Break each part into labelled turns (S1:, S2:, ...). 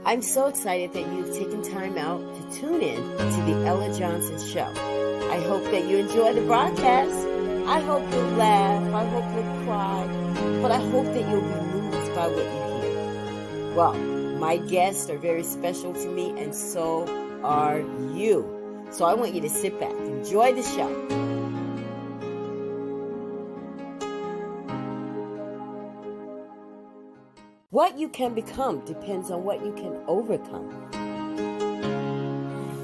S1: I'm so excited that you've taken time out to tune in to the Ella Johnson Show. I hope that you enjoy the broadcast. I hope you'll laugh. I hope you'll cry. But I hope that you'll be moved by what you hear. Well, my guests are very special to me, and so are you. So I want you to sit back, enjoy the show. What you can become depends on what you can overcome.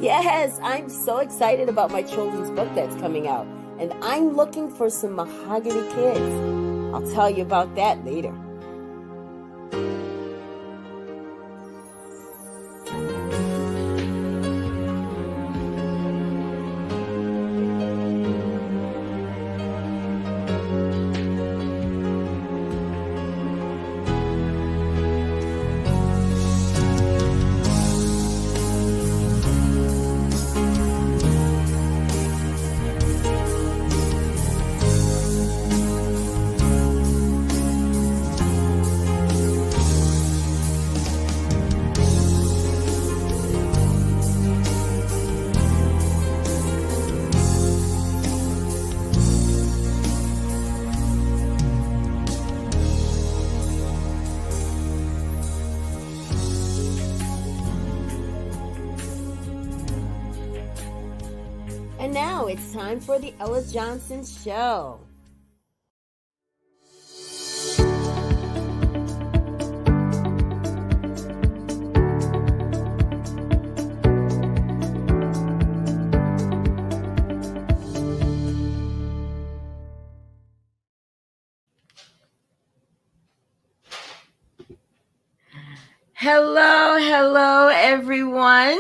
S1: Yes, I'm so excited about my children's book that's coming out, and I'm looking for some mahogany kids. I'll tell you about that later. And now it's time for the Ella Johnson Show. Hello, everyone.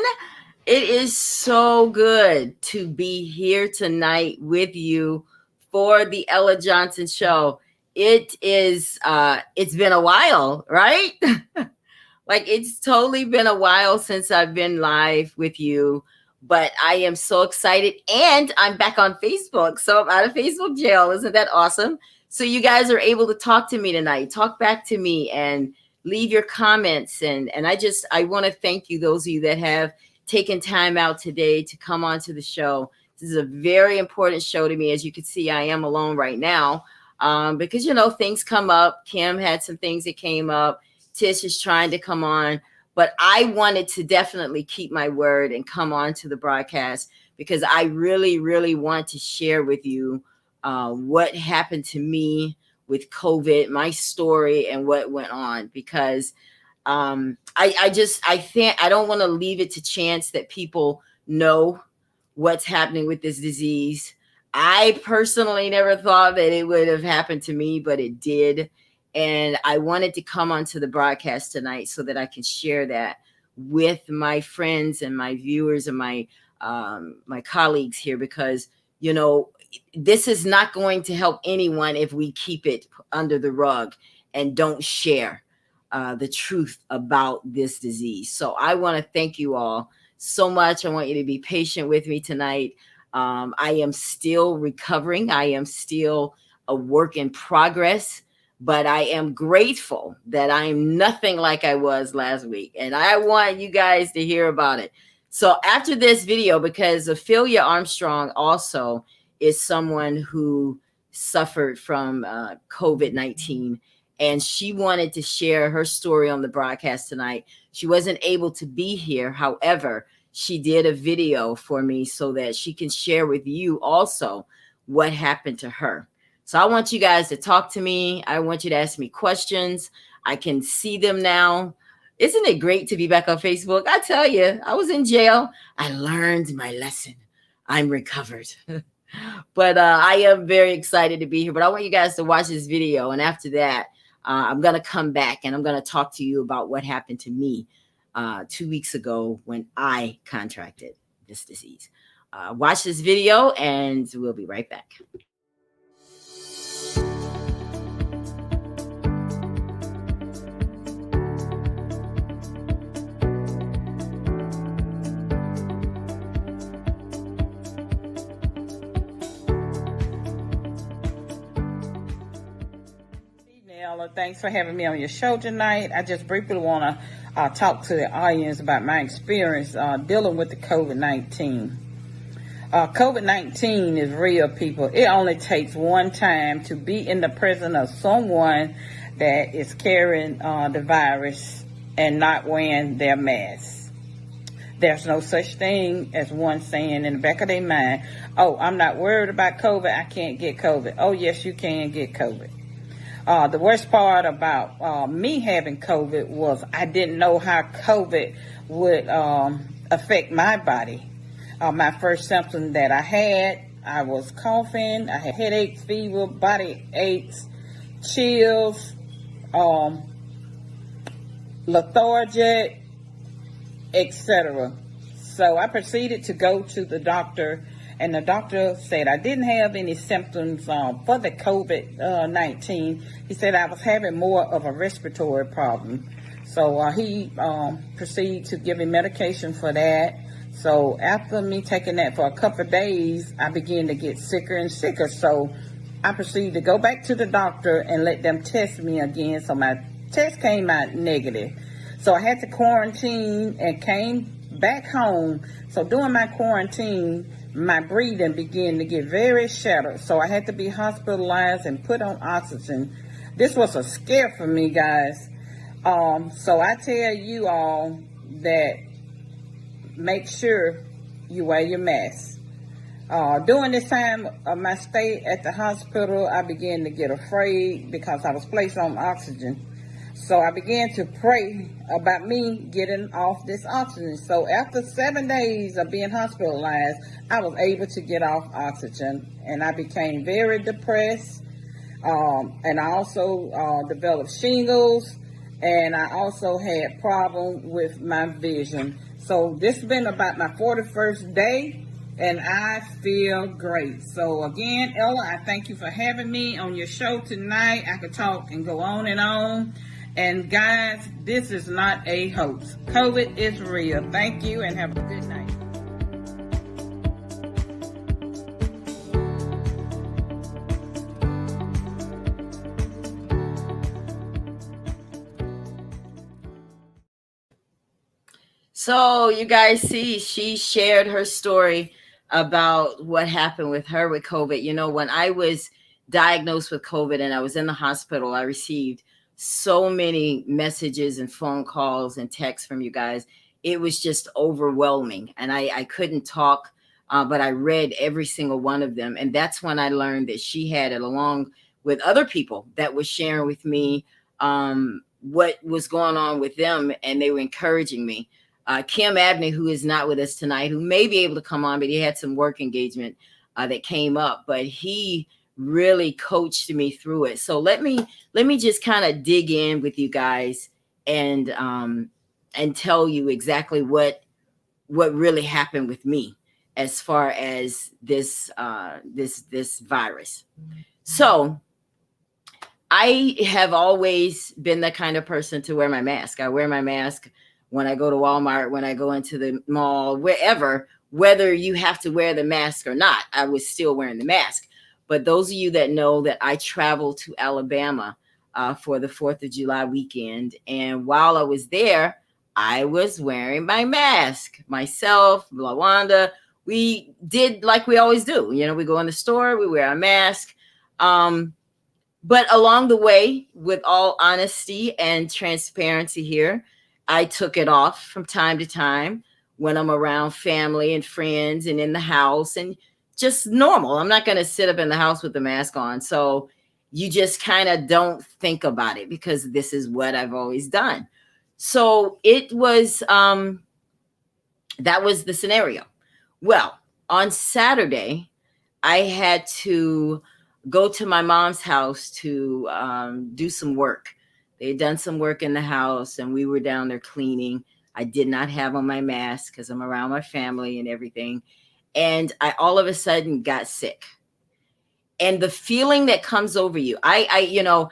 S1: It is so good to be here tonight with you for the Ella Johnson Show. It's been a while, right? Like, it's totally been a while since I've been live with you, but I am so excited, and I'm back on Facebook. So I'm out of Facebook jail. Isn't that awesome? So you guys are able to talk to me tonight, talk back to me, and leave your comments. And I want to thank you, those of you that have taken time out today to come onto the show. This is a very important show to me. As you can see, I am alone right now because, things come up. Kim had some things that came up. Tish is trying to come on. But I wanted to definitely keep my word and come on to the broadcast because I really, really want to share with you what happened to me with COVID, my story, and what went on, because I don't want to leave it to chance that people know what's happening with this disease. I personally never thought that it would have happened to me, but it did. And I wanted to come onto the broadcast tonight so that I can share that with my friends and my viewers and my colleagues here, because, this is not going to help anyone if we keep it under the rug and don't share the truth about this disease. So I want to thank you all so much. I want you to be patient with me tonight. I am still recovering. I am still a work in progress, but I am grateful that I'm nothing like I was last week. And I want you guys to hear about it. So after this video, because Ophelia Armstrong also is someone who suffered from COVID-19, and she wanted to share her story on the broadcast tonight. She wasn't able to be here. However, she did a video for me so that she can share with you also what happened to her. So I want you guys to talk to me. I want you to ask me questions. I can see them now. Isn't it great to be back on Facebook? I tell you, I was in jail. I learned my lesson. I'm recovered. But I am very excited to be here. But I want you guys to watch this video. And after that, I'm going to come back and I'm going to talk to you about what happened to me 2 weeks ago when I contracted this disease. Watch this video and we'll be right back.
S2: Thanks for having me on your show tonight. I just briefly want talk to the audience about my experience dealing with the COVID-19. COVID-19 is real, people. It only takes one time to be in the presence of someone that is carrying the virus and not wearing their mask. There's no such thing as one saying in the back of their mind, oh, I'm not worried about COVID, I can't get COVID. Oh, yes, you can get COVID. The worst part about me having COVID was I didn't know how COVID would affect my body. My first symptom that I was coughing, I had headaches, fever, body aches, chills, lethargic, etc. So I proceeded to go to the doctor, and the doctor said I didn't have any symptoms for the COVID-19. He said I was having more of a respiratory problem. So he proceeded to give me medication for that. So after me taking that for a couple of days, I began to get sicker and sicker. So I proceeded to go back to the doctor and let them test me again. So my test came out negative. So I had to quarantine and came back home. So during my quarantine, my breathing began to get very shattered. So I had to be hospitalized and put on oxygen. This was a scare for me, guys. So I tell you all that make sure you wear your mask. During this time of my stay at the hospital, I began to get afraid because I was placed on oxygen. So I began to pray about me getting off this oxygen. So after 7 days of being hospitalized, I was able to get off oxygen, and I became very depressed. And I also developed shingles, and I also had problems with my vision. So this has been about my 41st day, and I feel great. So again, Ella, I thank you for having me on your show tonight. I could talk and go on and on. And guys, this is not a hoax. COVID is real. Thank you and have a good night.
S1: So you guys see, she shared her story about what happened with her with COVID. You know, when I was diagnosed with COVID and I was in the hospital, I received so many messages and phone calls and texts from you guys. It was just overwhelming, and I couldn't talk, but I read every single one of them. And that's when I learned that she had it, along with other people that were sharing with me what was going on with them, and they were encouraging me. Kim Abney, who is not with us tonight, who may be able to come on, but he had some work engagement that came up, but he really coached me through it. So let me just kind of dig in with you guys and tell you exactly what really happened with me as far as this virus. So I have always been the kind of person to wear my mask. I wear my mask when I go to Walmart, when I go into the mall, wherever, whether you have to wear the mask or not, I was still wearing the mask. But those of you that know that I traveled to Alabama for the 4th of July weekend, and while I was there, I was wearing my mask. Myself, LaWanda, we did like we always do. You know, we go in the store, we wear our mask. But along the way, with all honesty and transparency here, I took it off from time to time when I'm around family and friends and in the house, and just normal. I'm not going to sit up in the house with the mask on. So you just kind of don't think about it because this is what I've always done. So it was, that was the scenario. Well, on Saturday, I had to go to my mom's house to do some work. They had done some work in the house and we were down there cleaning. I did not have on my mask because I'm around my family and everything. And I all of a sudden got sick. And the feeling that comes over you, you know,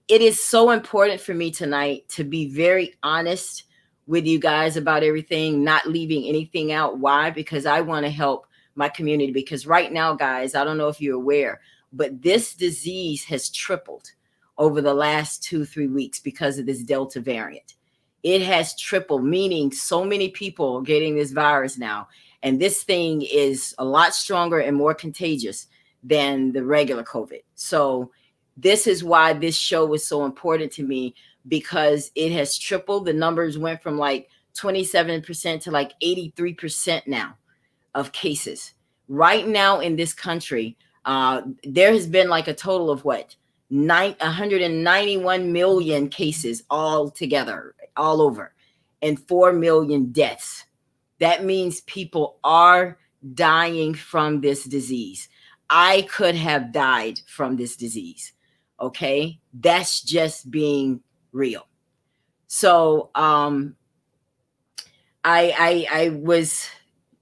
S1: it is so important for me tonight to be very honest with you guys about everything, not leaving anything out. Why? Because I want to help my community. Because right now, guys, I don't know if you're aware, but this disease has tripled over the last 2-3 weeks because of this Delta variant. It has tripled, meaning so many people are getting this virus now. And this thing is a lot stronger and more contagious than the regular COVID. So this is why this show was so important to me, because it has tripled. The numbers went from like 27% to like 83% now of cases. Right now in this country, there has been like a total of 191 million cases all together, all over, and 4 million deaths. That means people are dying from this disease. I could have died from this disease. Okay. That's just being real. So, I was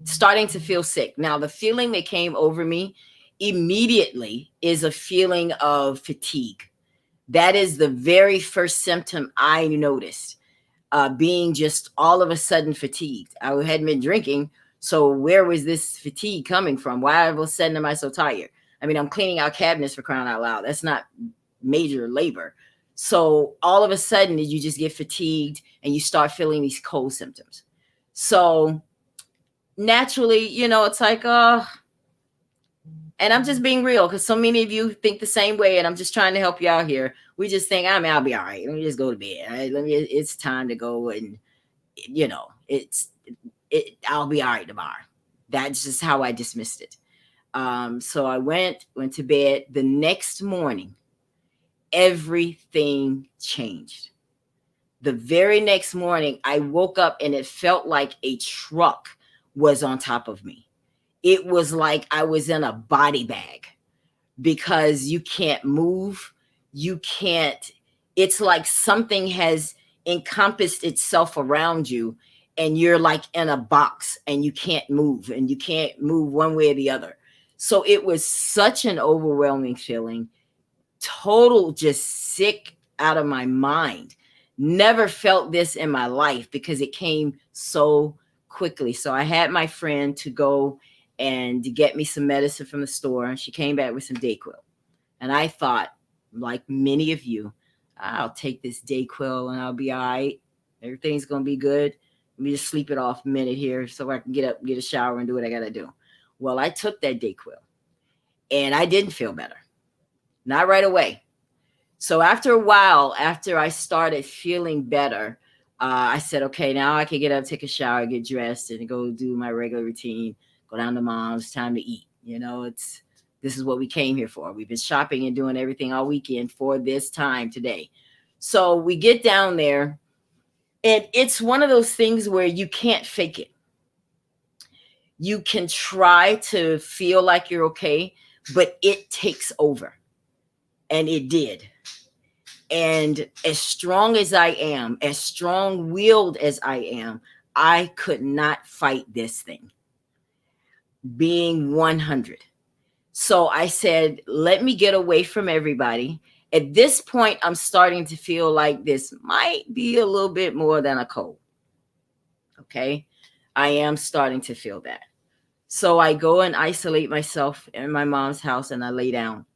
S1: starting to feel sick. Now, the feeling that came over me immediately is a feeling of fatigue. That is the very first symptom I noticed, being just all of a sudden fatigued. I hadn't been drinking, so where was this fatigue coming from? Why all of a sudden am I so tired? I mean, I'm cleaning out cabinets, for crying out loud. That's not major labor. So all of a sudden, did you just get fatigued and you start feeling these cold symptoms? So naturally, it's like, and I'm just being real, because so many of you think the same way, and I'm just trying to help you out here. We just think, I'll be all right. Let me just go to bed. All right? It's time to go, and I'll be all right tomorrow. That's just how I dismissed it. So I went to bed. The next morning, everything changed. The very next morning, I woke up and it felt like a truck was on top of me. It was like I was in a body bag, because you can't move. You can't, it's like something has encompassed itself around you, and you're like in a box and you can't move one way or the other. So it was such an overwhelming feeling, total just sick out of my mind. Never felt this in my life, because it came so quickly. So I had my friend to go and to get me some medicine from the store, and she came back with some Dayquil. And I thought, like many of you, I'll take this Dayquil and I'll be all right. Everything's going to be good. Let me just sleep it off a minute here so I can get up, get a shower, and do what I got to do. Well, I took that Dayquil and I didn't feel better. Not right away. So after a while, after I started feeling better, I said, okay, now I can get up, take a shower, get dressed, and go do my regular routine, go down to mom's, time to eat. This is what we came here for. We've been shopping and doing everything all weekend for this time today. So we get down there, and it's one of those things where you can't fake it. You can try to feel like you're okay, but it takes over. And it did. And as strong as I am, as strong-willed as I am, I could not fight this thing, being 100. So I said, let me get away from everybody. At this point, I'm starting to feel like this might be a little bit more than a cold. Okay. I am starting to feel that. So I go and isolate myself in my mom's house, and I lay down.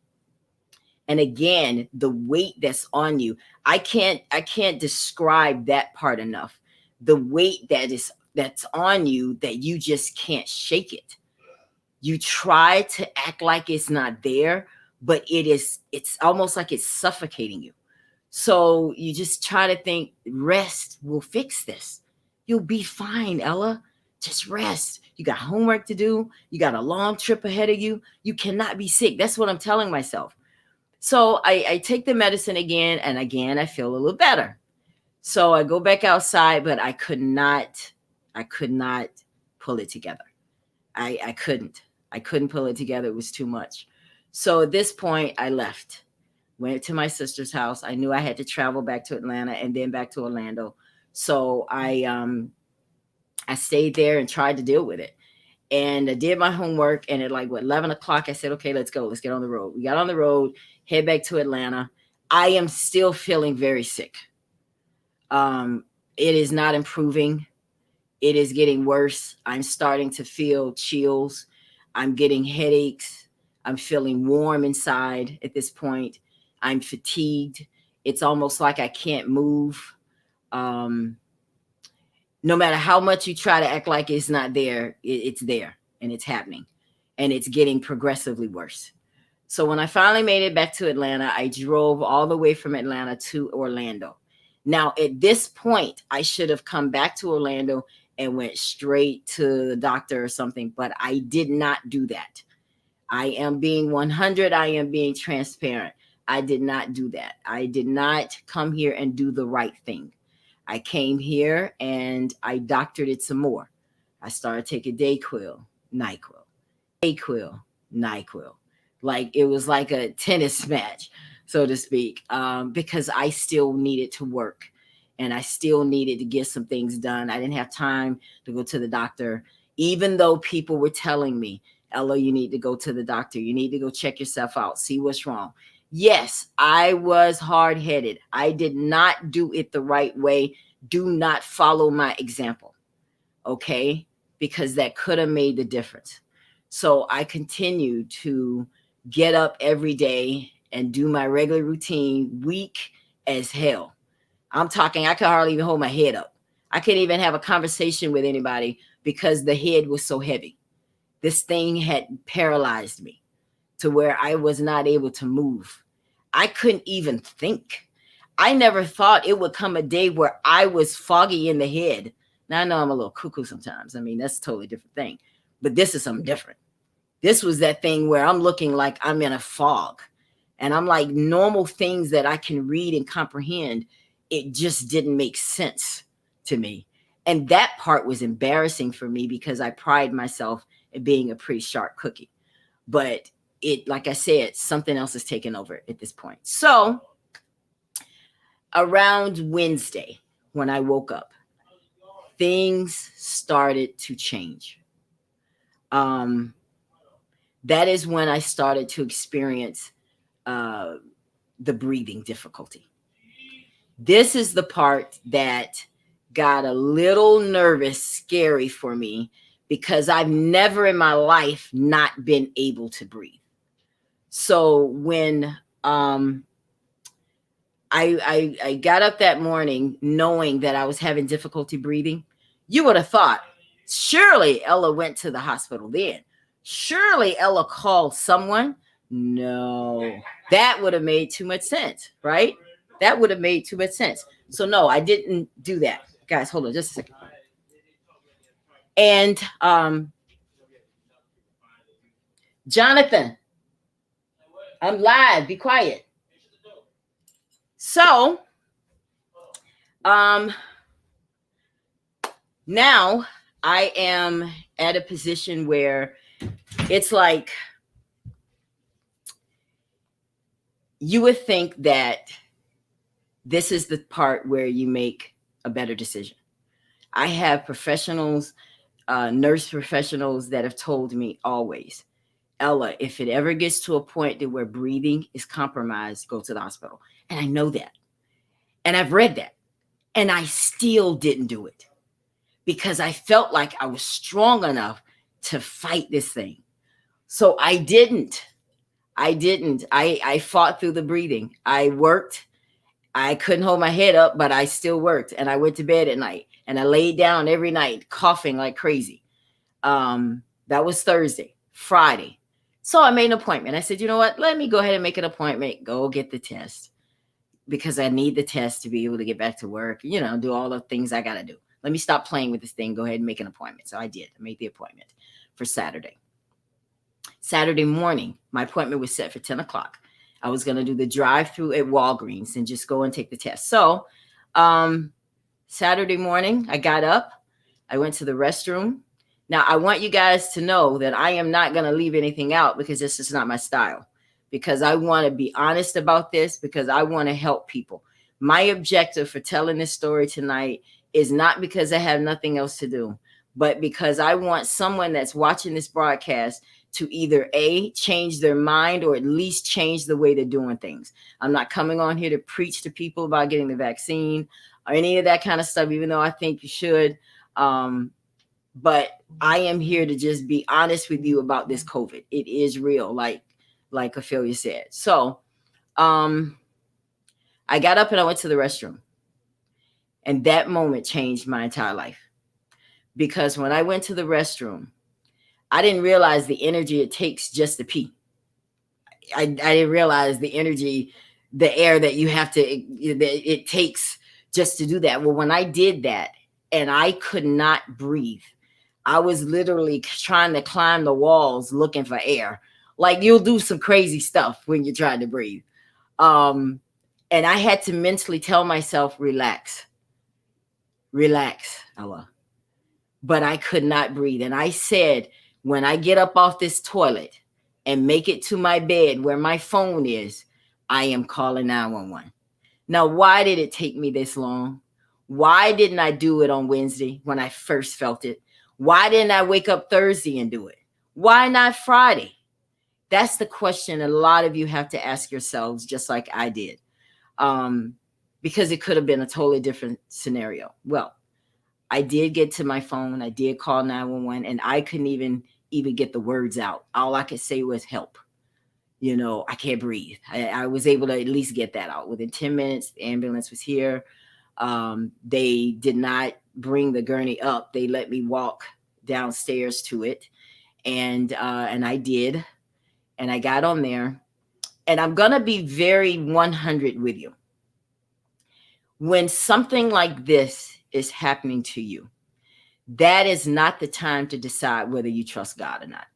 S1: And again, the weight that's on you, I can't describe that part enough. The weight that's on you, that you just can't shake it. You try to act like it's not there, but it's almost like it's suffocating you. So you just try to think, rest will fix this. You'll be fine, Ella. Just rest. You got homework to do. You got a long trip ahead of you. You cannot be sick. That's what I'm telling myself. So I take the medicine again, and again, I feel a little better. So I go back outside, but I could not pull it together. I couldn't pull it together. It was too much. So at this point, I left, went to my sister's house. I knew I had to travel back to Atlanta and then back to Orlando. So I stayed there and tried to deal with it. And I did my homework, and at 11 o'clock, I said, okay, let's go. Let's get on the road. We got on the road, head back to Atlanta. I am still feeling very sick. It is not improving. It is getting worse. I'm starting to feel chills. I'm getting headaches. I'm feeling warm inside at this point. I'm fatigued. It's almost like I can't move. No matter how much you try to act like it's not there, it's there and it's happening, and it's getting progressively worse. So when I finally made it back to Atlanta, I drove all the way from Atlanta to Orlando. Now, at this point, I should have come back to Orlando and went straight to the doctor or something, but I did not do that. I am being 100. I am being transparent. I did not do that. I did not come here and do the right thing. I came here and I doctored it some more. I started taking Dayquil, NyQuil, Dayquil, NyQuil. Like it was like a tennis match, so to speak, because I still needed to work and I still needed to get some things done. I didn't have time to go to the doctor, even though people were telling me, Ella, you need to go to the doctor. You need to go check yourself out, see what's wrong. Yes, I was hard-headed. I did not do it the right way. Do not follow my example, okay? Because that could have made the difference. So I continued to get up every day and do my regular routine, weak as hell. I'm talking, I could hardly even hold my head up. I couldn't even have a conversation with anybody because the head was so heavy. This thing had paralyzed me to where I was not able to move. I couldn't even think. I never thought it would come a day where I was foggy in the head. Now I know I'm a little cuckoo sometimes. I mean, that's a totally different thing. But this is something different. This was that thing where I'm looking like I'm in a fog. And I'm like, normal things that I can read and comprehend, it just didn't make sense to me. And that part was embarrassing for me because I pride myself in being a pretty sharp cookie. But it, like I said, something else is taking over at this point. So around Wednesday, when I woke up, things started to change. That is when I started to experience the breathing difficulty. This is the part that got a little nervous, scary for me, because I've never in my life not been able to breathe. So when I got up that morning knowing that I was having difficulty breathing, you would have thought, surely Ella went to the hospital then. Surely Ella called someone. No, that would have made too much sense, right? That would have made too much sense. So no, I didn't do that. Guys, hold on just a second. And Jonathan, I'm live. Be quiet. So now I am at a position where it's like you would think that this is the part where you make a better decision. I have professionals, nurse professionals that have told me always, Ella, if it ever gets to a point that where breathing is compromised, go to the hospital. And I know that. And I've read that. And I still didn't do it because I felt like I was strong enough to fight this thing. So I didn't. I fought through the breathing. I worked. I couldn't hold my head up, but I still worked. And I went to bed at night. And I laid down every night coughing like crazy. That was Thursday. Friday. So I made an appointment. I said, you know what? Let me go ahead and make an appointment. Go get the test because I need the test to be able to get back to work, you know, do all the things I got to do. Let me stop playing with this thing. Go ahead and make an appointment. So I did. I made the appointment for Saturday. Saturday morning, my appointment was set for 10 o'clock. I was going to do the drive-through at Walgreens and just go and take the test. So Saturday morning, I got up. I went to the restroom. Now, I want you guys to know that I am not going to leave anything out because this is not my style. Because I want to be honest about this, because I want to help people. My objective for telling this story tonight is not because I have nothing else to do, but because I want someone that's watching this broadcast to either A, change their mind or at least change the way they're doing things. I'm not coming on here to preach to people about getting the vaccine or any of that kind of stuff, even though I think you should. But I am here to just be honest with you about this COVID. It is real, like Ophelia said. So I got up and I went to the restroom. And that moment changed my entire life. because when I went to the restroom, I didn't realize the energy it takes just to pee. I didn't realize the energy, the air that you have to, that it takes just to do that. Well, when I did that and I could not breathe, I was literally trying to climb the walls looking for air. Like you'll do some crazy stuff when you're trying to breathe. Um, and I had to mentally tell myself, relax, relax, Ella. But I could not breathe. And I said, when I get up off this toilet and make it to my bed where my phone is, I am calling 911. Now, why did it take me this long? Why didn't I do it on Wednesday when I first felt it? Why didn't I wake up Thursday and do it? Why not Friday? That's the question a lot of you have to ask yourselves, just like I did, because it could have been a totally different scenario. Well, I did get to my phone. I did call 911, and I couldn't even get the words out. All I could say was help. I can't breathe. I was able to at least get that out. Within 10 minutes, the ambulance was here. They did not bring the gurney up. They let me walk downstairs to it. And I did. And I got on there. And I'm going to be very 100 with you. When something like this is happening to you, that is not the time to decide whether you trust God or not.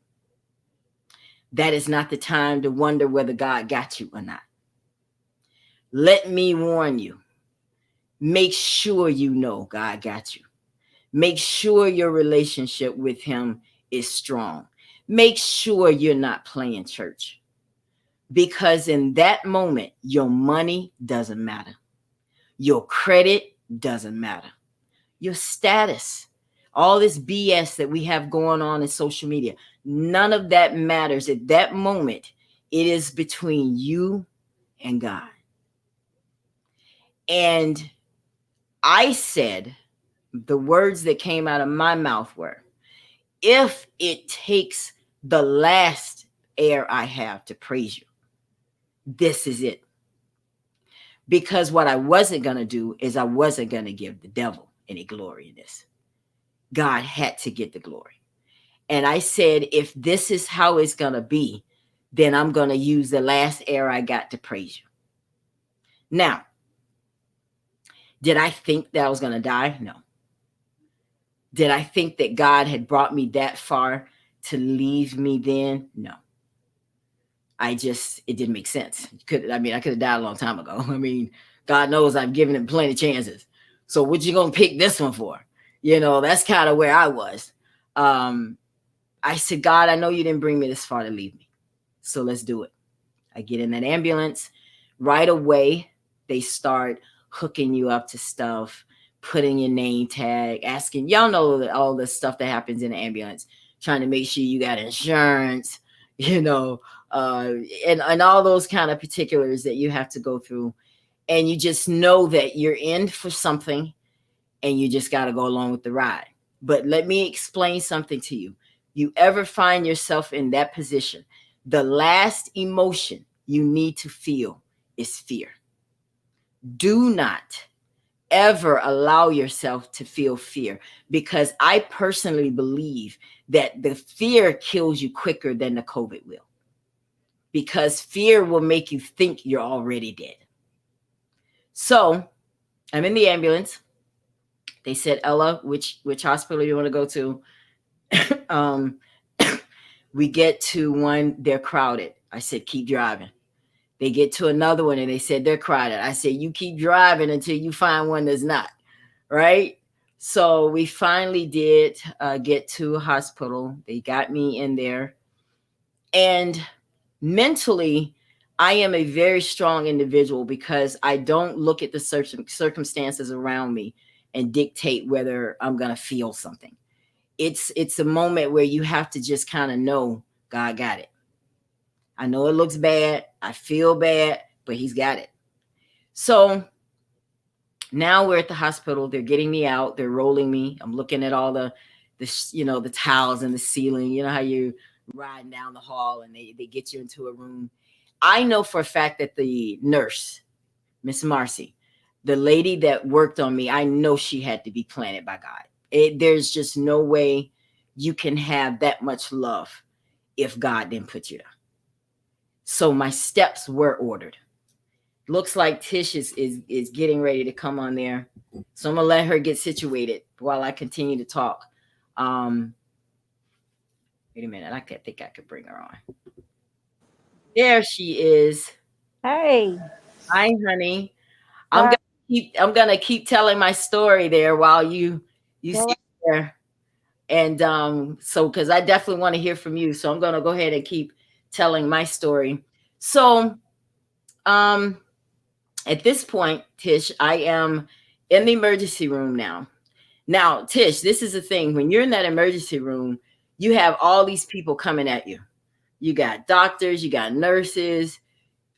S1: That is not the time to wonder whether God got you or not. Let me warn you. Make sure you know God got you. Make sure your relationship with him is strong. Make sure you're not playing church. Because in that moment, your money doesn't matter. Your credit doesn't matter. Your status, all this BS that we have going on in social media, none of that matters at that moment. It is between you and God. And I said, the words that came out of my mouth were, if it takes the last air I have to praise you, this is it. Because what I wasn't going to do is I wasn't going to give the devil any glory in this. God had to get the glory. And I said, if this is how it's going to be, then I'm going to use the last air I got to praise you. Now, did I think that I was going to die? No. Did I think that God had brought me that far to leave me then? No. It didn't make sense. I could have died a long time ago. God knows I've given him plenty of chances. So what you going to pick this one for? That's kind of where I was. I said, God, I know you didn't bring me this far to leave me. So let's do it. I get in that ambulance. Right away, they start hooking you up to stuff, putting your name tag, asking, y'all know that all the stuff that happens in the ambulance, trying to make sure you got insurance, and all those kind of particulars that you have to go through. And you just know that you're in for something and you just got to go along with the ride. But let me explain something to you. You ever find yourself in that position, the last emotion you need to feel is fear. Do not ever allow yourself to feel fear, because I personally believe that the fear kills you quicker than the COVID will, because fear will make you think you're already dead. So I'm in the ambulance. They said, Ella, which hospital you want to go to? We get to one, they're crowded. I said, keep driving. They get to another one and they said, they're crowded. I said, you keep driving until you find one that's not, right? So we finally did get to a hospital. They got me in there. And mentally, I am a very strong individual because I don't look at the circumstances around me and dictate whether I'm going to feel something. It's a moment where you have to just kind of know God got it. I know it looks bad. I feel bad, but he's got it. So now we're at the hospital. They're getting me out. They're rolling me. I'm looking at all the towels in the ceiling. You know how you riding down the hall and they get you into a room. I know for a fact that the nurse, Miss Marcy, the lady that worked on me, I know she had to be planted by God, There's just no way you can have that much love if God didn't put you there. So my steps were ordered. Looks like Tish is getting ready to come on there. So I'm gonna let her get situated while I continue to talk. Um, Wait a minute, think I could bring her on. There she is.
S3: Hey,
S1: Hi, honey. I'm
S3: God,
S1: gonna keep telling my story there while you
S3: go
S1: sit there. And so because I definitely want to hear from you. So I'm gonna go ahead and keep telling my story. So um at this point, Tish, I am in the emergency room now. Now, Tish, this is the thing. When you're in that emergency room, you have all these people coming at you. You got doctors, you got nurses,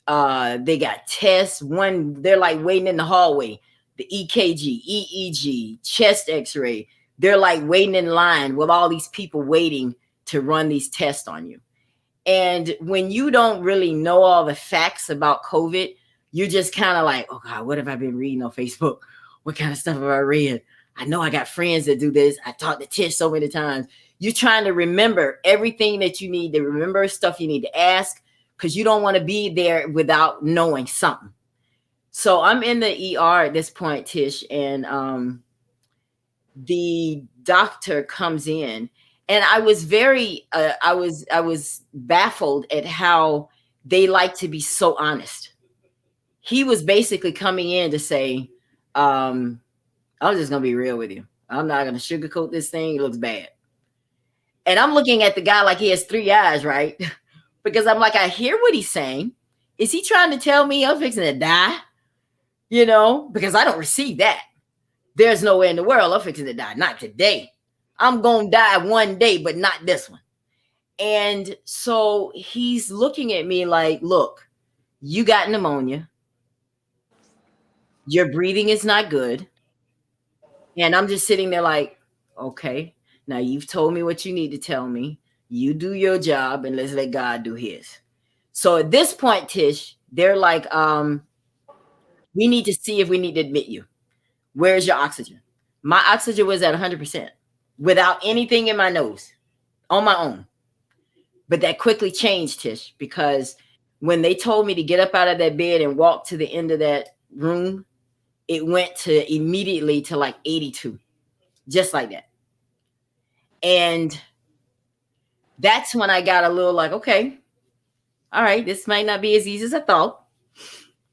S1: they got tests. One, they're like waiting in the hallway. The EKG, EEG, chest X-ray. They're like waiting in line with all these people waiting to run these tests on you. And when you don't really know all the facts about COVID, you're just kind of like, oh God, what have I been reading on Facebook? What kind of stuff have I read? I know I got friends that do this. I talked to Tish so many times. You're trying to remember everything that you need to remember, stuff you need to ask, because you don't want to be there without knowing something. So I'm in the ER at this point, Tish, and the doctor comes in, and I was very I was baffled at how they like to be so honest. He was basically coming in to say, I'm just gonna be real with you. I'm not gonna sugarcoat this thing. It looks bad. And I'm looking at the guy like he has three eyes, right? Because I'm like, I hear what he's saying. Is he trying to tell me I'm fixing to die? Because I don't receive that. There's no way in the world I'm fixing to die. Not today. I'm going to die one day, but not this one. And so he's looking at me like, look, you got pneumonia. Your breathing is not good. And I'm just sitting there like, okay, now you've told me what you need to tell me. You do your job and let's let God do his. So at this point, Tish, they're like, we need to see if we need to admit you. Where's your oxygen? My oxygen was at 100% without anything in my nose on my own. But that quickly changed, Tish, because when they told me to get up out of that bed and walk to the end of that room, it went to immediately to like 82, just like that. And that's when I got a little like, okay, all right, this might not be as easy as I thought.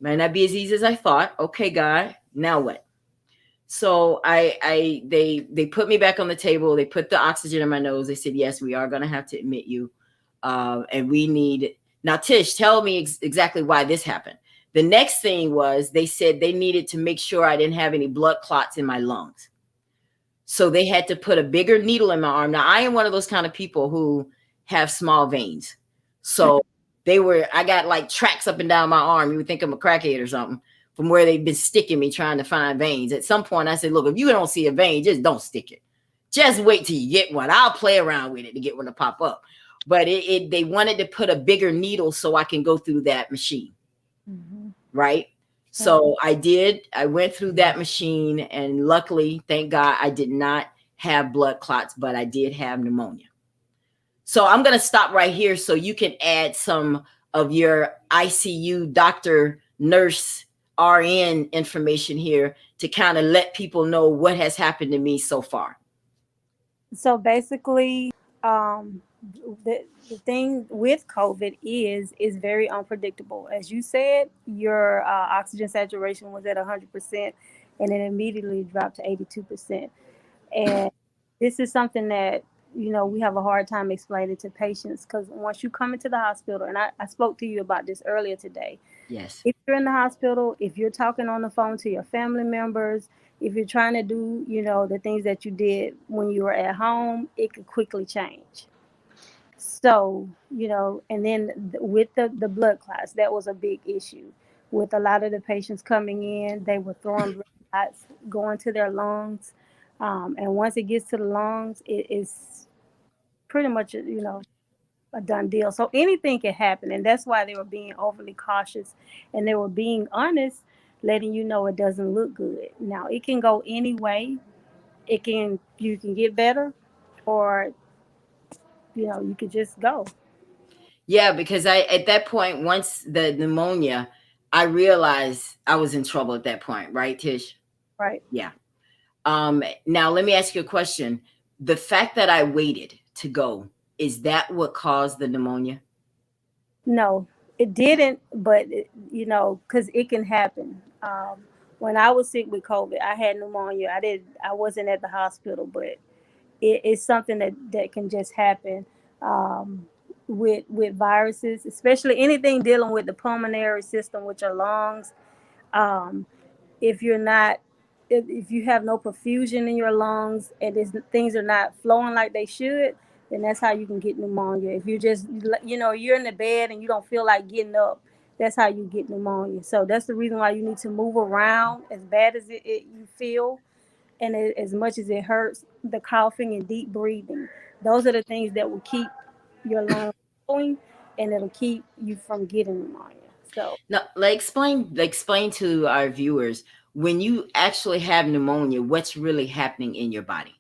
S1: Might not be as easy as I thought. Okay, God, now what? So they put me back on the table. They put the oxygen in my nose. They said, yes, we are going to have to admit you. And we need, now Tish, tell me exactly why this happened. The next thing was they said they needed to make sure I didn't have any blood clots in my lungs. So they had to put a bigger needle in my arm. Now I am one of those kind of people who have small veins. So I got like tracks up and down my arm. You would think I'm a crackhead or something from where they've been sticking me trying to find veins. At some point I said, look, if you don't see a vein, just don't stick it. Just wait till you get one. I'll play around with it to get one to pop up. But they wanted to put a bigger needle so I can go through that machine. Mm-hmm. Right. So I did. I went through that machine, and luckily, thank God, I did not have blood clots, but I did have pneumonia. So I'm going to stop right here so you can add some of your ICU doctor, nurse, RN information here to kind of let people know what has happened to me so far.
S3: so basically, the thing with COVID is very unpredictable. As you said, your oxygen saturation was at 100%, and it immediately dropped to 82%. And this is something that we have a hard time explaining to patients, because once you come into the hospital, and I spoke to you about this earlier today.
S1: Yes.
S3: If you're in the hospital, if you're talking on the phone to your family members, if you're trying to do, the things that you did when you were at home, it could quickly change. So, and then with the blood clots, that was a big issue. With a lot of the patients coming in, they were throwing blood clots going to their lungs. And once it gets to the lungs, it is pretty much, a done deal. So anything can happen. And that's why they were being overly cautious, and they were being honest, letting you know it doesn't look good. Now, it can go any way. you can get better, or you could just go.
S1: Yeah, because I at that point, once the pneumonia, I realized I was in trouble at that point, right, Tish?
S3: Right.
S1: Yeah. Now let me ask you a question. The fact that I waited to go, is that what caused the pneumonia?
S3: No, it didn't, but because it can happen. When I was sick with COVID, I had pneumonia. I wasn't at the hospital, but it's something that can just happen with viruses, especially anything dealing with the pulmonary system, with your lungs. Um, if you're not if you have no perfusion in your lungs, and things are not flowing like they should, then that's how you can get pneumonia. If you just you're in the bed and you don't feel like getting up, that's how you get pneumonia. So that's the reason why you need to move around, as bad as you feel, and as much as it hurts. The coughing and deep breathing, those are the things that will keep your lungs going, and it'll keep you from getting pneumonia. So
S1: No, explain to our viewers, when you actually have pneumonia, what's really happening in your body.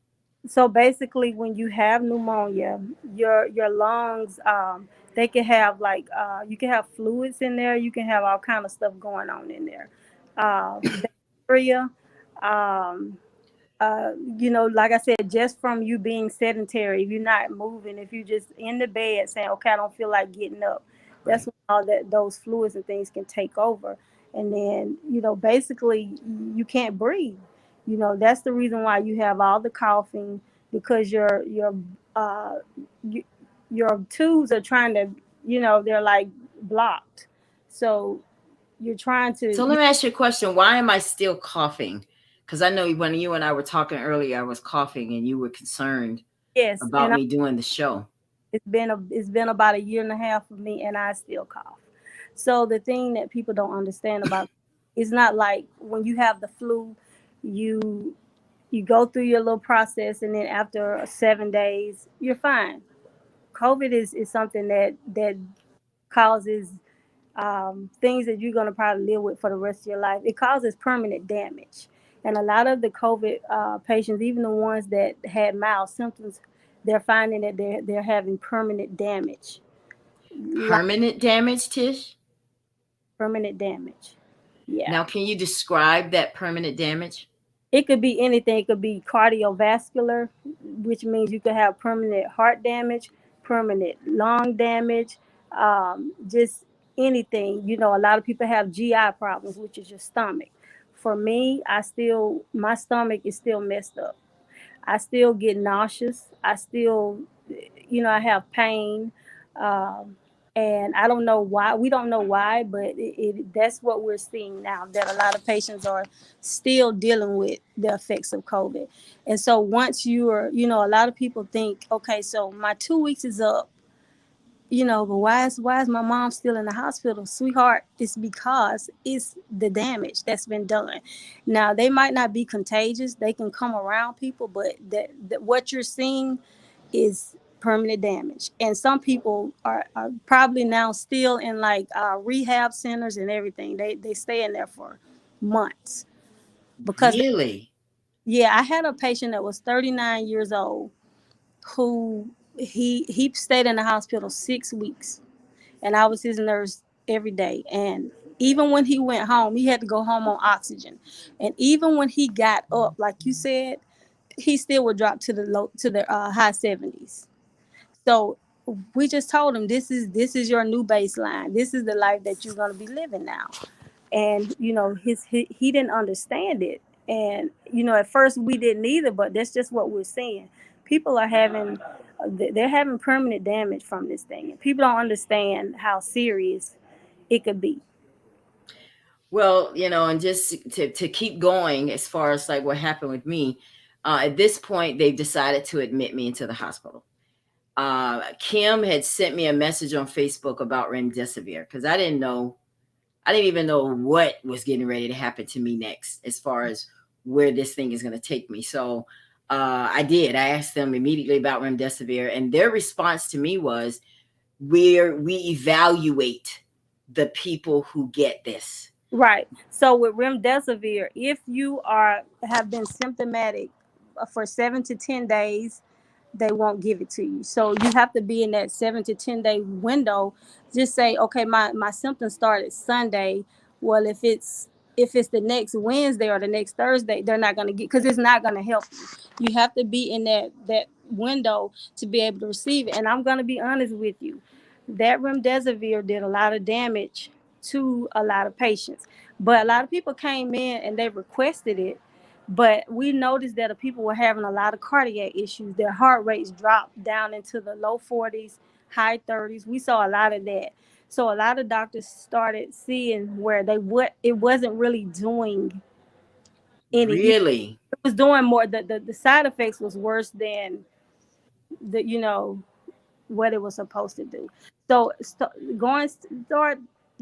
S3: basically, when you have pneumonia, your lungs, they can have, like, you can have fluids in there. You can have all kind of stuff going on in there. Bacteria, um, like I said, just from you being sedentary, if you're not moving, if you're just in the bed saying, "Okay, I don't feel like getting up," that's
S1: Right.
S3: when all those fluids and things can take over, and then basically you can't breathe. That's the reason why you have all the coughing, because uh you, your tubes are trying to, they're like blocked, so you're trying
S1: So
S3: to.
S1: let me ask you a question. Why am I still coughing? Because I know when you and I were talking earlier, I was coughing and you were concerned
S3: Yes,
S1: about me doing the show.
S3: it's been about a year and a half for me, and I still cough. So the thing that people don't understand about, it's not like when you have the flu, you you go through your little process, and then after 7 days you're fine. COVID is something that causes things that you're going to probably live with for the rest of your life. It causes permanent damage. And a lot of the COVID patients, even the ones that had mild symptoms, they're finding that they're having permanent damage. Like
S1: Permanent damage, Tish?
S3: permanent damage. Yeah.
S1: Now, can you describe that permanent damage?
S3: It could be anything. It could be cardiovascular, which means you could have permanent heart damage, permanent lung damage, just anything. A lot of people have GI problems, which is your stomach. For me, my stomach is still messed up. I still get nauseous. I still, I have pain. Um, and I don't know why. We don't know why, but that's what we're seeing now, that a lot of patients are still dealing with the effects of COVID. And so once a lot of people think, okay, so my 2 weeks is up, but why is my mom still in the hospital, sweetheart? It's because it's the damage that's been done. Now, they might not be contagious, they can come around people, but that what you're seeing is permanent damage. And some people are probably now still in, like, rehab centers and everything. They stay in there for months because
S1: Really?
S3: yeah, I had a patient that was 39 years old, who he stayed in the hospital 6 weeks, and I was his nurse every day. And even when he went home, he had to go home on oxygen. And even when he got up, like you said, he still would drop to the high 70s. So we just told him, this is your new baseline. This is the life that you're going to be living now. And he didn't understand it. And at first we didn't either, but that's just what we're seeing. People are having they're having permanent damage from this thing, and people don't understand how serious it could be.
S1: Well, and just to keep going as far as like what happened with me, at this point, they've decided to admit me into the hospital. Kim had sent me a message on Facebook about remdesivir because I didn't even know what was getting ready to happen to me next as far as where this thing is going to take me. So I did. I asked them immediately about remdesivir, and their response to me was, we evaluate the people who get this.
S3: Right. So with remdesivir, if you have been symptomatic for 7 to 10 days, they won't give it to you. So you have to be in that 7 to 10 day window. Just say, okay, my symptoms started Sunday. Well, if it's the next Wednesday or the next Thursday, they're not going to get, because it's not going to help you. You have to be in that window to be able to receive it. And I'm going to be honest with you, that remdesivir did a lot of damage to a lot of patients. But a lot of people came in and they requested it, but we noticed that the people were having a lot of cardiac issues. Their heart rates dropped down into the low 40s, high 30s. We saw a lot of that. So a lot of doctors started seeing where it wasn't really doing any.
S1: Really?
S3: It was doing more. The side effects was worse than the what it was supposed to do. So start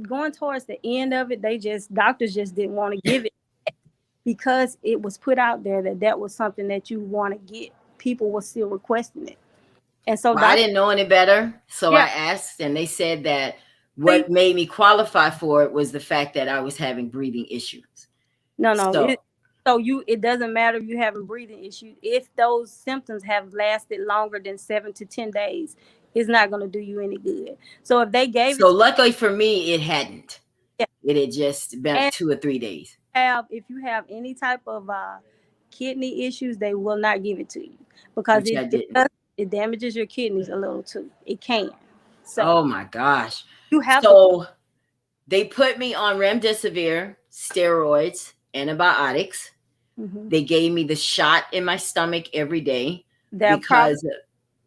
S3: going towards the end of it. Doctors just didn't want to give it, because it was put out there that was something that you want to get. People were still requesting it. And so
S1: Well, I didn't know any better. So I
S3: Yeah.
S1: asked, and they said that what made me qualify for it was the fact that I was having breathing issues.
S3: no,
S1: So,
S3: it doesn't matter if you're having breathing issues. If those symptoms have lasted longer than 7 to 10 days, it's not going to do you any good. So if they gave it
S1: so luckily for me, it hadn't.
S3: Yeah.
S1: It had just been
S3: And
S1: 2 or 3 days.
S3: if you have any type of kidney issues, they will not give it to you, because
S1: Which I didn't.
S3: it damages your kidneys a little too. It can. So
S1: Oh my gosh.
S3: you have to.
S1: So they put me on remdesivir, steroids, antibiotics.
S3: Mhm.
S1: They gave me the shot in my stomach every day
S3: They're
S1: because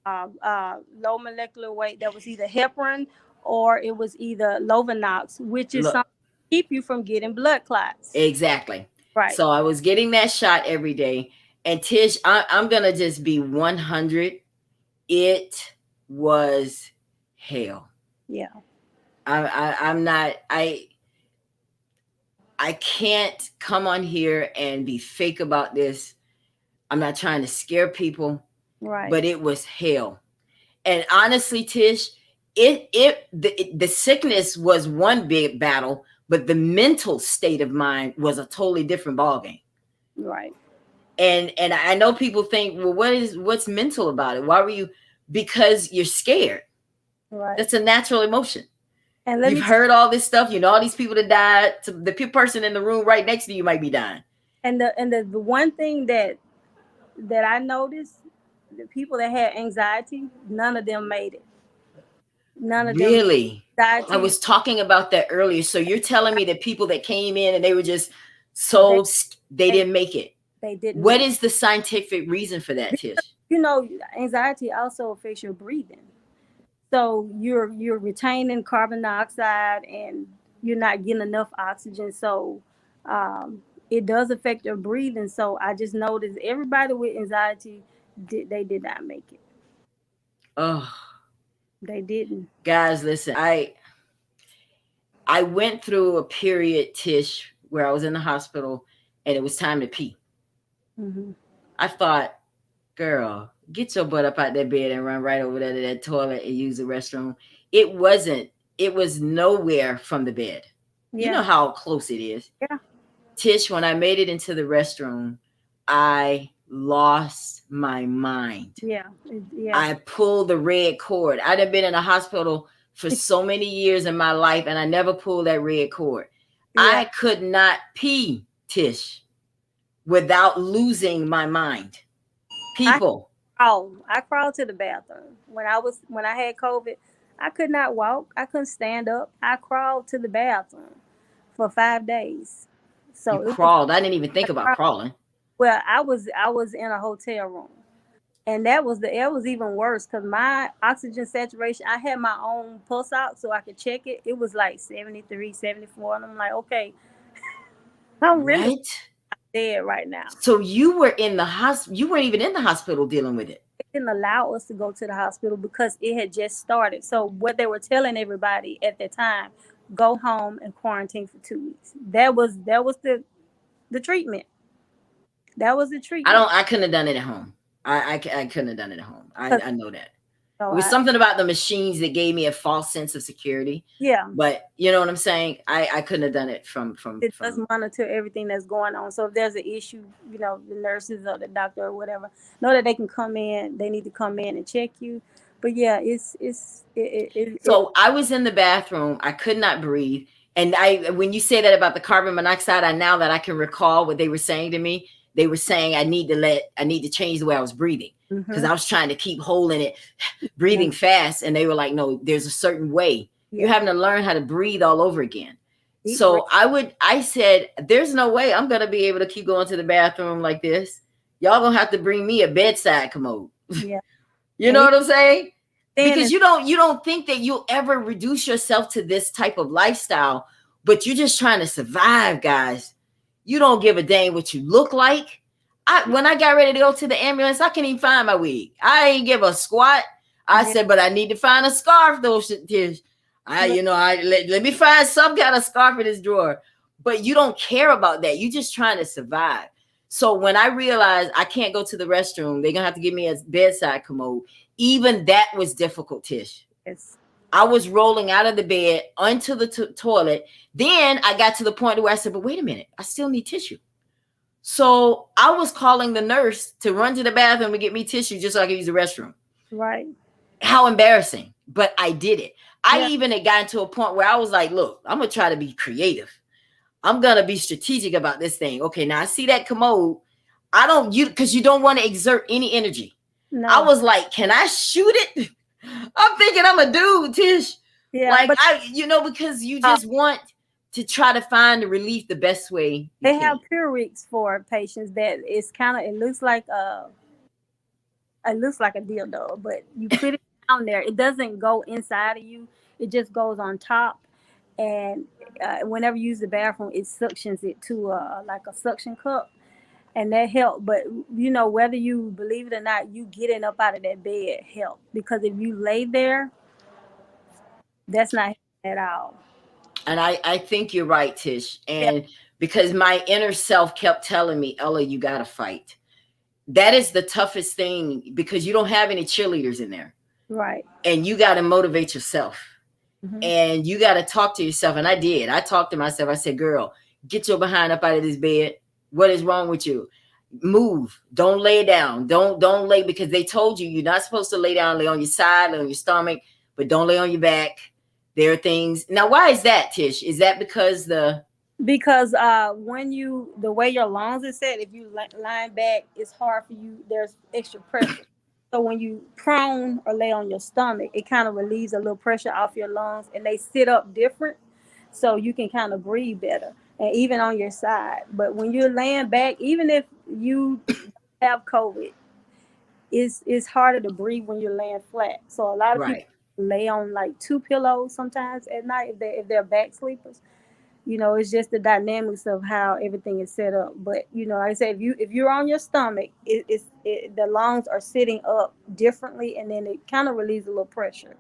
S3: low molecular weight. That was either heparin or it was either Lovenox, which is
S1: look,
S3: something to keep you from getting blood clots.
S1: exactly.
S3: Right.
S1: So I was getting that shot every day. And Tish, I'm going to just be 100. It was hell.
S3: Yeah.
S1: I'm not, I can't come on here and be fake about this. I'm not trying to scare people,
S3: Right.
S1: but it was hell. And honestly, Tish, the sickness was one big battle, but the mental state of mind was a totally different ballgame.
S3: Right.
S1: And I know people think, well, what's mental about it? Why were you? Because you're scared.
S3: Right.
S1: That's a natural emotion.
S3: And
S1: You've heard all this stuff. You know, all these people that died. The person in the room right next to you might be dying.
S3: And the one thing that I noticed, the people that had anxiety, none of them made it. None of them.
S1: Really?
S3: Anxiety,
S1: I was talking about that earlier. So you're telling me that people that came in and they were just so they didn't make it.
S3: They didn't.
S1: What is the scientific reason for that, Tish?
S3: Anxiety also affects your breathing. So you're retaining carbon dioxide and you're not getting enough oxygen. So it does affect your breathing. So I just noticed everybody with anxiety, they did not make it.
S1: Oh,
S3: they didn't.
S1: Guys, listen, I went through a period, Tish, where I was in the hospital and it was time to pee.
S3: Mm-hmm.
S1: I thought, girl, get your butt up out that bed and run right over there to that toilet and use the restroom. It was nowhere from the bed. Yeah. You know how close it is.
S3: Yeah.
S1: Tish, when I made it into the restroom, I lost my mind.
S3: Yeah.
S1: I pulled the red cord. I'd have been in a hospital for so many years in my life, and I never pulled that red cord. Yeah. I could not pee, Tish, without losing my mind. People.
S3: I crawled to the bathroom. When I had COVID, I could not walk. I couldn't stand up. I crawled to the bathroom for 5 days. So
S1: you crawled. I didn't even think about crawling.
S3: Well, I was in a hotel room. And that was even worse because my oxygen saturation, I had my own pulse ox so I could check it. It was like 73, 74. And I'm like, okay, I'm really dead right now.
S1: So you were in the hospital. You weren't even in the hospital dealing with it.
S3: They didn't allow us to go to the hospital because it had just started. So what they were telling everybody at that time, go home and quarantine for 2 weeks. That was the treatment. That was the treatment.
S1: I couldn't have done it at home. I couldn't have done it at home. I know that. It was something about the machines that gave me a false sense of security.
S3: Yeah.
S1: But you know what I'm saying? I couldn't have done it from
S3: It does monitor everything that's going on. So if there's an issue, you know, the nurses or the doctor or whatever know that they can come in. They need to come in and check you. But yeah,
S1: so I was in the bathroom. I could not breathe. And when you say that about the carbon monoxide, now that I can recall what they were saying to me, they were saying I need to change the way I was breathing, because I was trying to keep holding it, breathing fast. And they were like, no, there's a certain way. You're having to learn how to breathe all over again. So I said, there's no way I'm going to be able to keep going to the bathroom like this. Y'all going to have to bring me a bedside commode.
S3: Yeah.
S1: You know what I'm saying? Because you don't think that you'll ever reduce yourself to this type of lifestyle, but you're just trying to survive, guys. You don't give a dang what you look like. When I got ready to go to the ambulance, I couldn't even find my wig. I ain't give a squat. I said, but I need to find a scarf, though. Let me find some kind of scarf in this drawer. But you don't care about that. You're just trying to survive. So when I realized I can't go to the restroom, they're going to have to give me a bedside commode. Even that was difficult, Tish.
S3: Yes.
S1: I was rolling out of the bed onto the toilet. Then I got to the point where I said, but wait a minute, I still need tissue. So I was calling the nurse to run to the bathroom and get me tissue just so I could use the restroom.
S3: Right.
S1: How embarrassing. But I did it. I even had gotten to a point where I was like, look, I'm going to try to be creative. I'm going to be strategic about this thing. Okay, now I see that commode. Because you don't want to exert any energy. No. I was like, can I shoot it? I'm thinking I'm a dude, Tish. Yeah, because you just want to try to find the relief the best way.
S3: They have Purex for patients that it looks like a dildo, but you put it down there. It doesn't go inside of you. It just goes on top. And whenever you use the bathroom, it suctions it to like a suction cup. And that helped. But, whether you believe it or not, you getting up out of that bed helped. Because if you lay there, that's not at all.
S1: And I think you're right, Tish. And because my inner self kept telling me, Ella, you got to fight. That is the toughest thing, because you don't have any cheerleaders in there.
S3: Right.
S1: And you got to motivate yourself. Mm-hmm. And you got to talk to yourself. And I did. I talked to myself. I said, girl, get your behind up out of this bed. What is wrong with you? Move. Don't lay down. Don't lay, because they told you you're not supposed to lay down, lay on your side, lay on your stomach, but don't lay on your back. There are things. Now, why is that, Tish? Is that because the way your lungs are set, if you line back, it's hard for you. There's extra pressure. So when you prone or lay on your stomach, it kind of relieves a little pressure off your lungs, and they sit up different, so you can kind of breathe better. And even on your side. But when you're laying back, even if you have COVID, it's harder to breathe when you're laying flat. So a lot of people lay on like 2 pillows sometimes at night if they're back sleepers. It's just the dynamics of how everything is set up. But like I said, if you're on your stomach, the lungs are sitting up differently, and then it kind of relieves a little pressure.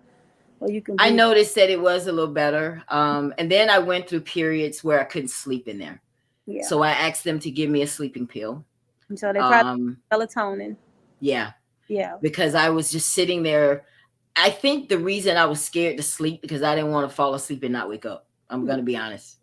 S1: I noticed that it was a little better. And then I went through periods where I couldn't sleep in there. Yeah. So I asked them to give me a sleeping pill.
S3: And so they probably melatonin.
S1: Yeah.
S3: Yeah.
S1: Because I was just sitting there. I think the reason I was scared to sleep because I didn't want to fall asleep and not wake up. I'm going to be honest.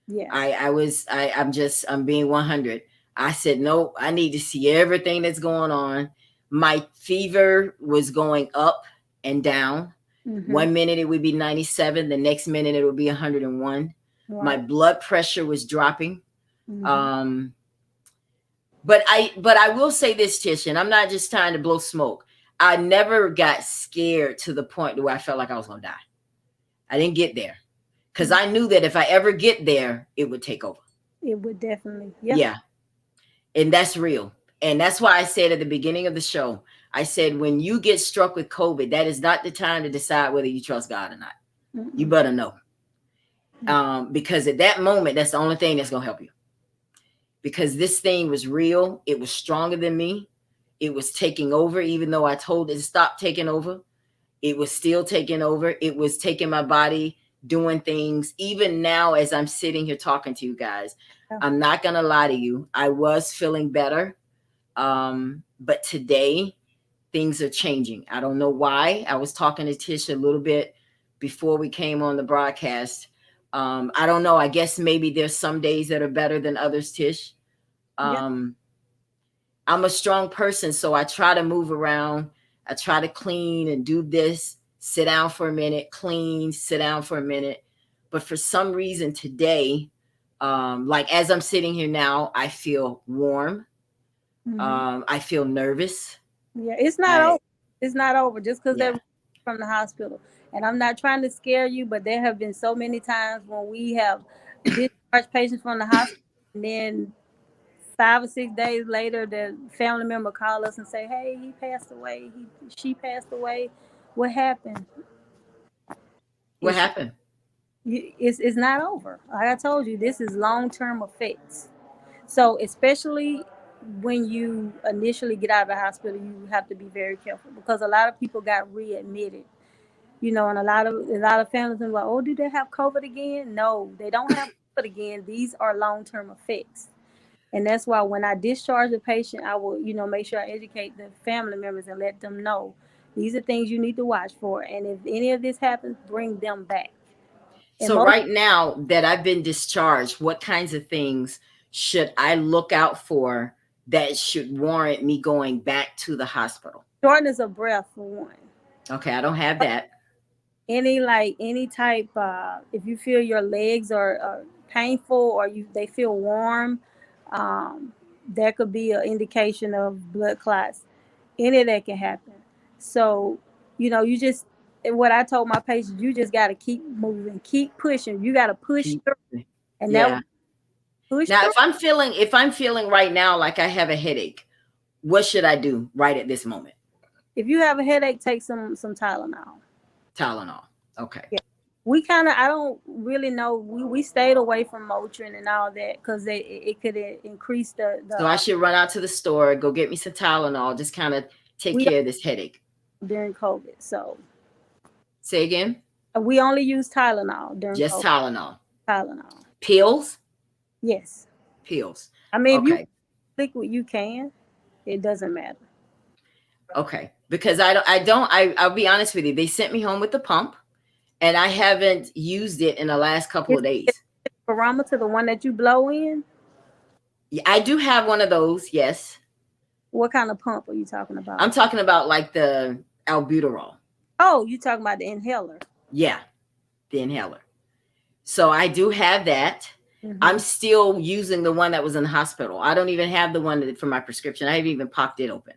S3: Yeah.
S1: I'm being 100. I said, no, I need to see everything that's going on. My fever was going up and down. Mm-hmm. 1 minute it would be 97. The next minute it would be 101. Wow. My blood pressure was dropping. Mm-hmm. But I will say this, Tish, and I'm not just trying to blow smoke. I never got scared to the point where I felt like I was going to die. I didn't get there because I knew that if I ever get there, it would take over.
S3: It would definitely.
S1: Yeah. And that's real. And that's why I said at the beginning of the show, I said, when you get struck with COVID, that is not the time to decide whether you trust God or not. Mm-hmm. You better know. Because at that moment, that's the only thing that's going to help you. Because this thing was real. It was stronger than me. It was taking over, even though I told it to stop taking over. It was still taking over. It was taking my body, doing things. Even now, as I'm sitting here talking to you guys, I'm not going to lie to you. I was feeling better. But today, things are changing. I don't know why. I was talking to Tish a little bit before we came on the broadcast. I don't know. I guess maybe there's some days that are better than others, Tish.
S3: Yeah.
S1: I'm a strong person, so I try to move around. I try to clean and do this, sit down for a minute, clean, sit down for a minute. But for some reason today, like as I'm sitting here now, I feel warm. I feel nervous.
S3: Yeah, it's not over. It's not over just because
S1: Yeah.
S3: they're from the hospital. And I'm not trying to scare you, but there have been so many times when we have discharged patients from the hospital, and then 5 or 6 days later, the family member call us and say, "Hey, he passed away. She passed away. What happened?"
S1: What
S3: It's
S1: happened?
S3: it's not over. Like I told you, this is long-term effects. So especially when you initially get out of the hospital, you have to be very careful because a lot of people got readmitted. And a lot of families are like, "Oh, do they have COVID again?" No, they don't have COVID again. These are long-term effects. And that's why when I discharge a patient, I will, make sure I educate the family members and let them know these are things you need to watch for. And if any of this happens, bring them back. And
S1: So right now that I've been discharged, what kinds of things should I look out for that should warrant me going back to the hospital?
S3: shortness of breath for one.
S1: Okay, I don't have that.
S3: Any type, if you feel your legs are painful or they feel warm, that could be an indication of blood clots. Any of that can happen. So, you just, what I told my patients, you just got to keep moving, keep pushing. You got to push through, and that
S1: Yeah.
S3: push
S1: Now,
S3: through.
S1: if I'm feeling right now like I have a headache, what should I do right at this moment?
S3: If you have a headache, take some Tylenol.
S1: Tylenol. Okay.
S3: Yeah. I don't really know. We stayed away from Motrin and all that because it could increase the.
S1: So I should run out to the store, go get me some Tylenol, just kind of take
S3: We
S1: care of this headache.
S3: during COVID. So
S1: Say again?
S3: we only use Tylenol during
S1: Just
S3: COVID.
S1: Tylenol.
S3: Tylenol.
S1: Pills?
S3: Yes.
S1: Pills.
S3: I mean, if
S1: Okay.
S3: you liquid, you can. It doesn't matter.
S1: Okay. Because I'll be honest with you. They sent me home with the pump and I haven't used it in the last couple of days.
S3: Barometer, the one that you blow in?
S1: Yeah, I do have one of those. Yes.
S3: What kind of pump are you talking about?
S1: I'm talking about like the albuterol.
S3: Oh, you talking about the inhaler?
S1: Yeah. The inhaler. So I do have that.
S3: Mhm.
S1: I'm still using the one that was in the hospital. I don't even have the one for my prescription. I haven't even popped it open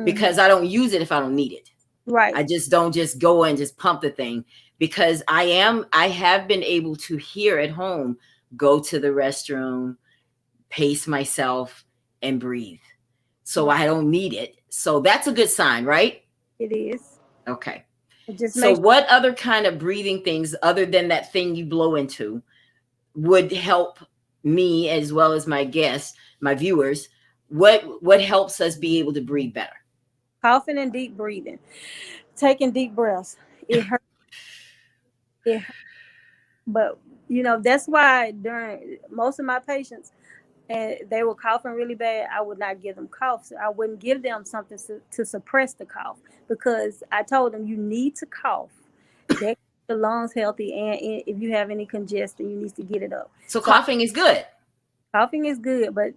S1: because I don't use it if I don't need it.
S3: Right.
S1: I just don't just go and just pump the thing because I have been able to here at home go to the restroom, pace myself, and breathe. So I don't need it. So that's a good sign, right?
S3: It is.
S1: Okay.
S3: So
S1: what other kind of breathing things other than that thing you blow into would help me as well as my guests, my viewers? What helps us be able to breathe better?
S3: Coughing and deep breathing. Taking deep breaths. It hurts. But that's why during most of my patients, and they were coughing really bad, I would not give them cough. So I wouldn't give them something to suppress the cough because I told them you need to cough. That keeps the lungs healthy, and if you have any congestion, you need to get it up.
S1: So coughing is good.
S3: Coughing is good, but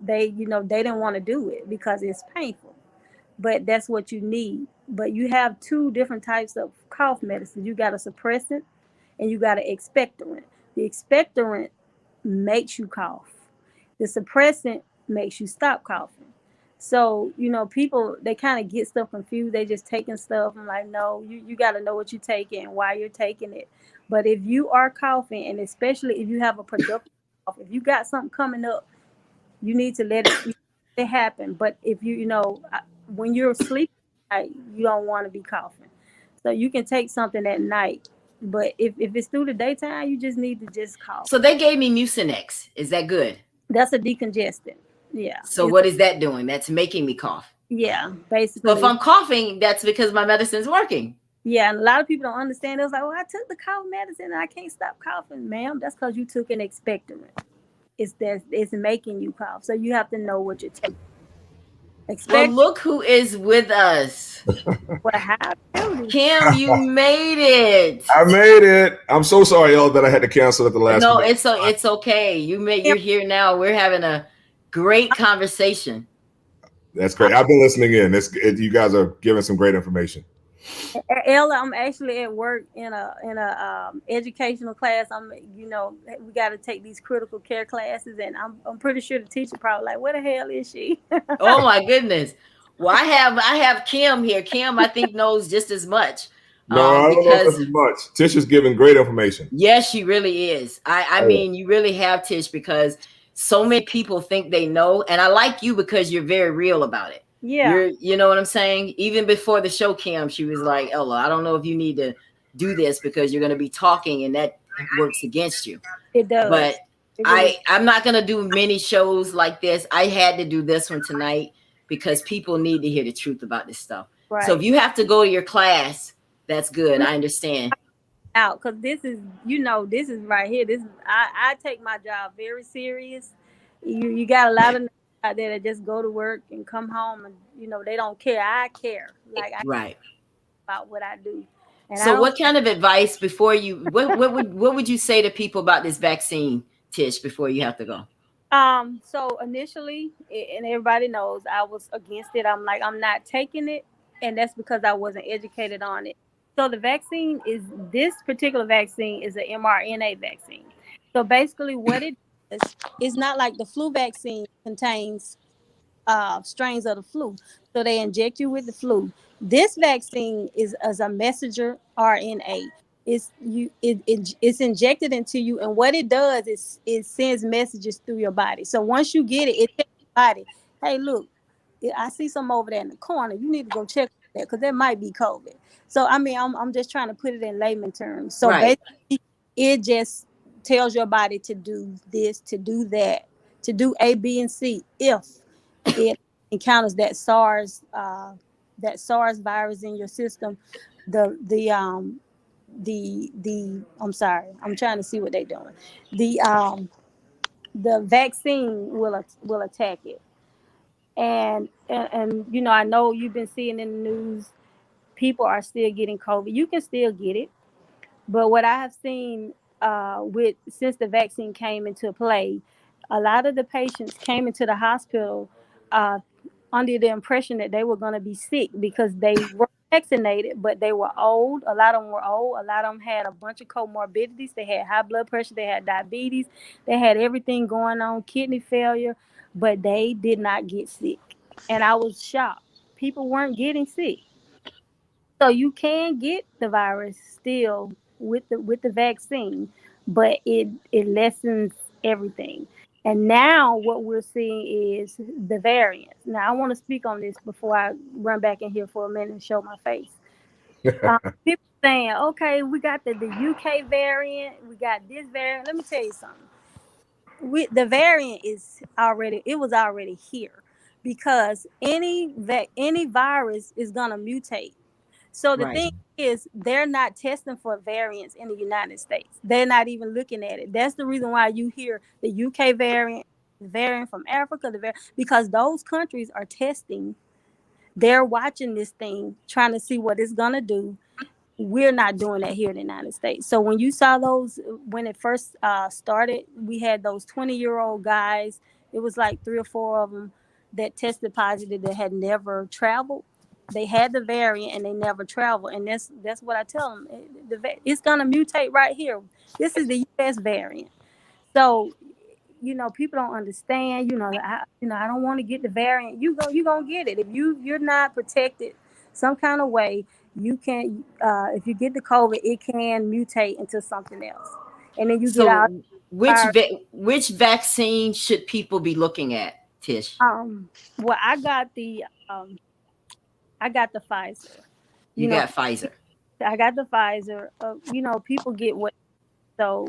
S3: they they didn't want to do it because it's painful. But that's what you need. But you have two different types of cough medicine. You got a suppressant and you got an expectorant. The expectorant makes you cough. The suppressant makes you stop coughing. So, people, they kind of get stuff confused. They just taking stuff. I'm like, no, you got to know what you're taking and why you're taking it. But if you are coughing, and especially if you have a productive cough, if you got something coming up, you need to let it happen. But if when you're sleeping, you don't want to be coughing. So you can take something at night. But if it's through the daytime, you just need to just cough.
S1: So they gave me Mucinex. Is that good?
S3: That's a decongestant. Yeah.
S1: So what is that doing? That's making me cough.
S3: Yeah, basically.
S1: So if I'm coughing, that's because my medicine's working.
S3: Yeah, and a lot of people don't understand. It was like, "Well, I took the cough medicine and I can't stop coughing." Ma'am, that's because you took an expectorant. It's making you cough. So you have to know what you're taking.
S1: Well,
S3: Expect
S1: look who is with us.
S3: what happened.
S1: Kim, you made it.
S4: I made it. I'm so sorry, y'all, that I had to cancel at the last
S1: No,
S4: minute.
S1: it's okay. You're here now. We're having a great conversation.
S4: That's great. I've been listening in. You guys are giving some great information.
S3: Ella, I'm actually at work in a educational class. We got to take these critical care classes, and I'm pretty sure the teacher probably like, where the hell is she?
S1: Oh my goodness. Well, I have Kim here. Kim, I think, knows just as much.
S4: No, I don't know if
S1: Because
S4: that's as much. Tish is giving great information.
S1: yes, she really is. I mean, you really have, Tish, because so many people think they know, and I like you because you're very real about it.
S3: Yeah.
S1: You know what I'm saying? Even before the show, Kim, she was like, Ella, I don't know if you need to do this because you're going to be talking and that works against you.
S3: It does.
S1: But I'm not going to do many shows like this. I had to do this one tonight because people need to hear the truth about this stuff.
S3: Right.
S1: So if you have to go to your class, that's good. I understand.
S3: Out, because this is right here. I take my job very serious. You got a lot of out there that just go to work and come home and they don't care. I care. Like I
S1: right
S3: care about what I do. And
S1: so what kind of advice before you what would you say to people about this vaccine, Tish, before you have to go?
S3: So initially, and everybody knows, I was against it. I'm not taking it, and that's because I wasn't educated on it. So this particular vaccine is an mRNA vaccine. So basically what it is not like the flu vaccine contains strains of the flu. So they inject you with the flu. This vaccine is as a messenger RNA. It's injected into you, and what it does is it sends messages through your body. So once you get it, it tells your body, hey, look, I see some over there in the corner. You need to go check that because that might be COVID. So I mean, I'm just trying to put it in layman terms. So basically, it just tells your body to do this, to do that, to do A, B, and C if it encounters that SARS virus in your system. I'm sorry, I'm trying to see what they're doing. The vaccine will attack it. And I know you've been seeing in the news, people are still getting COVID. You can still get it, but what I have seen since the vaccine came into play, a lot of the patients came into the hospital under the impression that they were going to be sick because they were vaccinated, but they were old. A lot of them were old. A lot of them had a bunch of comorbidities. They had high blood pressure. They had diabetes. They had everything going on, kidney failure, but they did not get sick. And I was shocked. People weren't getting sick. So you can get the virus still with the vaccine, but it lessens everything. And now what we're seeing is the variants. Now I want to speak on this before I run back in here for a minute and show my face. People saying, okay, we got the UK variant, we got this variant. Let me tell you something. The variant was already here because any virus is gonna mutate. So the thing is, they're not testing for variants in the United States. They're not even looking at it. That's the reason why you hear the UK variant, the variant from Africa, because those countries are testing. They're watching this thing, trying to see what it's going to do. We're not doing that here in the United States. So when you saw those, when it first started, we had those 20-year-old guys. It was like 3 or 4 of them that tested positive that had never traveled. They had the variant and they never travel, and that's what I tell them. It's gonna mutate right here. This is the U.S. variant, so people don't understand. I don't want to get the variant. You gonna get it if you're not protected some kind of way. You can if you get the COVID, it can mutate into something else, and then you get out.
S1: Which vaccine should people be looking at, Tish?
S3: Well, I got the Pfizer.
S1: You got Pfizer.
S3: I got the Pfizer. People get what, so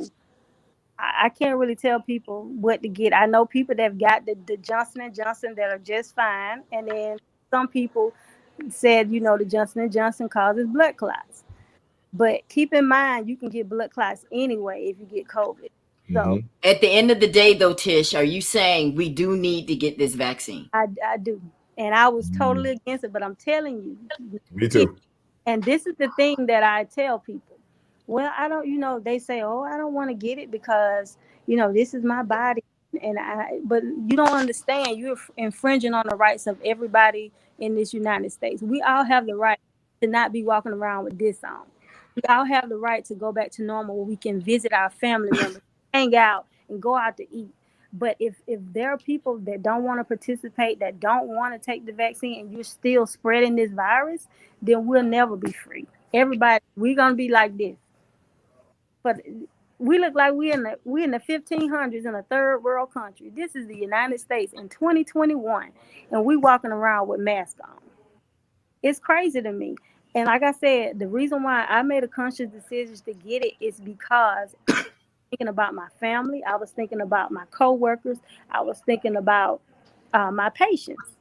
S3: I can't really tell people what to get. I know people that have got the Johnson & Johnson that are just fine, and then some people said, the Johnson & Johnson causes blood clots. But keep in mind, you can get blood clots anyway if you get COVID. So
S1: at the end of the day, though, Tish, are you saying we do need to get this vaccine?
S3: I do. And I was totally against it, but I'm telling you,
S4: Me too.
S3: and this is the thing that I tell people. Well, I don't, they say, oh, I don't want to get it because, this is my body. But you don't understand. You're infringing on the rights of everybody in this United States. We all have the right to not be walking around with this on. We all have the right to go back to normal where we can visit our family members, hang out, and go out to eat. But if there are people that don't want to participate, that don't want to take the vaccine, and you're still spreading this virus, then we'll never be free. Everybody, we're gonna be like this. But we look like we in the 1500s in a third world country. This is the United States in 2021, and we walking around with masks on. It's crazy to me. And like I said, the reason why I made a conscious decision to get it is because thinking about my family. I was thinking about my coworkers. I was thinking about my patients.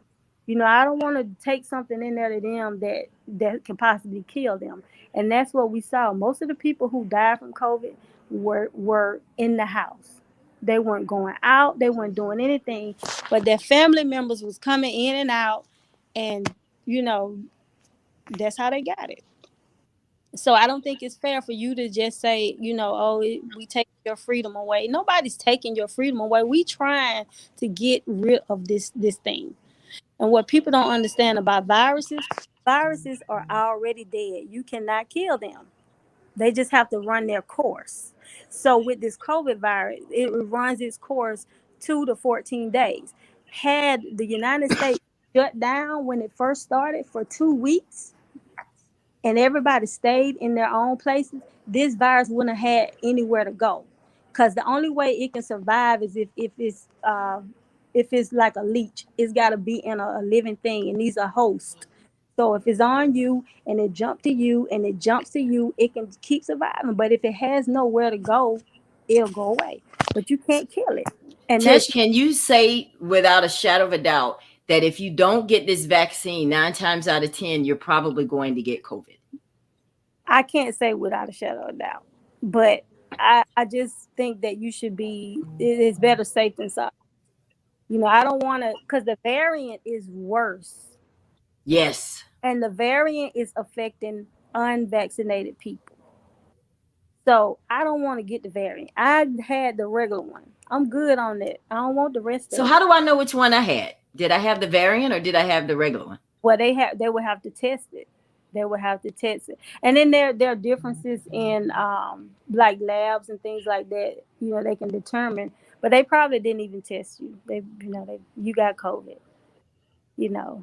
S3: I don't want to take something in there to them that can possibly kill them. And that's what we saw. Most of the people who died from COVID were in the house. They weren't going out. They weren't doing anything. But their family members was coming in and out, and you know that's how they got it. So I don't think it's fair for you to just say, oh, we take your freedom away. Nobody's taking your freedom away. We trying to get rid of this thing. And what people don't understand about viruses are already dead. You cannot kill them. They just have to run their course. So with this COVID virus, it runs its course 2 to 14 days. Had the United States shut down when it first started for 2 weeks, and everybody stayed in their own places, this virus wouldn't have had anywhere to go. Because the only way it can survive is if it's like a leech. It's got to be in a living thing, and these are hosts. So if it's on you and it jumps to you and it jumps to you, it can keep surviving. But if it has nowhere to go, it'll go away. But you can't kill it. And that's
S1: Tish, can you say without a shadow of a doubt that if you don't get this vaccine, 9 times out of 10, you're probably going to get COVID?
S3: I can't say without a shadow of a doubt. But I just think that you should be, it's better safe than sorry. I don't want to, because the variant is worse.
S1: Yes.
S3: And the variant is affecting unvaccinated people. So I don't want to get the variant. I had the regular one. I'm good on that. I don't want the rest
S1: So
S3: of
S1: how
S3: it.
S1: do I know which one I had? Did I have the variant or did I have the regular one?
S3: Well, they would have to test it. They would have to test it. And then there are differences in like labs and things like that. They can determine, but they probably didn't even test you. You got COVID.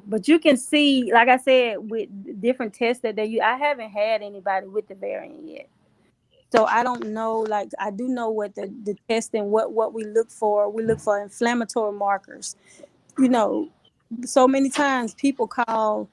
S3: But you can see, like I said, with different tests that they use. I haven't had anybody with the variant yet. So I don't know, like I do know what the testing, what we look for. We look for inflammatory markers. You know, so many times people call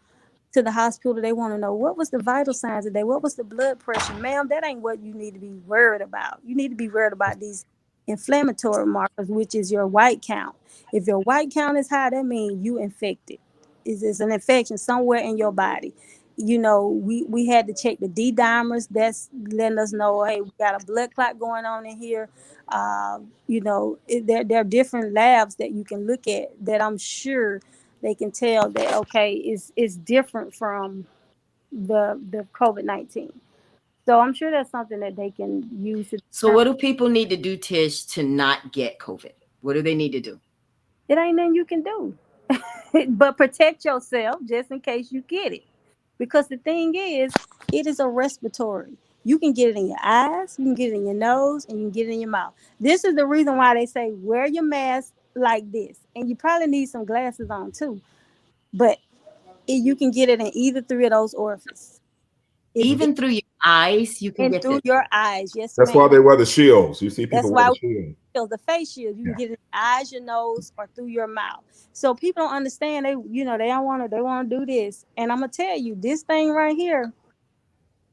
S3: to the hospital, they want to know what was the vital signs today, what was the blood pressure. Ma'am, that ain't what you need to be worried about. You need to be worried about these inflammatory markers, which is your white count. If your white count is high, that means you infected. Is an infection somewhere in your body. We had to check the D dimers. That's letting us know, hey, we got a blood clot going on in here. There are different labs that you can look at that I'm sure they can tell that, okay, it's different from the COVID-19. So I'm sure that's something that they can use to
S1: So what do people need to do, Tish, to not get COVID? What do they need to do?
S3: It ain't nothing you can do. But protect yourself just in case you get it. Because the thing is, it is a respiratory. You can get it in your eyes, you can get it in your nose, and you can get it in your mouth. This is the reason why they say wear your mask like this. And you probably need some glasses on too. But you can get it in either three of those orifices.
S1: Even through your eyes, you can
S3: And
S1: get
S3: through
S1: this.
S3: your eyes. Yes,
S4: That's
S3: ma'am.
S4: why they wear the shields. You see people
S3: That's
S4: wear
S3: why
S4: the shield.
S3: the face shield. You can get it in your eyes, your nose, or through your mouth. So people don't understand. They don't want to. They want to do this. And I'm gonna tell you, this thing right here,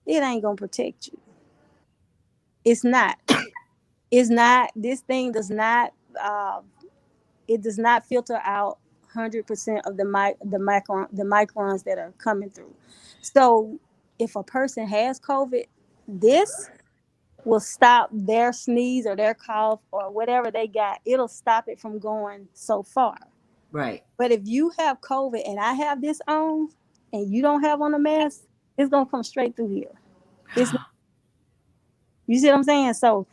S3: it ain't gonna protect you. It's not. It's not. This thing does not. It does not filter out 100% of the microns that are coming through. So if a person has COVID, this will stop their sneeze or their cough or whatever they got. It'll stop it from going so far.
S1: Right.
S3: But if you have COVID and I have this on and you don't have on a mask, it's gonna come straight through here. It's You see what I'm saying? So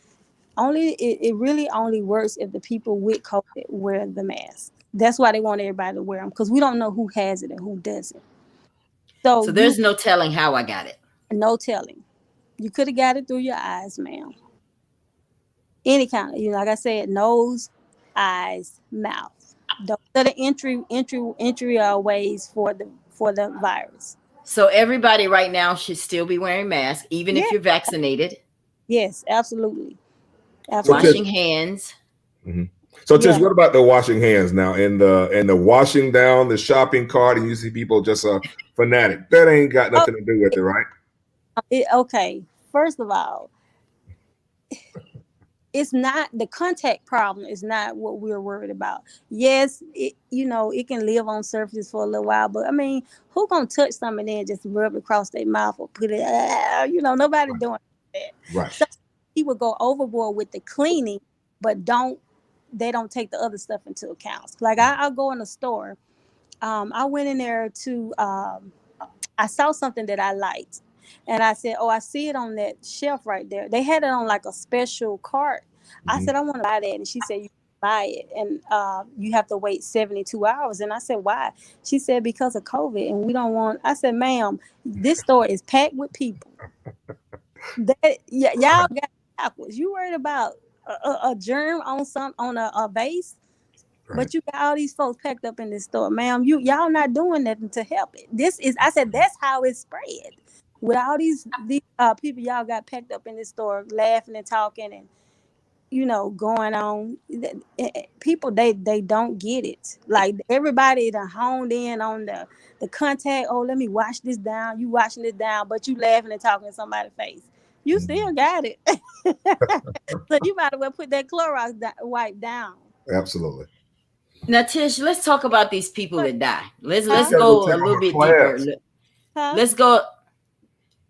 S3: it really only works if the people with COVID wear the mask. That's why they want everybody to wear them, because we don't know who has it and who doesn't. So
S1: So
S3: you
S1: there's no telling how I got it.
S3: no telling. You could have got it through your eyes, ma'am. Any kind of, like I said, nose, eyes, mouth. Those are the entry ways for the virus.
S1: So everybody right now should still be wearing masks, even
S3: Yeah.
S1: if you're vaccinated.
S3: Yes, absolutely.
S4: So
S1: Washing
S3: Absolutely.
S1: hands.
S4: Mhm. So Tish,
S3: Yeah.
S4: what about the washing hands now and the washing down the shopping cart, and you see people just a fanatic? That ain't got
S3: Oh,
S4: nothing to do with it, right?
S3: okay. First of all, it's not the contact problem is not what we're worried about. Yes, it can live on surfaces for a little while, but I mean, who gonna touch something and then just rub it across their mouth or put it? Nobody
S4: Right.
S3: doing that.
S4: Right.
S3: So people go overboard with the cleaning, but they don't take the other stuff into account. Like I'll go in a store. I went in there to I saw something that I liked. And I said, "Oh, I see it on that shelf right there." They had it on like a special cart. I
S4: Mhm.
S3: said, "I want to buy that." And she said, "You can buy it. And you have to wait 72 hours." And I said, "Why?" She said, "Because of COVID. And we don't want." I said, "Ma'am, this store is packed with people. Y'all got it backwards. You worried about a germ on a base?
S4: Right.
S3: But you got all these folks packed up in this store, ma'am. Y'all not doing nothing to help it. I said, that's how it spread. With all these people y'all got packed up in this store, laughing and talking and going on. People they don't get it. Like everybody done honed in on the contact. Oh, let me wash this down. You washing this down, but you laughing and talking in somebody's face. You still got it. So you might as well put that Clorox wipe down.
S4: Absolutely.
S1: Now, Tish, let's talk about these people
S3: But
S1: that die. Let's
S3: huh?
S1: let's
S4: Gotta go
S1: go a
S4: take
S1: little
S4: off a
S1: bit deeper.
S4: class.
S3: Huh?
S1: Let's go.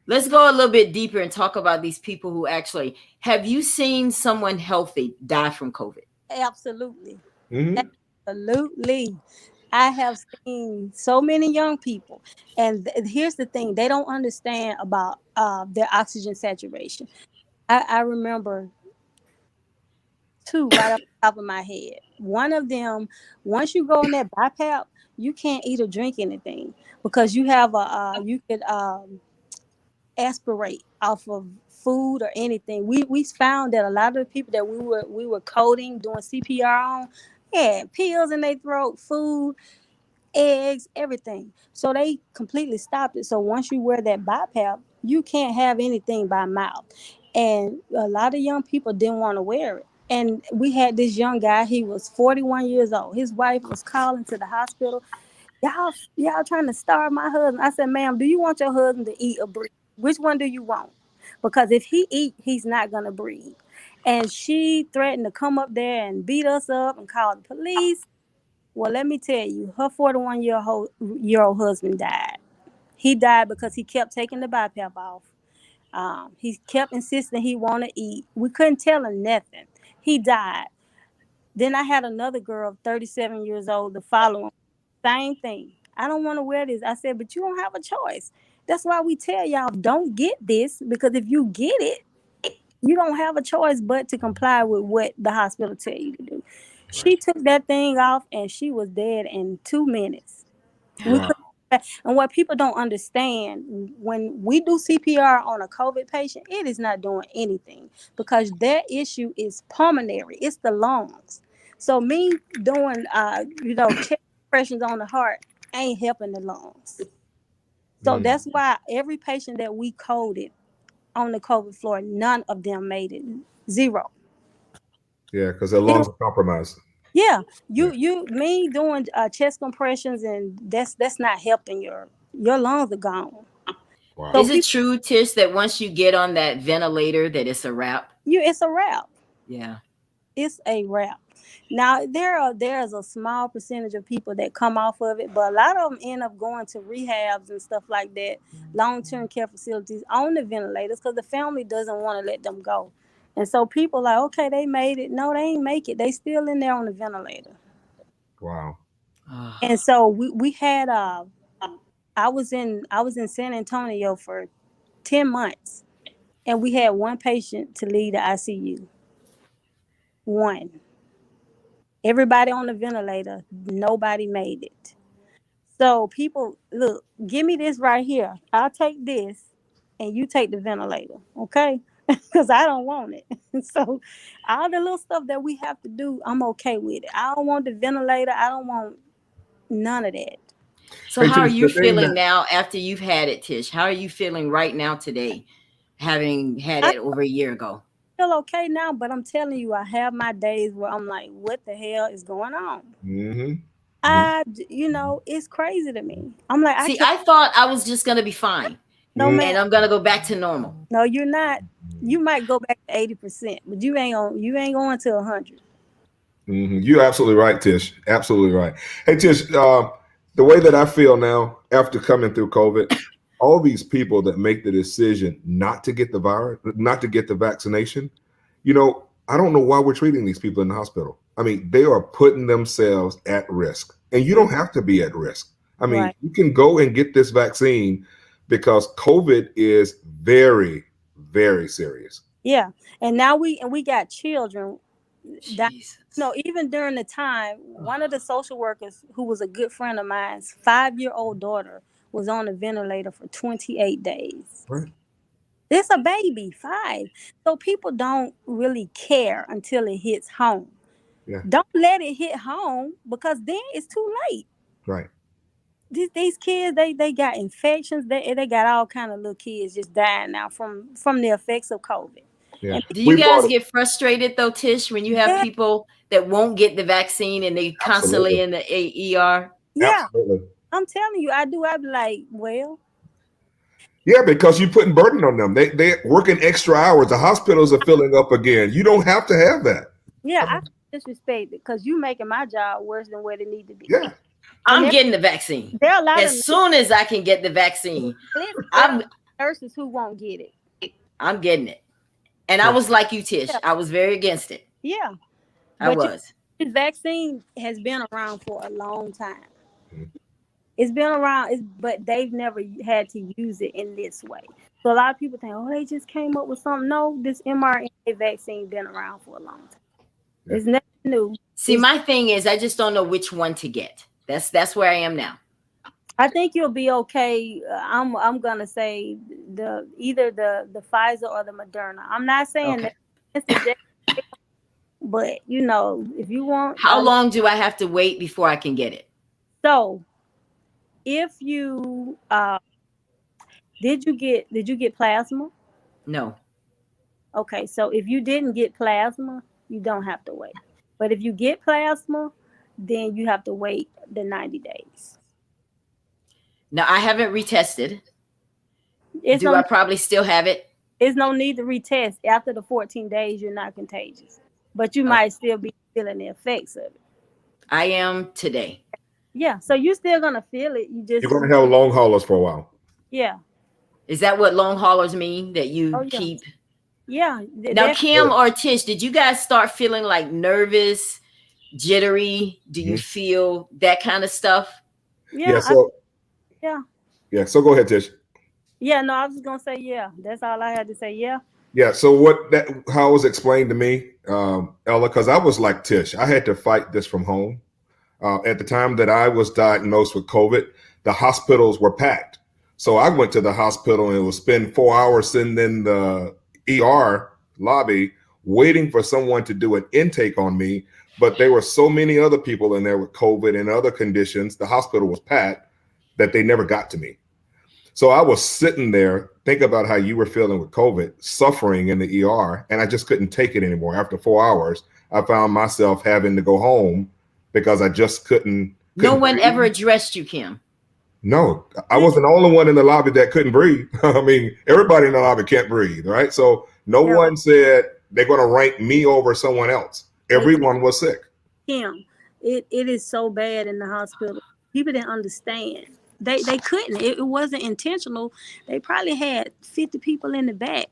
S1: Let's go a little bit deeper and talk about these people who actually have you seen someone healthy die from COVID?
S3: Absolutely.
S4: Mhm.
S3: Absolutely. I have seen so many young people. And here's the thing, they don't understand about their oxygen saturation. I remember two right off the top of my head. One of them, once you go on that BiPAP, you can't eat or drink anything because you have you could aspirate off of food or anything. We found that a lot of the people that we were coding, doing CPR on, had pills in their throat, food, eggs, everything. So they completely stopped it. So once you wear that BiPAP, you can't have anything by mouth. And a lot of young people didn't want to wear it. And we had this young guy, he was 41 years old. His wife was calling to the hospital. Y'all trying to starve my husband. I said, "Ma'am, do you want your husband to eat or breathe? Which one do you want? Because if he eat, he's not gonna breathe." And she threatened to come up there and beat us up and call the police. Well, let me tell you, her 41-year-old husband died. He died because he kept taking the BiPAP off. He kept insisting he want to eat. We couldn't tell him nothing. He died. Then I had another girl, 37 years old, the following. Same thing. "I don't want to wear this." I said, "But you don't have a choice. That's why we tell y'all don't get this, because if you get it, you don't have a choice but to comply with what the hospital tell you to do."
S4: Right.
S3: She took that thing off and she was dead in 2 minutes. We
S4: Wow.
S3: could, and what people don't understand, when we do CPR on a COVID patient, it is not doing anything because their issue is pulmonary. It's the lungs. So me doing, chest compressions on the heart ain't helping the lungs. So
S4: Mm.
S3: that's why every patient that we coded on the COVID floor, none of them made it. Zero.
S4: Yeah, because their
S3: Zero.
S4: lungs are compromised.
S3: Yeah,
S4: Yeah.
S3: me doing chest compressions, and that's not helping your lungs are gone. So
S4: Wow.
S1: Is it
S3: people,
S1: true, Tish, that once you get on that ventilator, that it's a wrap?
S3: it's a wrap.
S1: Yeah.
S3: It's a wrap. Now there's a small percentage of people that come off of it, but a lot of them end up going to rehabs and stuff like that, long-term care facilities on the ventilators because the family doesn't want to let them go. And so people like, okay, they made it. No, they ain't make it. They still in there on the ventilator.
S4: Wow.
S1: Oh,
S3: And so we had I was in San Antonio for 10 months, and we had one patient to leave the ICU. One. Everybody on the ventilator, nobody made it. So people, look, give me this right here. I'll take this, and you take the ventilator, okay? Because I don't want it. So all the little stuff that we have to do, I'm okay with it. I don't want the ventilator. I don't want none of that.
S1: so
S4: Hey,
S1: how are
S4: Tish,
S1: you
S4: the thing
S1: feeling
S4: that
S1: now after you've had it, Tish? How are you feeling right now today, having had
S3: I
S1: it over a year ago?
S3: feel okay now, but I'm telling you, I have my days where I'm like, what the hell is going on?
S4: Mhm, mhm,
S3: It's crazy to me. I'm like, I
S1: See,
S3: can't.
S1: I thought I was just gonna be fine,
S3: No,
S4: mhm.
S1: and
S3: man.
S1: I'm gonna go back to normal.
S3: No, you're not. You might go back to 80%, but you ain't going to 100.
S4: You're absolutely right, Tish. Absolutely right. Hey, Tish, the way that I feel now after coming through COVID, all these people that make the decision not to get the virus, not to get the vaccination, I don't know why we're treating these people in the hospital. I mean, they are putting themselves at risk, and you don't have to be at risk. I mean,
S3: Right.
S4: you can go and get this vaccine because COVID is very, very serious.
S3: Yeah. And now we got children that,
S1: Jesus.
S3: even during the time, one of the social workers who was a good friend of mine's 5-year-old daughter was on a ventilator for 28 days.
S4: Right.
S3: It's a baby, 5. So people don't really care until it hits home.
S4: Yeah.
S3: Don't let it hit home, because then it's too late.
S4: Right.
S3: These kids, they got infections. They got all kind of little kids just dying now from the effects of COVID.
S4: Yeah.
S3: And
S1: Do you
S4: We brought
S1: guys
S4: it.
S1: get frustrated though, Tish, when you have
S3: yeah,
S1: people that won't get the vaccine and they constantly
S4: Absolutely.
S1: in the ER?
S3: yeah,
S4: Absolutely.
S3: I'm telling you, I do. I be like, well,
S4: Yeah, because you're putting burden on them. They're working extra hours. The hospitals are filling up again. You don't have to have that.
S3: yeah, I disrespect it because you making my job worse than what it need to be.
S4: Yeah.
S3: And
S1: I'm getting the vaccine.
S3: there are a lot of
S1: As soon as I can get the vaccine,
S3: listen, there are
S1: I'm
S3: nurses who won't get it.
S1: I'm getting it. And I
S4: Yeah.
S1: was like you, Tish.
S3: Yeah,
S1: I was very against it.
S3: yeah.
S1: I
S3: But
S1: was.
S3: this vaccine has been around for a long time.
S4: Mhm.
S3: It's been around, but they've never had to use it in this way. So a lot of people think, oh, they just came up with something. No, this mRNA vaccine been around for a long time.
S4: Yeah.
S3: It's nothing new.
S1: See, my thing is I just don't know which one to get. That's where I am now.
S3: I think you'll be okay. I'm gonna say either the Pfizer or the Moderna. I'm not saying
S1: Okay.
S3: that it's the but if you want,
S1: How long do I have to wait before I can get it?
S3: so if you did you get plasma?
S1: No.
S3: Okay, so if you didn't get plasma, you don't have to wait. But if you get plasma, then you have to wait the 90 days.
S1: Now I haven't retested.
S3: It's
S1: Do I
S3: no
S1: probably still have it?
S3: it's no need to retest. After the 14 days, you're not contagious. But you
S1: Okay.
S3: might still be feeling the effects of it.
S1: I am today.
S3: Yeah, so you're still gonna feel it. You
S4: You're
S3: just
S4: going to have long haulers for a while.
S3: yeah.
S1: Is that what long haulers mean? That
S3: Oh
S1: you
S3: yeah.
S1: keep.
S3: Yeah.
S1: Now,
S3: That
S1: Kim or Tish, did you guys start feeling like nervous, jittery? Do you
S4: Mhm.
S1: feel that kind of stuff?
S4: Yeah.
S3: yeah,
S4: So
S3: yeah.
S4: yeah. So go ahead, Tish.
S3: Yeah, no, I was just gonna say yeah. That's all I had to say. Yeah.
S4: Yeah. So how it was explained to me, Ella, because I was like Tish. I had to fight this from home. At the time that I was diagnosed with COVID, the hospitals were packed. So I went to the hospital and would spend 4 hours sitting in the ER lobby waiting for someone to do an intake on me. But there were so many other people in there with COVID and other conditions. The hospital was packed that they never got to me. So I was sitting there, think about how you were feeling with COVID, suffering in the ER, and I just couldn't take it anymore. After 4 hours, I found myself having to go home because I just couldn't
S1: No one
S4: breathe.
S1: ever addressed you, Kim.
S4: No, I wasn't the only one in the lobby that couldn't breathe. I mean, everybody in the lobby can't breathe, right? So no
S3: Yeah.
S4: one said they're going to rank me over someone else.
S3: But
S4: Everyone was sick.
S3: Kim, it is so bad in the hospital. People didn't understand. They couldn't. It wasn't intentional. They probably had 50 people in the back,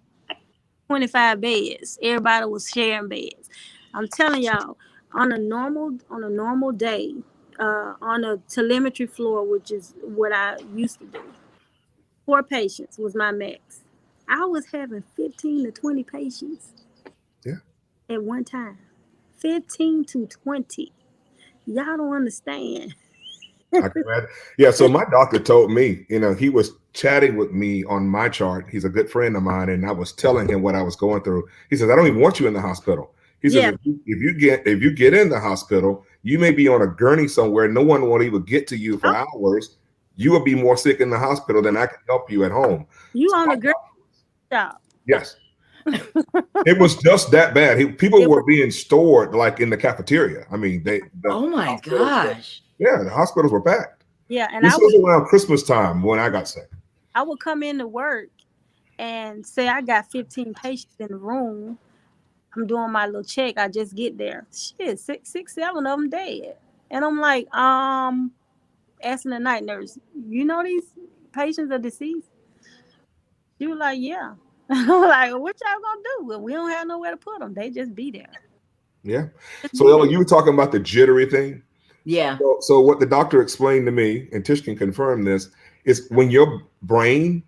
S3: 25 beds. Everybody was sharing beds. I'm telling y'all, on a normal day, on a telemetry floor, which is what I used to do. 4 patients was my max. I was having 15 to 20 patients
S4: Yeah.
S3: at one time. 15 to 20. Y'all don't understand.
S4: I can imagine. Yeah. So my doctor told me, he was chatting with me on my chart. He's a good friend of mine, and I was telling him what I was going through. He says, "I don't even want you in the hospital." He says,
S3: Yeah.
S4: if you get in the hospital, you may be on a gurney somewhere. No one will even get to you for hours. You will be more sick in the hospital than I can help you at home.
S3: You
S4: So
S3: on
S4: my
S3: a girl
S4: doc-
S3: job.
S4: Yes. It was just that bad. People
S3: It
S4: were
S3: was-
S4: being stored like in the cafeteria. I mean, the
S1: Oh my
S4: hospitals were-
S1: gosh.
S4: yeah, the hospitals were packed.
S3: Yeah, and
S4: This was around Christmas time when I got sick.
S3: I would come into work and say I got 15 patients in the room. I'm doing my little check. I just get there. Shit, six, 7 of them dead. And I'm like, asking the night nurse, you know these patients are deceased? She was like, yeah. I'm like, what y'all gonna do? Well, we don't have nowhere to put them. They just be there.
S4: Yeah.
S3: Just
S4: So
S3: be
S4: Ella,
S3: there.
S4: you were talking about the jittery thing.
S1: Yeah.
S4: So what the doctor explained to me, and Tish can confirm this, is when your brain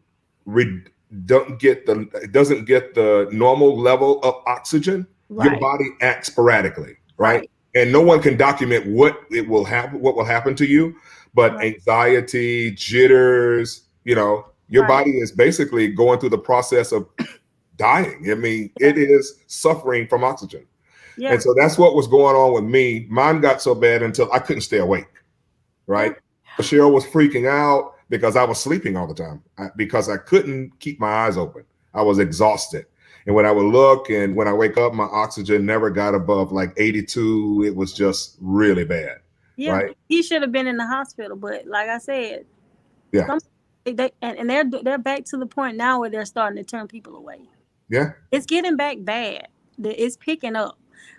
S4: doesn't get the normal level of oxygen, your
S3: Right.
S4: body acts sporadically, right?
S3: Right.
S4: And no one can document what will happen to you, but
S3: Right.
S4: anxiety, jitters, your
S3: Right.
S4: body is basically going through the process of dying. I mean, it is suffering from oxygen.
S3: Yeah.
S4: And so that's what was going on with me. Mine got so bad until I couldn't stay awake, right? Cheryl was freaking out because I was sleeping all the time because I couldn't keep my eyes open. I was exhausted. And when I would look and when I wake up, my oxygen never got above like 82. It was just really bad.
S3: Yeah.
S4: Right?
S3: He should have been in the hospital, but like I said,
S4: Yeah.
S3: they're back to the point now where they're starting to turn people away.
S4: Yeah.
S3: It's getting back bad. It's picking up.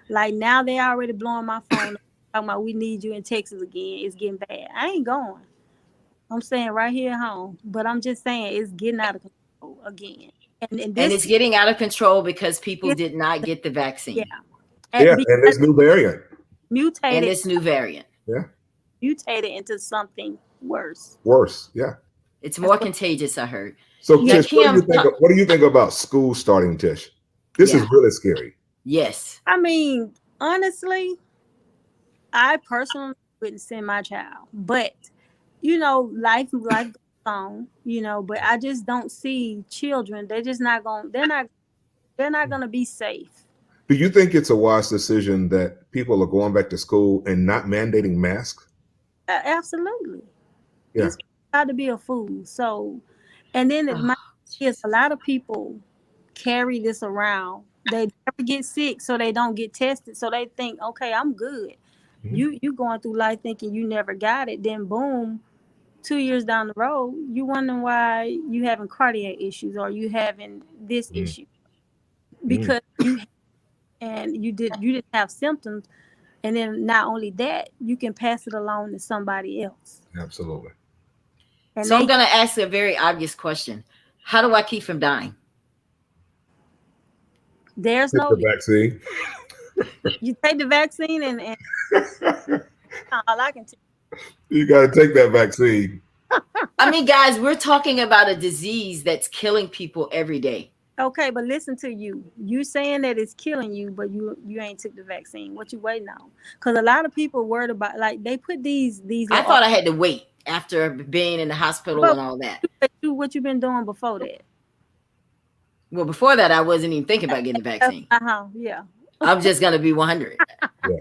S3: Like now they already blowing my phone up, talking about we need you in Texas again. It's getting bad. I ain't going. I'm staying right here at home. But I'm just saying it's getting out of control again. And
S1: it's getting out of control because people did not get the vaccine.
S3: Yeah.
S4: And this new variant.
S3: Mutated.
S1: And this new variant.
S4: Yeah.
S3: Mutated into something worse.
S4: Worse. Yeah.
S1: It's more contagious, I heard.
S4: So
S1: Yeah,
S4: Tish, what do you think about school starting, Tish? This is really scary.
S1: Yes.
S3: I mean, honestly, I personally wouldn't send my child. But, life goes on, but I just don't see children. They're just not going they're not gonna be safe.
S4: Do you think it's a wise decision that people are going back to school and not mandating masks?
S3: Absolutely.
S4: Yeah.
S3: It's got to be a fool. So, and then a lot of people carry this around. They never get sick, so they don't get tested. So they think, okay, I'm good.
S4: Mhm.
S3: You going through life thinking you never got it. Then boom, 2 years down the road, you wondering why you having cardiac issues or you having this issue because you didn't have symptoms. And then not only that, you can pass it along to somebody else.
S4: Absolutely.
S3: And
S1: so I'm going to ask a very obvious question. How do I keep from dying?
S3: There's
S4: Take
S3: no
S4: the vaccine.
S3: You take the vaccine and all I can tell
S4: You got to take that vaccine.
S1: I mean, guys, we're talking about a disease that's killing people every day.
S3: Okay, but listen to you. You saying that it's killing you, but you ain't took the vaccine. What you waiting on? Because a lot of people worried about, like, they put these.
S1: I thought I had to wait after being in the hospital and all that.
S3: What you been doing before that?
S1: Well, before that, I wasn't even thinking about getting the vaccine.
S3: Yeah.
S1: I'm just going to be 100.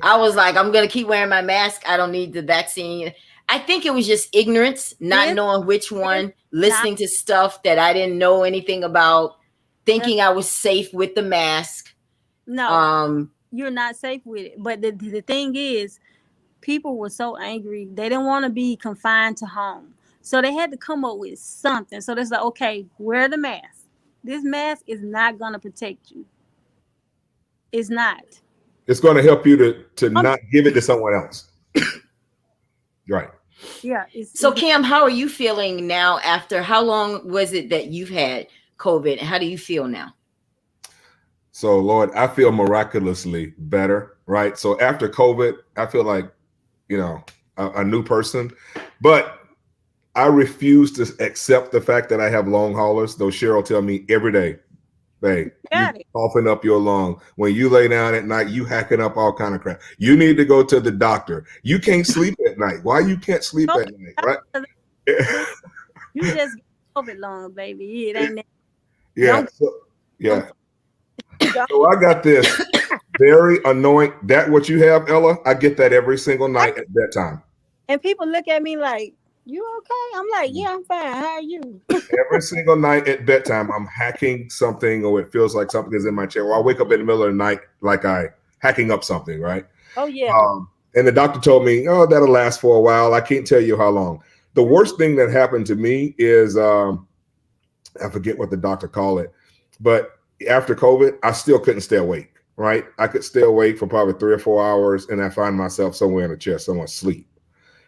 S1: I was like, I'm going to keep wearing my mask. I don't need the vaccine. I think it was just ignorance, not knowing which one, listening to stuff that I didn't know anything about, thinking I was safe with the mask.
S3: No, you're not safe with it. But the thing is, people were so angry. They didn't want to be confined to home. So they had to come up with something. So it's like, okay, wear the mask. This mask is not going to protect you. It's not.
S4: It's going to help you to not give it to someone else. Right.
S3: Yeah.
S1: So Cam, how are you feeling now after, how long was it that you've had COVID? And how do you feel now?
S4: So Lord, I feel miraculously better. Right. So after COVID, I feel like, a new person, but I refuse to accept the fact that I have long haulers. Though Cheryl tell me every day, "Hey, you
S3: Got it.
S4: coughing up your lung. When you lay down at night, you hacking up all kind of crap. You need to go to the doctor. You can't sleep at night. Why you can't sleep at night, right?"
S3: You just get COVID long, baby. It ain't that.
S4: Yeah.
S3: Don't-
S4: So, yeah.
S3: don't-
S4: So I got this very annoying. That what you have, Ella? I get that every single night at bedtime.
S3: And people look at me like, "You okay?" I'm like, "Yeah, I'm fine. How are you?"
S4: Every single night at bedtime, I'm hacking something, or it feels like something is in my chair. Or I wake up in the middle of the night like I hacking up something, right?
S3: Oh yeah.
S4: And the doctor told me, "Oh, that'll last for a while. I can't tell you how long." The worst thing that happened to me is I forget what the doctor called it, but after COVID, I still couldn't stay awake. Right? I could stay awake for probably 3 or 4 hours, and I find myself somewhere in a chair, somewhere asleep.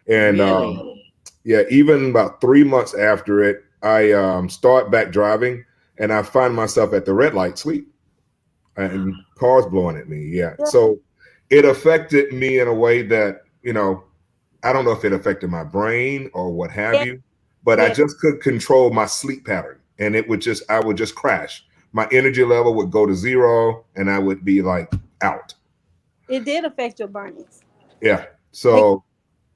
S4: And
S1: Really?
S4: yeah, even about 3 months after it, I start back driving, and I find myself at the red light sleep, and cars blowing at me. Yeah,
S3: Yeah.
S4: so it affected me in a way that I don't know if it affected my brain or what have
S3: Yeah.
S4: you, but I
S3: Yeah.
S4: just couldn't control my sleep pattern, and I would just crash. My energy level would go to zero, and I would be like out.
S3: It did affect your brains.
S4: Yeah. So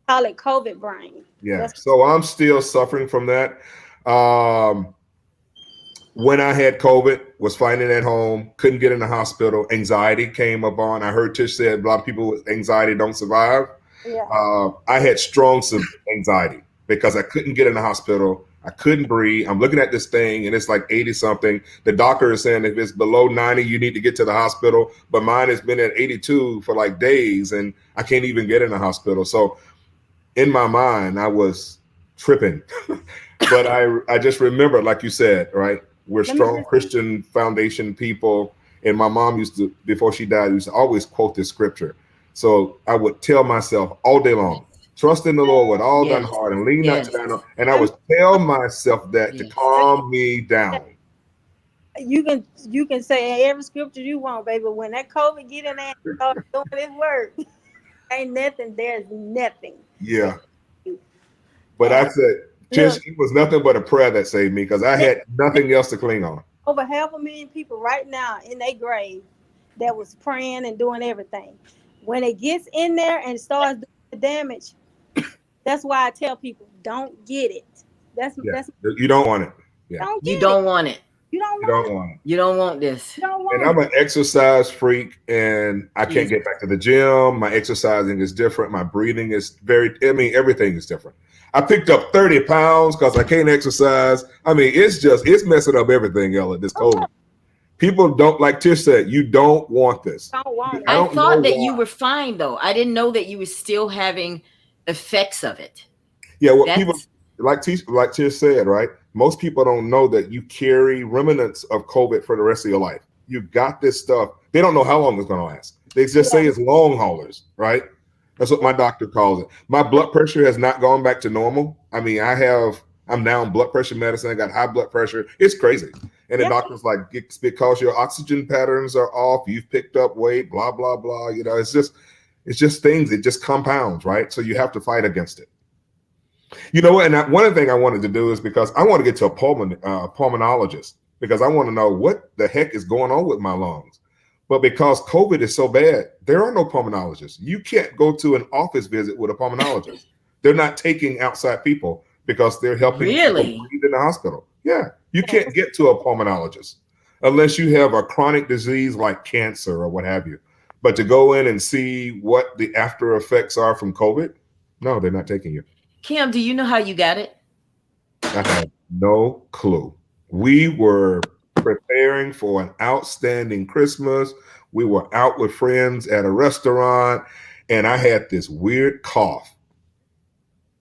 S3: Call it COVID brain.
S4: yeah.
S3: That's-
S4: So I'm still suffering from that. When I had COVID, was fighting at home, couldn't get in the hospital. Anxiety came upon. I heard Tish said a lot of people with anxiety don't survive.
S3: Yeah.
S4: I had strong anxiety because I couldn't get in the hospital. I couldn't breathe. I'm looking at this thing and it's like 80 something. The doctor is saying if it's below 90, you need to get to the hospital. But mine has been at 82 for like days and I can't even get in the hospital. So in my mind, I was tripping. But I just remember, like you said, right? We're
S3: Let me
S4: strong
S3: just-
S4: Christian foundation people. And my mom used to, before she died, used to always quote this scripture. So I would tell myself all day long, trust in the Lord with all thine
S1: Yes.
S4: heart and lean not
S1: Yes.
S4: to thine own. And I would tell myself that to
S1: Yes.
S4: calm me down.
S3: You can say every scripture you want, baby. When that COVID get in there and start doing its work, ain't nothing. There's nothing.
S4: Yeah. But I said, Tish, it was nothing but a prayer that saved me because I had nothing else to cling on.
S3: Over 500,000 people right now in their grave that was praying and doing everything. When it gets in there and starts doing the damage, that's why I tell people don't get it. That's
S4: You don't want it.
S3: don't get
S1: You
S3: it.
S1: don't want it.
S3: You don't
S4: You
S3: want
S4: don't
S3: it.
S4: want it.
S1: You don't want this.
S3: You don't want
S4: And I'm
S3: it.
S4: an exercise freak and I can't
S1: Yes.
S4: get back to the gym. My exercising is different. My breathing is everything is different. I picked up 30 pounds because I can't exercise. I mean, it's messing up everything, Ella, this COVID. People don't, like Tish said, you don't want this.
S3: Don't want it.
S4: I
S1: I
S4: don't
S1: thought
S4: know
S1: that
S4: why.
S1: you were fine though. I didn't know that you were still having effects of it.
S4: Yeah, what
S1: That's
S4: people, like Tish said, right? Most people don't know that you carry remnants of COVID for the rest of your life. You got this stuff. They don't know how long it's going to last. They just say it's long haulers, right? That's what my doctor calls it. My blood pressure has not gone back to normal. I mean, I'm now on blood pressure medicine. I got high blood pressure. It's crazy. And the
S3: Yeah.
S4: doctor's like, it's because your oxygen patterns are off. You've picked up weight, blah, blah, blah. It's just things. It just compounds, right? So you have to fight against it. You know what? And one thing I wanted to do is because I want to get to a pulmonologist because I want to know what the heck is going on with my lungs. But because COVID is so bad, there are no pulmonologists. You can't go to an office visit with a pulmonologist. They're not taking outside people because they're helping
S1: Really?
S4: people breathe in the hospital. Yeah, you can't get to a pulmonologist unless you have a chronic disease like cancer or what have you. But to go in and see what the after effects are from COVID, no, they're not taking you.
S1: Kim, do you know how you got it?
S4: I have no clue. We were preparing for an outstanding Christmas. We were out with friends at a restaurant, and I had this weird cough.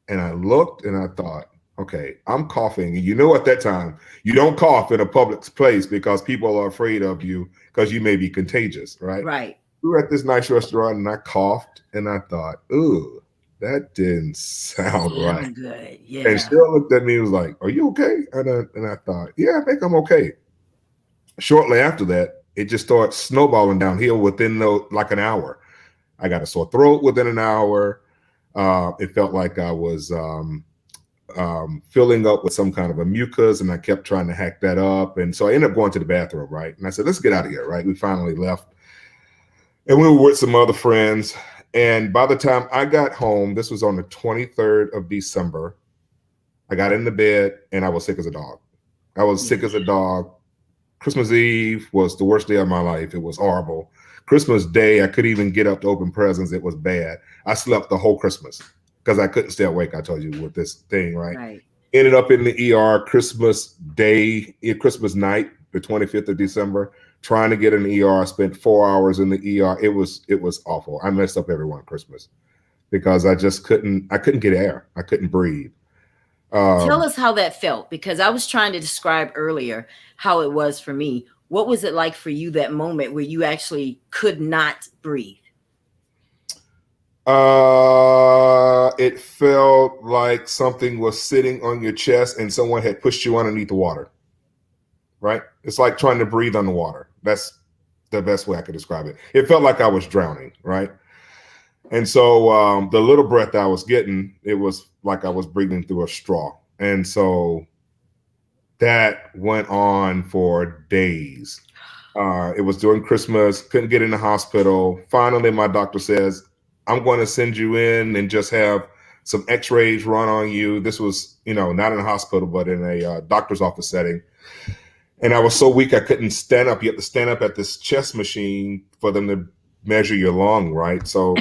S4: And I looked and I thought, okay, I'm coughing. And you know, at that time, you don't cough in a public place because people are afraid of you because you may be contagious, right?
S1: Right.
S4: We were at this nice restaurant and I coughed and I thought, ooh, that didn't sound right.
S1: Sound good. Yeah.
S4: And Cheryl looked at me and was like, are you okay? And I thought, yeah, I think I'm okay. Shortly after that, it just started snowballing downhill within like an hour. I got a sore throat within an hour. It felt like I was filling up with some kind of a mucus, and I kept trying to hack that up. And so I ended up going to the bathroom, right? And I said, let's get out of here, right? We finally left. And we were with some other friends. And by the time I got home, this was on the 23rd of December, I got into bed and I was sick as a dog. I was sick as a dog. Christmas Eve was the worst day of my life. It was horrible. Christmas Day, I couldn't even get up to open presents. It was bad. I slept the whole Christmas because I couldn't stay awake, I told you, with this thing, right?
S1: Right.
S4: Ended up in the ER Christmas Day, Christmas night, the 25th of December, trying to get in the ER. I spent 4 hours in the ER. It was awful. I messed up every one Christmas because I couldn't get air. I couldn't breathe.
S1: Tell us how that felt, because I was trying to describe earlier how it was for me. What was it like for you, that moment where you actually could not breathe?
S4: It felt like something was sitting on your chest and someone had pushed you underneath the water, right? It's like trying to breathe underwater. That's the best way I could describe it. It felt like I was drowning, right? And so the little breath I was getting, it was like I was breathing through a straw. And so that went on for days. It was during Christmas, couldn't get in the hospital. Finally, my doctor says, I'm going to send you in and just have some x-rays run on you. This was, not in a hospital, but in a doctor's office setting. And I was so weak, I couldn't stand up. You have to stand up at this chest machine for them to measure your lung, right? So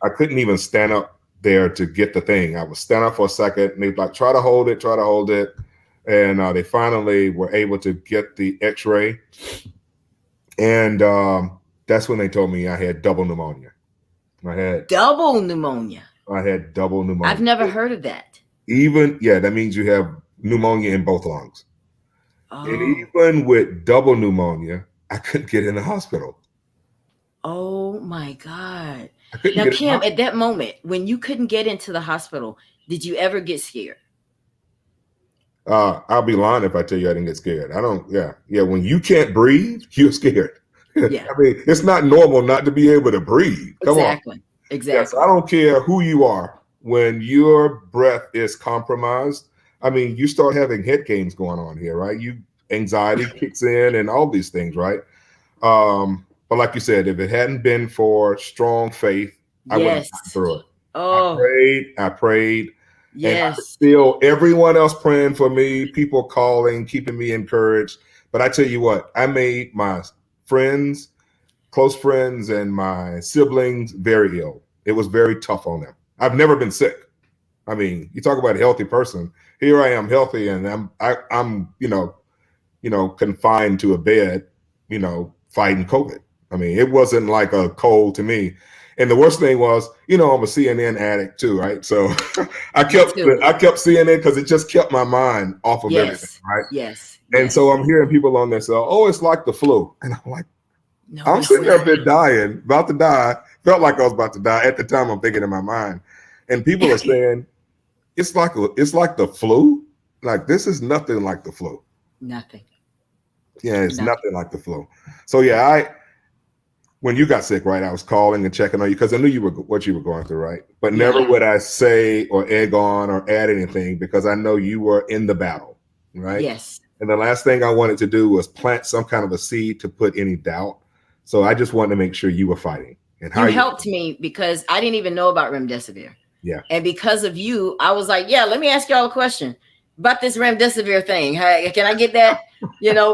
S4: I couldn't even stand up there to get the thing. I would stand up for a second and they'd like, try to hold it. And they finally were able to get the x-ray. And that's when they told me I had double pneumonia. I had
S1: double pneumonia.
S4: I've
S1: never heard of that.
S4: That means you have pneumonia in both lungs.
S1: Oh.
S4: And even with double pneumonia, I couldn't get in the hospital.
S1: Oh my God. Now, Kim, at that moment, when you couldn't get into the hospital, did you ever get scared?
S4: I'll be lying if I tell you I didn't get scared. When you can't breathe, you're scared.
S1: Yeah.
S4: I mean, it's not normal not to be able to breathe. Come on.
S1: Exactly.
S4: Yes, I don't care who you are. When your breath is compromised, I mean, you start having head games going on here, right? Anxiety kicks in and all these things, right? But like you said, if it hadn't been for strong faith, I wouldn't have gotten through it.
S1: Oh.
S4: I prayed.
S1: Yes.
S4: And I could feel everyone else praying for me, people calling, keeping me encouraged. But I tell you what, I made my friends, close friends, and my siblings very ill. It was very tough on them. I've never been sick. I mean, you talk about a healthy person. Here I am, healthy, and I'm confined to a bed, fighting COVID. I mean, it wasn't like a cold to me. And the worst thing was, I'm a CNN addict too, right? So I kept CNN because it just kept my mind off of everything, right?
S1: Yes.
S4: And so I'm hearing people on there say, "Oh, it's like the flu," and I'm like,
S1: no,
S4: I'm sitting there, been dying, about to die. Felt like I was about to die at the time. I'm thinking in my mind, and people are saying, "It's like the flu." Like, this is nothing like the flu.
S1: Nothing.
S4: Yeah, it's nothing like the flu. So yeah, when you got sick, right, I was calling and checking on you because I knew what you were going through, right? But never would I say or egg on or add anything because I know you were in the battle, right?
S1: Yes.
S4: And the last thing I wanted to do was plant some kind of a seed to put any doubt. So I just wanted to make sure you were fighting. And how
S1: you helped me because I didn't even know about remdesivir.
S4: Yeah.
S1: And because of you, I was like, let me ask y'all a question about this remdesivir thing. Hey, can I get that?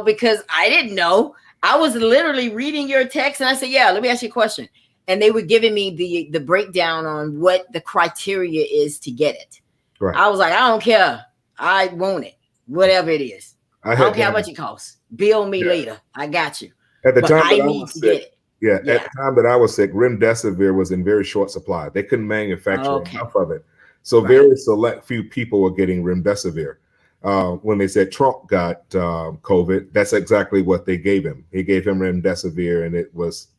S1: Because I didn't know. I was literally reading your text and I said, let me ask you a question. And they were giving me the breakdown on what the criteria is to get it.
S4: Right.
S1: I was like, I don't care. I want it. Whatever it is. I don't care how much it costs. Bill me later. I got you.
S4: At the time
S1: I need to get it.
S4: Yeah, at the time that I was sick, remdesivir was in very short supply. They couldn't manufacture enough of it. So very select few people were getting remdesivir. When they said Trump got COVID, that's exactly what they gave him. He gave him remdesivir, and it was,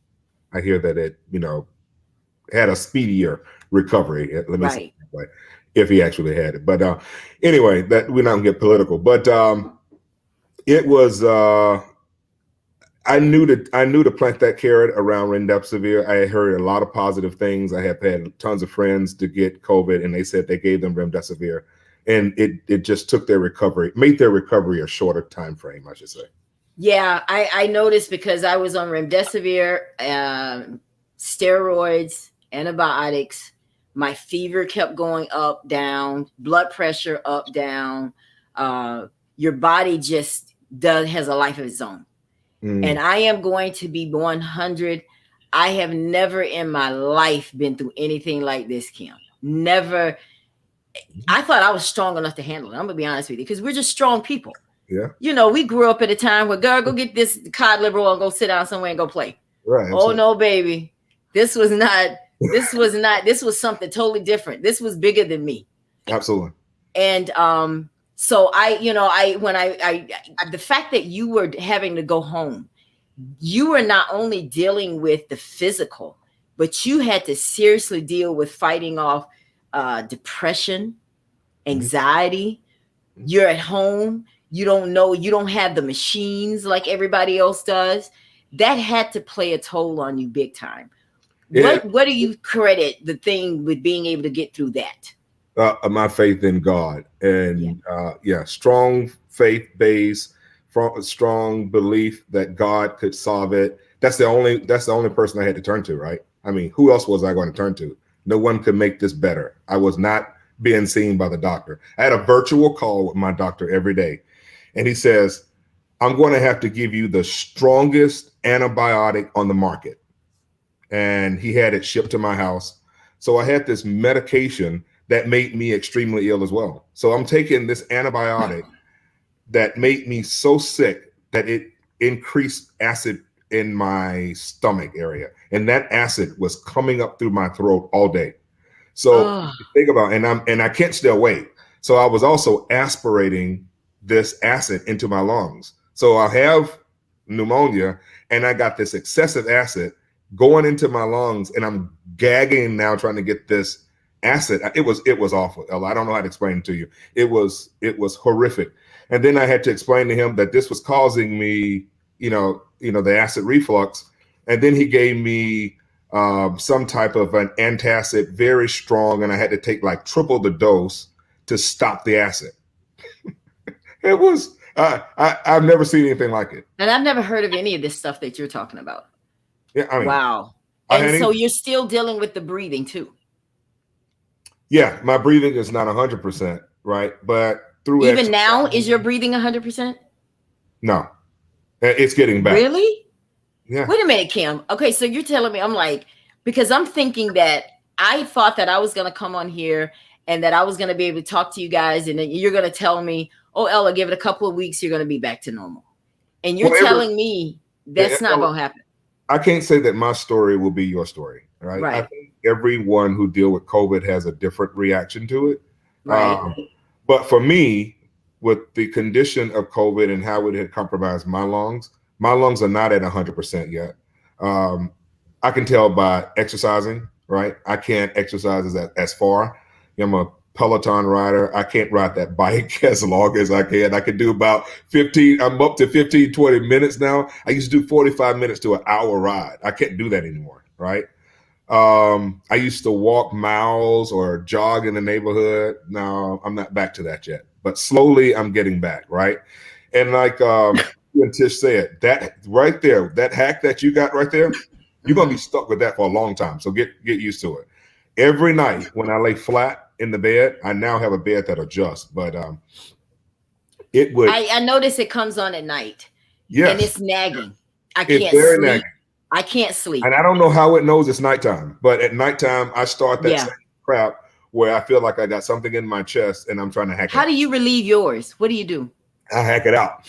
S4: I hear that it, had a speedier recovery. Let me say that way, if he actually had it. But anyway, that we're not gonna get political. But it was, I knew to plant that carrot around remdesivir. I had heard a lot of positive things. I have had tons of friends to get COVID, and they said they gave them remdesivir, and it just took their recovery, made their recovery a shorter time frame, I should say.
S1: Yeah, I noticed because I was on remdesivir, steroids, antibiotics. My fever kept going up, down, blood pressure up, down. Your body just has a life of its own. And I am going to be 100. I have never in my life been through anything like this, Kim. Never. I thought I was strong enough to handle it. I'm gonna be honest with you, because we're just strong people.
S4: Yeah.
S1: You know, we grew up at a time where, girl, go get this cod liver oil and go sit down somewhere and go play.
S4: Right.
S1: Oh no, baby. This was something totally different. This was bigger than me.
S4: Absolutely.
S1: And so the fact that you were having to go home, you were not only dealing with the physical, but you had to seriously deal with fighting off depression, anxiety. You're at home. You don't have the machines like everybody else does. That had to play a toll on you big time.
S4: Yeah.
S1: What do you credit the thing with being able to get through that?
S4: My faith in God, and strong faith base, strong belief that God could solve it. That's the only person I had to turn to, right? I mean, who else was I going to turn to? No one could make this better. I was not being seen by the doctor. I had a virtual call with my doctor every day, and he says, "I'm going to have to give you the strongest antibiotic on the market," and he had it shipped to my house. So I had this medication that made me extremely ill as well. So I'm taking this antibiotic that made me so sick that it increased acid in my stomach area. And that acid was coming up through my throat all day. So think about it, and I can't stay awake. So I was also aspirating this acid into my lungs. So I have pneumonia, and I got this excessive acid going into my lungs, and I'm gagging now trying to get this acid. It was awful, Ella. I don't know how to explain it to you. It was horrific. And then I had to explain to him that this was causing me, the acid reflux. And then he gave me some type of an antacid, very strong, and I had to take like triple the dose to stop the acid. It was I've never seen anything like it.
S1: And I've never heard of any of this stuff that you're talking about.
S4: Yeah, I mean,
S1: wow. And so you're still dealing with the breathing too.
S4: Yeah, my breathing is not 100%, right? But through
S1: even now, is your breathing 100%?
S4: No, it's getting back.
S1: Really?
S4: Yeah.
S1: Wait a minute, Kim. Okay, so you're telling me, I'm like, because I'm thinking that I thought that I was going to come on here and that I was going to be able to talk to you guys, and then you're going to tell me, oh, Ella, give it a couple of weeks, you're going to be back to normal. And you're telling me that's not going to happen.
S4: I can't say that my story will be your story, right?
S1: Right.
S4: I think everyone who deal with COVID has a different reaction to it.
S1: Right.
S4: But for me, with the condition of COVID and how it had compromised my lungs are not at 100% yet. I can tell by exercising, right? I can't exercise as far. I'm a Peloton rider. I can't ride that bike as long as I can. I can do about 15, I'm up to 15, 20 minutes now. I used to do 45 minutes to an hour ride. I can't do that anymore, right? I used to walk miles or jog in the neighborhood. No, I'm not back to that yet, but slowly I'm getting back, right? And like you and Tish said, that right there, that hack that you got right there, you're going to be stuck with that for a long time. So get used to it. Every night when I lay flat in the bed, I now have a bed that adjusts, but it would.
S1: I notice it comes on at night.
S4: Yes.
S1: And it's nagging. I
S4: it's
S1: can't
S4: very
S1: sleep.
S4: nagging.
S1: I can't sleep.
S4: And I don't know how it knows it's nighttime, but at nighttime I start that same crap where I feel like I got something in my chest and I'm trying to hack it.
S1: How do you relieve yours? What do you do?
S4: I hack it out.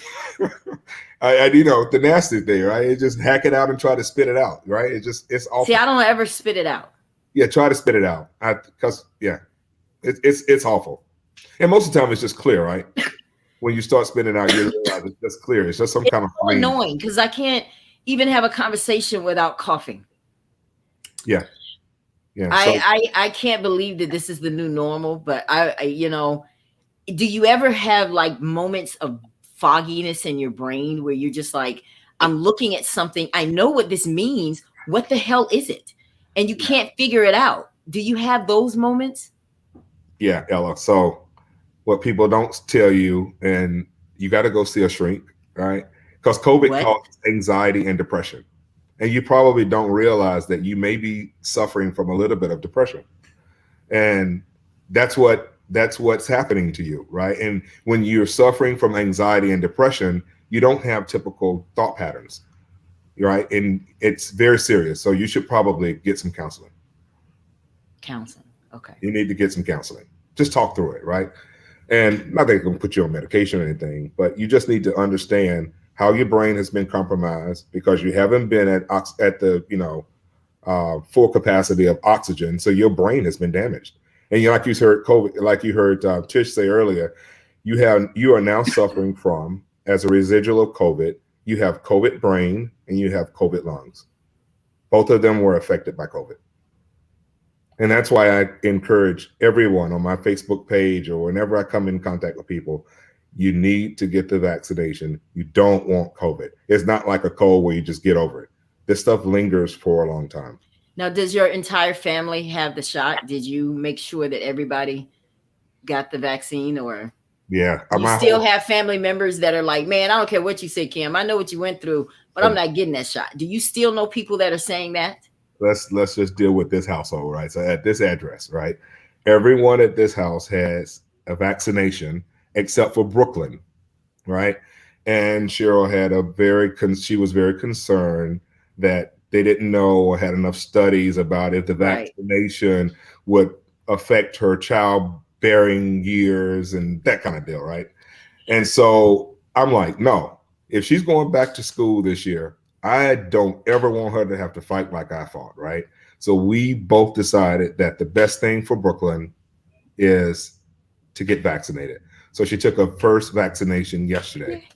S4: I the nasty thing, right? It just hack it out and try to spit it out, right? It's awful.
S1: See, I don't ever spit it out.
S4: Yeah, try to spit it out. It's awful. And most of the time it's just clear, right? When you start spitting out, you realize it's just clear. It's just some kind of
S1: annoying because I can't even have a conversation without coughing.
S4: Yeah.
S1: I can't believe that this is the new normal, but do you ever have like moments of fogginess in your brain where you're just like, I'm looking at something. I know what this means. What the hell is it? And you can't figure it out. Do you have those moments?
S4: Yeah, Ella. So what people don't tell you, and you got to go see a shrink, right? Because COVID
S1: What?
S4: causes anxiety and depression. And you probably don't realize that you may be suffering from a little bit of depression. And that's what's happening to you, right? And when you're suffering from anxiety and depression, you don't have typical thought patterns, right? And it's very serious. So you should probably get some counseling.
S1: Counseling. Okay.
S4: You need to get some counseling. Just talk through it, right? And not that they're going to put you on medication or anything, but you just need to understand how your brain has been compromised because you haven't been at the full capacity of oxygen, so your brain has been damaged. And like you heard COVID, like you heard Tish say earlier, you are now suffering from, as a residual of COVID, you have COVID brain and you have COVID lungs. Both of them were affected by COVID. And that's why I encourage everyone on my Facebook page or whenever I come in contact with people, you need to get the vaccination. You don't want COVID. It's not like a cold where you just get over it. This stuff lingers for a long time.
S1: Now, does your entire family have the shot? Did you make sure that everybody got the vaccine, or
S4: Yeah.
S1: you still have family members that are like, man, I don't care what you say, Kim. I know what you went through, but I'm not getting that shot. Do you still know people that are saying that?
S4: Let's just deal with this household, right? So at this address, right? Everyone at this house has a vaccination except for Brooklyn, right? And Cheryl had she was very concerned that they didn't know or had enough studies about if the vaccination would affect her childbearing years and that kind of deal, right? And so I'm like, no, if she's going back to school this year, I don't ever want her to have to fight like I fought, right? So we both decided that the best thing for Brooklyn is to get vaccinated. So she took her first vaccination yesterday.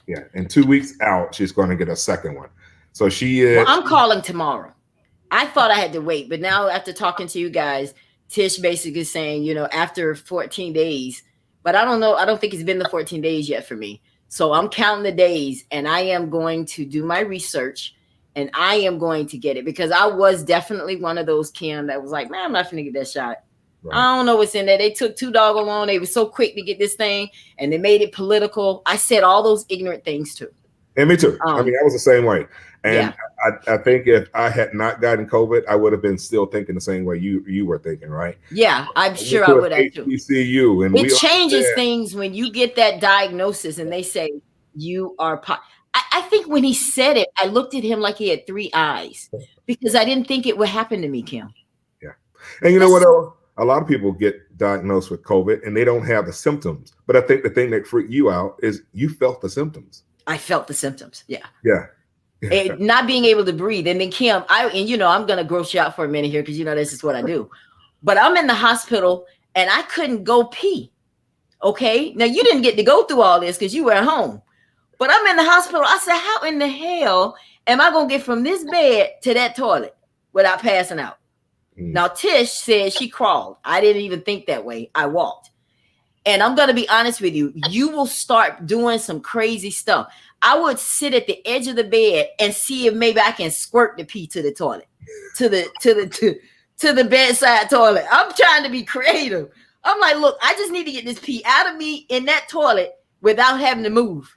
S4: Yeah. And 2 weeks out, she's going to get a second one. So she is.
S1: Well, I'm calling tomorrow. I thought I had to wait, but now after talking to you guys, Tish basically saying, after 14 days, but I don't know. I don't think it's been the 14 days yet for me. So I'm counting the days, and I am going to do my research, and I am going to get it, because I was definitely one of those, Kim, that was like, man, I'm not going to get that shot. Right. I don't know what's in there. They took too doggone long. They were so quick to get this thing, and they made it political. I said all those ignorant things too.
S4: And me too. I mean, I was the same way. And I think if I had not gotten COVID, I would have been still thinking the same way you were thinking, right?
S1: Yeah, I'm sure I would have too.
S4: HBCU, and
S1: it changes things when you get that diagnosis and they say you are. I think when he said it, I looked at him like he had three eyes, because I didn't think it would happen to me, Kim.
S4: Yeah, and you know what else? A lot of people get diagnosed with COVID and they don't have the symptoms. But I think the thing that freaked you out is you felt the symptoms.
S1: I felt the symptoms. Yeah.
S4: Yeah.
S1: Not being able to breathe. And then Kim, I'm going to gross you out for a minute here, because this is what I do. But I'm in the hospital and I couldn't go pee. Okay. Now you didn't get to go through all this because you were at home. But I'm in the hospital. I said, how in the hell am I going to get from this bed to that toilet without passing out? Now, Tish said she crawled. I didn't even think that way. I walked. And I'm going to be honest with you. You will start doing some crazy stuff. I would sit at the edge of the bed and see if maybe I can squirt the pee to the toilet, to the bedside toilet. I'm trying to be creative. I'm like, look, I just need to get this pee out of me in that toilet without having to move.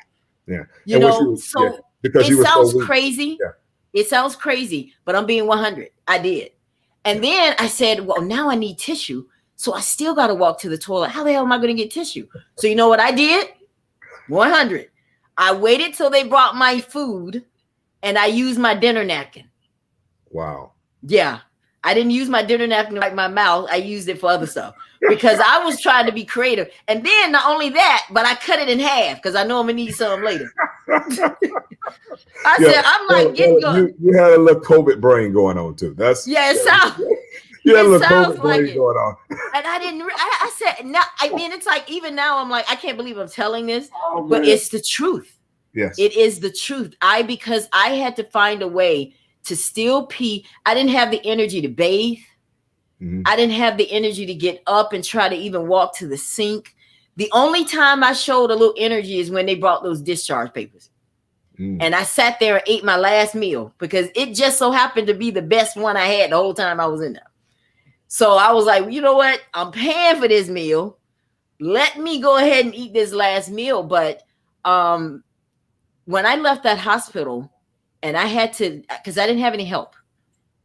S4: Yeah.
S1: Because it sounds crazy. Yeah. It sounds crazy, but I'm being 100. I did. And then I said, well, now I need tissue. So I still got to walk to the toilet. How the hell am I going to get tissue? So you know what I did? 100. I waited till they brought my food and I used my dinner napkin.
S4: Wow.
S1: Yeah. I didn't use my dinner napkin like my mouth. I used it for other stuff because I was trying to be creative. And then not only that, but I cut it in half because I know I'm going to need some later. I said, I'm like, get going.
S4: You had a little COVID brain going on too.
S1: It sounds.
S4: You had a little COVID brain going on.
S1: And I said, no, I mean, it's like, even now I'm like, I can't believe I'm telling this, but it's the truth.
S4: Yes.
S1: It is the truth. Because I had to find a way to still pee. I didn't have the energy to bathe. Mm-hmm. I didn't have the energy to get up and try to even walk to the sink. The only time I showed a little energy is when they brought those discharge papers. And I sat there and ate my last meal because it just so happened to be the best one I had the whole time I was in there. So I was like, you know what? I'm paying for this meal. Let me go ahead and eat this last meal. But when I left that hospital and I had to, because I didn't have any help.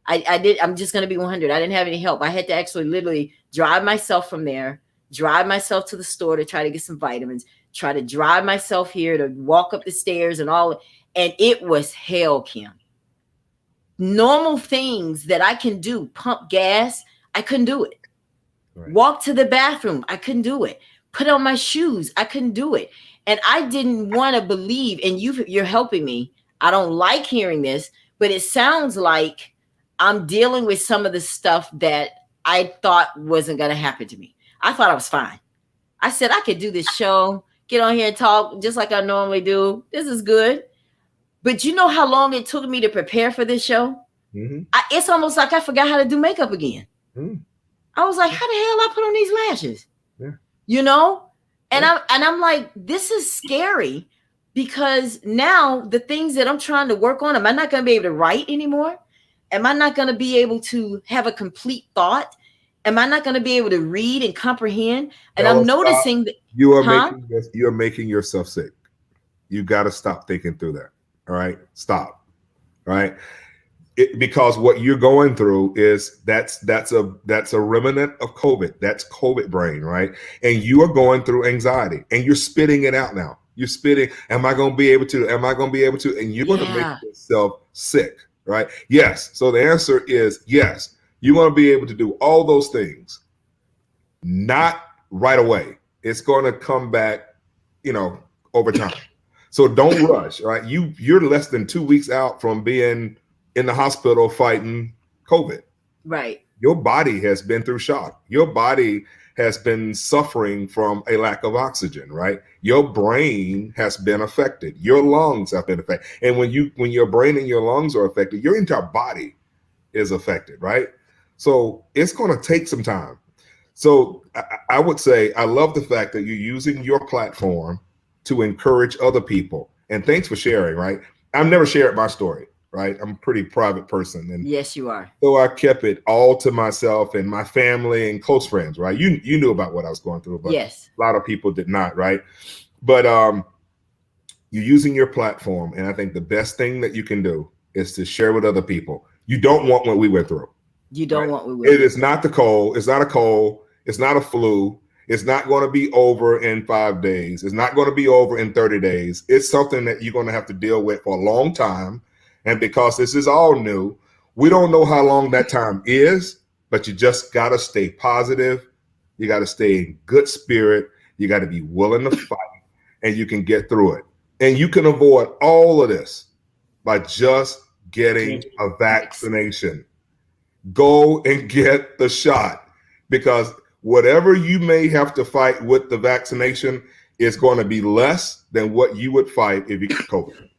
S1: I'm just going to be 100. I didn't have any help. I had to actually literally drive myself from there, drive myself to the store to try to get some vitamins, try to drive myself here to walk up the stairs and all. And it was hell, Kim. Normal things that I can do, pump gas, I couldn't do it. Right. Walk to the bathroom, I couldn't do it. Put on my shoes, I couldn't do it. And I didn't want to believe, and you're helping me. I don't like hearing this, but it sounds like I'm dealing with some of the stuff that I thought wasn't going to happen to me. I thought I was fine. I said I could do this show, get on here and talk just like I normally do. This is good. But you know how long it took me to prepare for this show? Mm-hmm. It's almost like I forgot how to do makeup again. Mm. I was like, how the hell I put on these lashes? Yeah. You know? And I'm like, this is scary because now the things that I'm trying to work on, am I not going to be able to write anymore? Am I not going to be able to have a complete thought? Am I not going to be able to read and comprehend? And I'm noticing that
S4: you are making yourself sick. You got to stop thinking through that. All right. Stop. All right. Because what you're going through is that's a remnant of COVID. That's COVID brain, right? And you are going through anxiety and you're spitting it out now. You're spitting. Am I going to be able to? Am I going to be able to? And you're going to make yourself sick, right? Yes. So the answer is yes. You want to be able to do all those things, not right away. It's going to come back, over time. So don't rush, right? You're less than 2 weeks out from being in the hospital fighting COVID.
S1: Right.
S4: Your body has been through shock. Your body has been suffering from a lack of oxygen, right? Your brain has been affected. Your lungs have been affected. And when your brain and your lungs are affected, your entire body is affected, right? So it's going to take some time. So I would say, I love the fact that you're using your platform to encourage other people. And thanks for sharing, right? I've never shared my story, right? I'm a pretty private person. And
S1: yes, you are.
S4: So I kept it all to myself and my family and close friends, right? You knew about what I was going through, but
S1: yes,
S4: a lot of people did not, right? But you're using your platform. And I think the best thing that you can do is to share with other people. You don't want what we went through.
S1: You don't want what we went through.
S4: It is not the cold. It's not a cold. It's not a flu. It's not going to be over in 5 days. It's not going to be over in 30 days. It's something that you're going to have to deal with for a long time. And because this is all new, we don't know how long that time is, but you just got to stay positive. You got to stay in good spirit. You got to be willing to fight, and you can get through it. And you can avoid all of this by just getting a vaccination. Go and get the shot, because whatever you may have to fight with the vaccination is going to be less than what you would fight if you get COVID.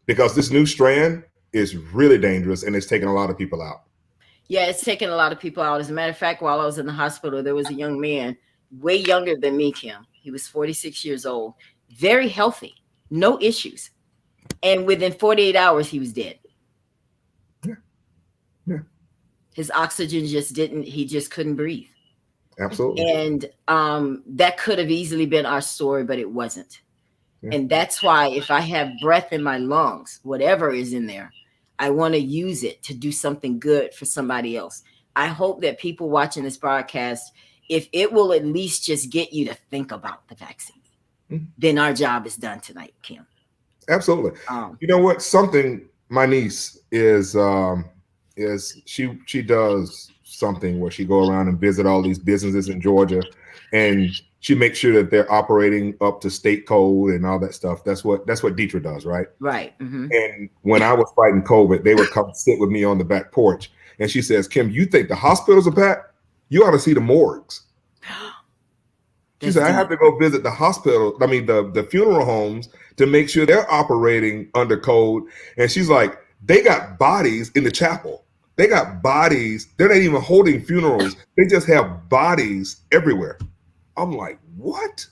S4: Because this new strand is really dangerous and it's taking a lot of people out.
S1: Yeah, it's taking a lot of people out. As a matter of fact, while I was in the hospital, there was a young man, way younger than me, Kim. He was 46 years old, very healthy, no issues. And within 48 hours, he was dead.
S4: Yeah.
S1: His oxygen he just couldn't breathe.
S4: Absolutely.
S1: And that could have easily been our story, but it wasn't. Yeah. And that's why if I have breath in my lungs, whatever is in there, I want to use it to do something good for somebody else. I hope that people watching this broadcast, if it will at least just get you to think about the vaccine, then our job is done tonight, Kim.
S4: Absolutely. You know what? Something my niece is she does something where she go around and visit all these businesses in Georgia, and she makes sure that they're operating up to state code and all that stuff. That's what Deidre does, right?
S1: Right. Mm-hmm.
S4: And when I was fighting COVID, they would come sit with me on the back porch, and she says, "Kim, you think the hospitals are packed? You ought to see the morgues." She said, "I have to go visit the hospital. I mean, the funeral homes to make sure they're operating under code." And she's like, "They got bodies in the chapel. They got bodies. They're not even holding funerals. They just have bodies everywhere." I'm like, what?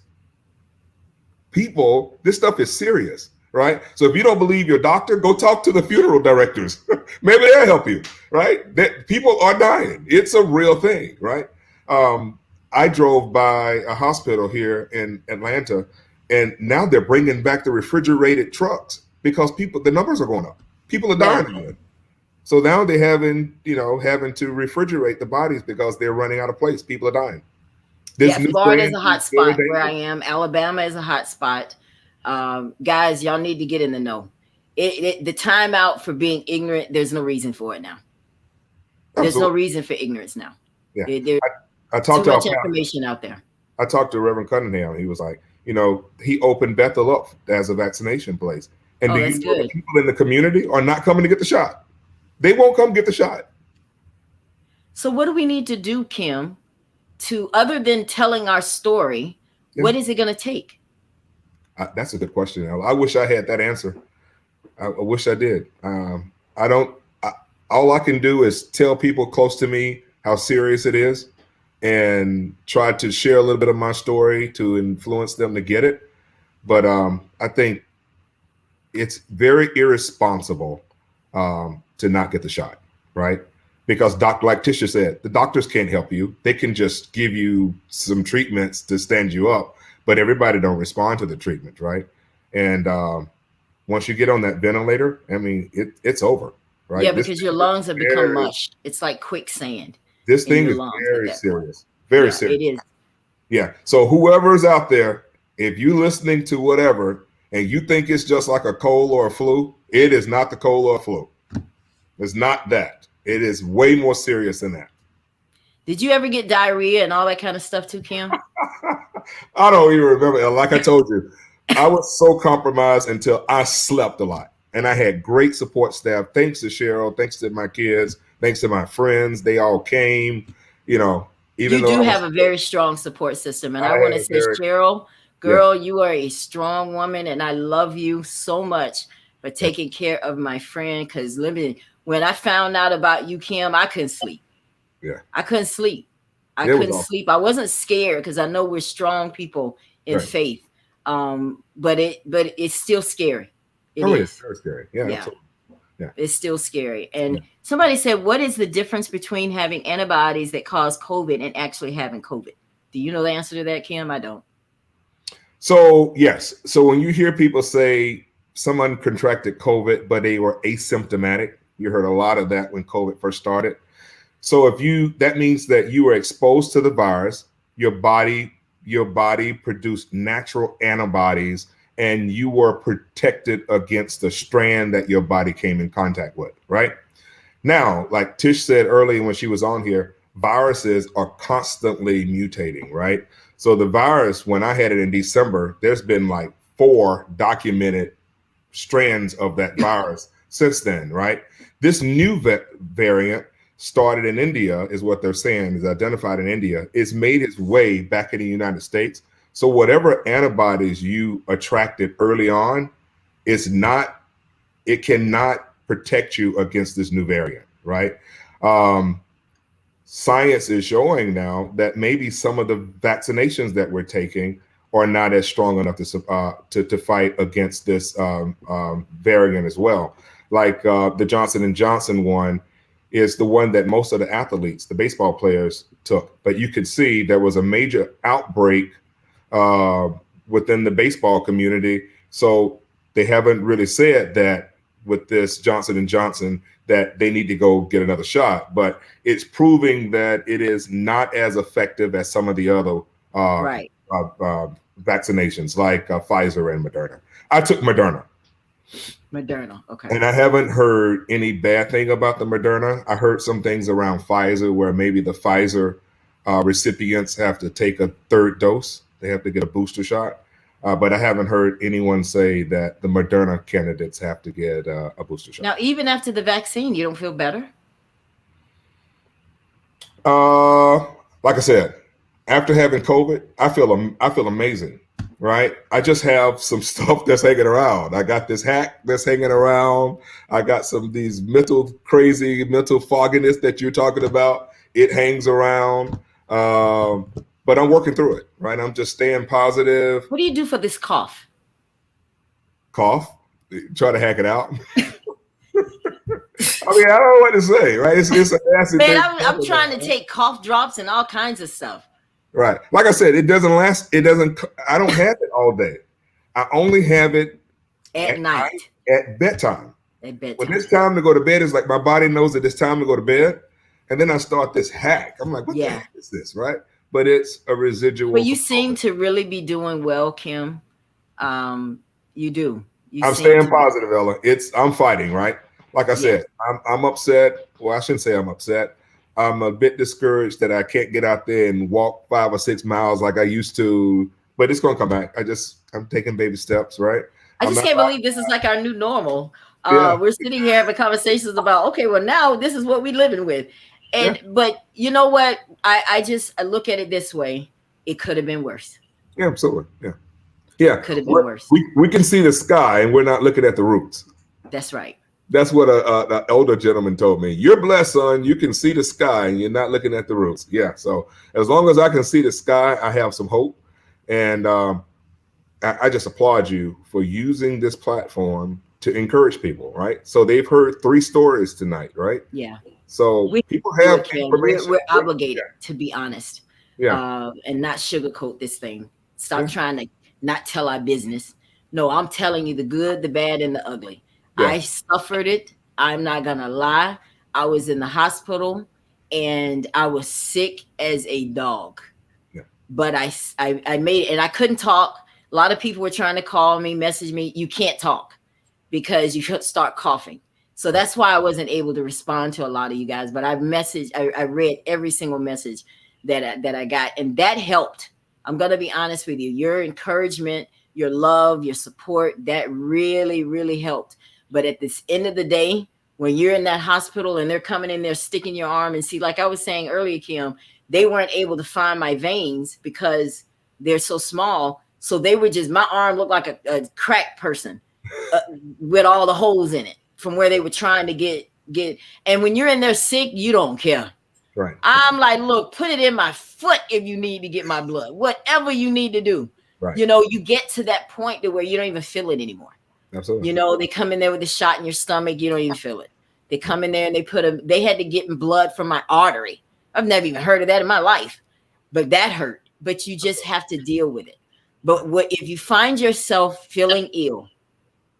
S4: People, this stuff is serious, right? So if you don't believe your doctor, go talk to the funeral directors. Maybe they'll help you, right? That people are dying. It's a real thing, right? I drove by a hospital here in Atlanta, and now they're bringing back the refrigerated trucks because the numbers are going up. People are dying again. So now they're having to refrigerate the bodies because they're running out of place. People are dying.
S1: Florida is a hot spot where I am. Alabama is a hot spot. Guys, y'all need to get in the know. The timeout for being ignorant, there's no reason for it now. There's no reason for ignorance now.
S4: Yeah.
S1: There's
S4: too
S1: much information out there.
S4: I talked to Reverend Cunningham. He was like, he opened Bethel up as a vaccination place. And do you know the people in the community are not coming to get the shot? They won't come get the shot.
S1: So what do we need to do, Kim, to other than telling our story, what is it going to take?
S4: That's a good question. I wish I had that answer. I wish I did. All I can do is tell people close to me how serious it is and try to share a little bit of my story to influence them to get it. But I think it's very irresponsible to not get the shot, right? Because like Tisha said, the doctors can't help you. They can just give you some treatments to stand you up, but everybody don't respond to the treatment, right? And once you get on that ventilator, I mean, it's over, right?
S1: Yeah, because your lungs have become mush. It's like quicksand.
S4: This thing is very serious. Very serious. It is. Yeah. So whoever's out there, if you're listening to whatever and you think it's just like a cold or a flu, it is not the cold or flu. It's not that. It is way more serious than that.
S1: Did you ever get diarrhea and all that kind of stuff too, Kim?
S4: I don't even remember. Like I told you, I was so compromised until I slept a lot. And I had great support staff. Thanks to Cheryl. Thanks to my kids. Thanks to my friends. They all came, even
S1: you do have a very strong support system. And I want to say, Cheryl, girl, you are a strong woman. And I love you so much for taking care of my friend. Because when I found out about you, Kim, I couldn't sleep.
S4: Yeah.
S1: I couldn't sleep. I couldn't sleep. I wasn't scared because I know we're strong people in faith. But it's still scary.
S4: It's very scary. Yeah. Yeah.
S1: It's still scary. And somebody said, what is the difference between having antibodies that cause COVID and actually having COVID? Do you know the answer to that, Kim? I don't.
S4: So, yes. So when you hear people say someone contracted COVID, but they were asymptomatic, you heard a lot of that when COVID first started. So that means that you were exposed to the virus, your body produced natural antibodies, and you were protected against the strand that your body came in contact with, right? Now, like Tish said earlier when she was on here, viruses are constantly mutating, right? So the virus, when I had it in December, there's been like 4 documented strands of that virus since then, right? This new variant started in India, is what they're saying, is identified in India. It's made its way back in the United States. So whatever antibodies you attracted early on, it cannot protect you against this new variant, right? Science is showing now that maybe some of the vaccinations that we're taking are not as strong enough to fight against this variant as well. Like the Johnson & Johnson one is the one that most of the athletes, the baseball players, took. But you could see there was a major outbreak within the baseball community. So they haven't really said that with this Johnson & Johnson that they need to go get another shot, but it's proving that it is not as effective as some of the other vaccinations like Pfizer and Moderna. I took Moderna. Okay. And I haven't heard any bad thing about the Moderna. I heard some things around Pfizer where maybe the Pfizer recipients have to take a 3rd dose. They have to get a booster shot. But I haven't heard anyone say that the Moderna candidates have to get a booster shot.
S1: Now, even after the vaccine, you don't feel better?
S4: Like I said, after having COVID, I feel amazing, right? I just have some stuff that's hanging around. I got this hack that's hanging around. I got these mental fogginess that you're talking about. It hangs around. But I'm working through it, right? I'm just staying positive.
S1: What do you do for this cough?
S4: Cough? try to hack it out. I mean, I don't know what to say, right? It's an acid
S1: Man,
S4: thing.
S1: I'm trying to take cough drops and all kinds of stuff.
S4: Right. Like I said, it doesn't last. It doesn't. I don't have it all day. I only have it
S1: At night.
S4: at bedtime.
S1: At bedtime.
S4: When it's time to go to bed, it's like my body knows that it's time to go to bed, and then I start this hack. I'm like, what the heck is this, right? But it's a residual.
S1: Well, you seem to really be doing well, Kim. You do.
S4: I'm staying positive, Ella. I'm fighting, right? Like I said, I'm upset. Well, I shouldn't say I'm upset. I'm a bit discouraged that I can't get out there and walk 5 or 6 miles like I used to. But it's gonna come back. I'm taking baby steps, right?
S1: I just can't believe this is like our new normal.
S4: Yeah.
S1: We're sitting here having conversations about, okay, well, now this is what we're living with. And but you know what? I look at it this way. It could have been worse.
S4: Yeah, absolutely. Yeah.
S1: Could have been worse.
S4: We can see the sky and we're not looking at the roots.
S1: That's right.
S4: That's what an elder gentleman told me. You're blessed, son. You can see the sky and you're not looking at the roots. Yeah. So as long as I can see the sky, I have some hope. And I just applaud you for using this platform to encourage people, right? So they've heard 3 stories tonight, right?
S1: Yeah.
S4: So people have information.
S1: We're obligated to be honest.
S4: Yeah.
S1: And not sugarcoat this thing. Stop trying to not tell our business. No, I'm telling you the good, the bad, and the ugly. Yeah. I suffered it. I'm not gonna lie. I was in the hospital and I was sick as a dog. Yeah. But I made it, and I couldn't talk. A lot of people were trying to call me, message me. You can't talk because you start coughing. So that's why I wasn't able to respond to a lot of you guys. But I read every single message that I got, and that helped. I'm gonna be honest with you. Your encouragement, your love, your support, that really, really helped. But at this end of the day, when you're in that hospital and they're coming in there, sticking your arm, and see, like I was saying earlier, Kim, they weren't able to find my veins because they're so small. So they were just, my arm looked like a crack person with all the holes in it from where they were trying to get. And when you're in there sick, you don't care.
S4: Right.
S1: I'm like, look, put it in my foot if you need to get my blood, whatever you need to do.
S4: Right.
S1: You know, you get to that point to where you don't even feel it anymore.
S4: Absolutely.
S1: You know, they come in there with a shot in your stomach, you don't even feel it. They come in there and they had to get blood from my artery. I've never even heard of that in my life, but that hurt. But you just have to deal with it. But if you find yourself feeling ill,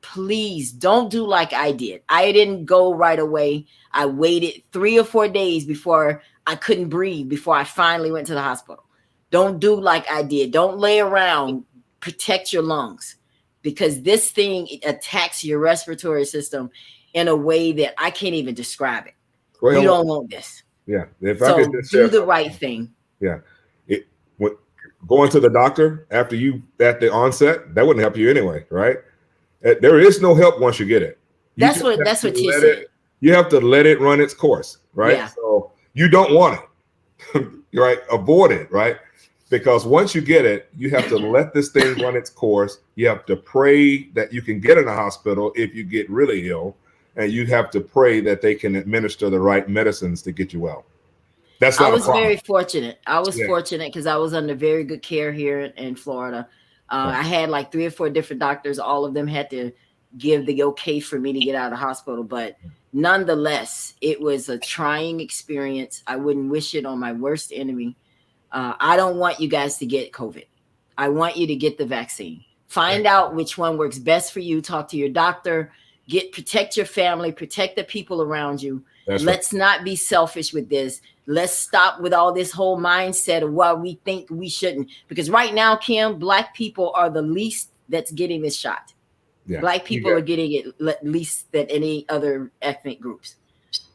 S1: please don't do like I did. I didn't go right away. I waited 3 or 4 days before I couldn't breathe, before I finally went to the hospital. Don't do like I did. Don't lay around. Protect your lungs, because this thing attacks your respiratory system in a way that I can't even describe it. Well, you don't want this.
S4: Yeah. If
S1: so
S4: I could just
S1: do the right thing.
S4: Yeah. Going to the doctor at the onset, that wouldn't help you anyway, right? There is no help once you get it.
S1: That's what T said.
S4: You have to let it run its course, right?
S1: Yeah.
S4: So you don't want it, right? Avoid it, right? Because once you get it, you have to let this thing run its course. You have to pray that you can get in a hospital if you get really ill, and you have to pray that they can administer the right medicines to get you well. That's not
S1: I was very fortunate. I was fortunate because I was under very good care here in Florida. I had like 3 or 4 different doctors. All of them had to give the okay for me to get out of the hospital. But nonetheless, it was a trying experience. I wouldn't wish it on my worst enemy. I don't want you guys to get COVID. I want you to get the vaccine. Find out which one works best for you. Talk to your doctor. Protect your family. Protect the people around you. Let's not be selfish with this. Let's stop with all this whole mindset of why we think we shouldn't. Because right now, Kim, Black people are the least that's getting this shot. Yeah. Black people are getting it least than any other ethnic groups.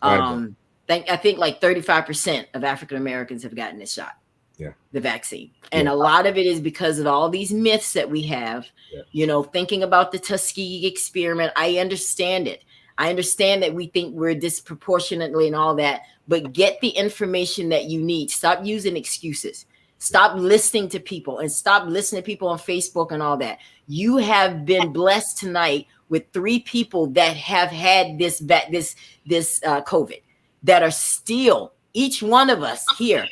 S1: I think like 35% of African Americans have gotten this shot. Yeah. The vaccine. And a lot of it is because of all these myths that we have, you know, thinking about the Tuskegee experiment. I understand it. I understand that we think we're disproportionately and all that, but get the information that you need. Stop using excuses. Stop listening to people and stop listening to people on Facebook and all that. You have been blessed tonight with 3 people that have had this COVID that are still, each one of us here.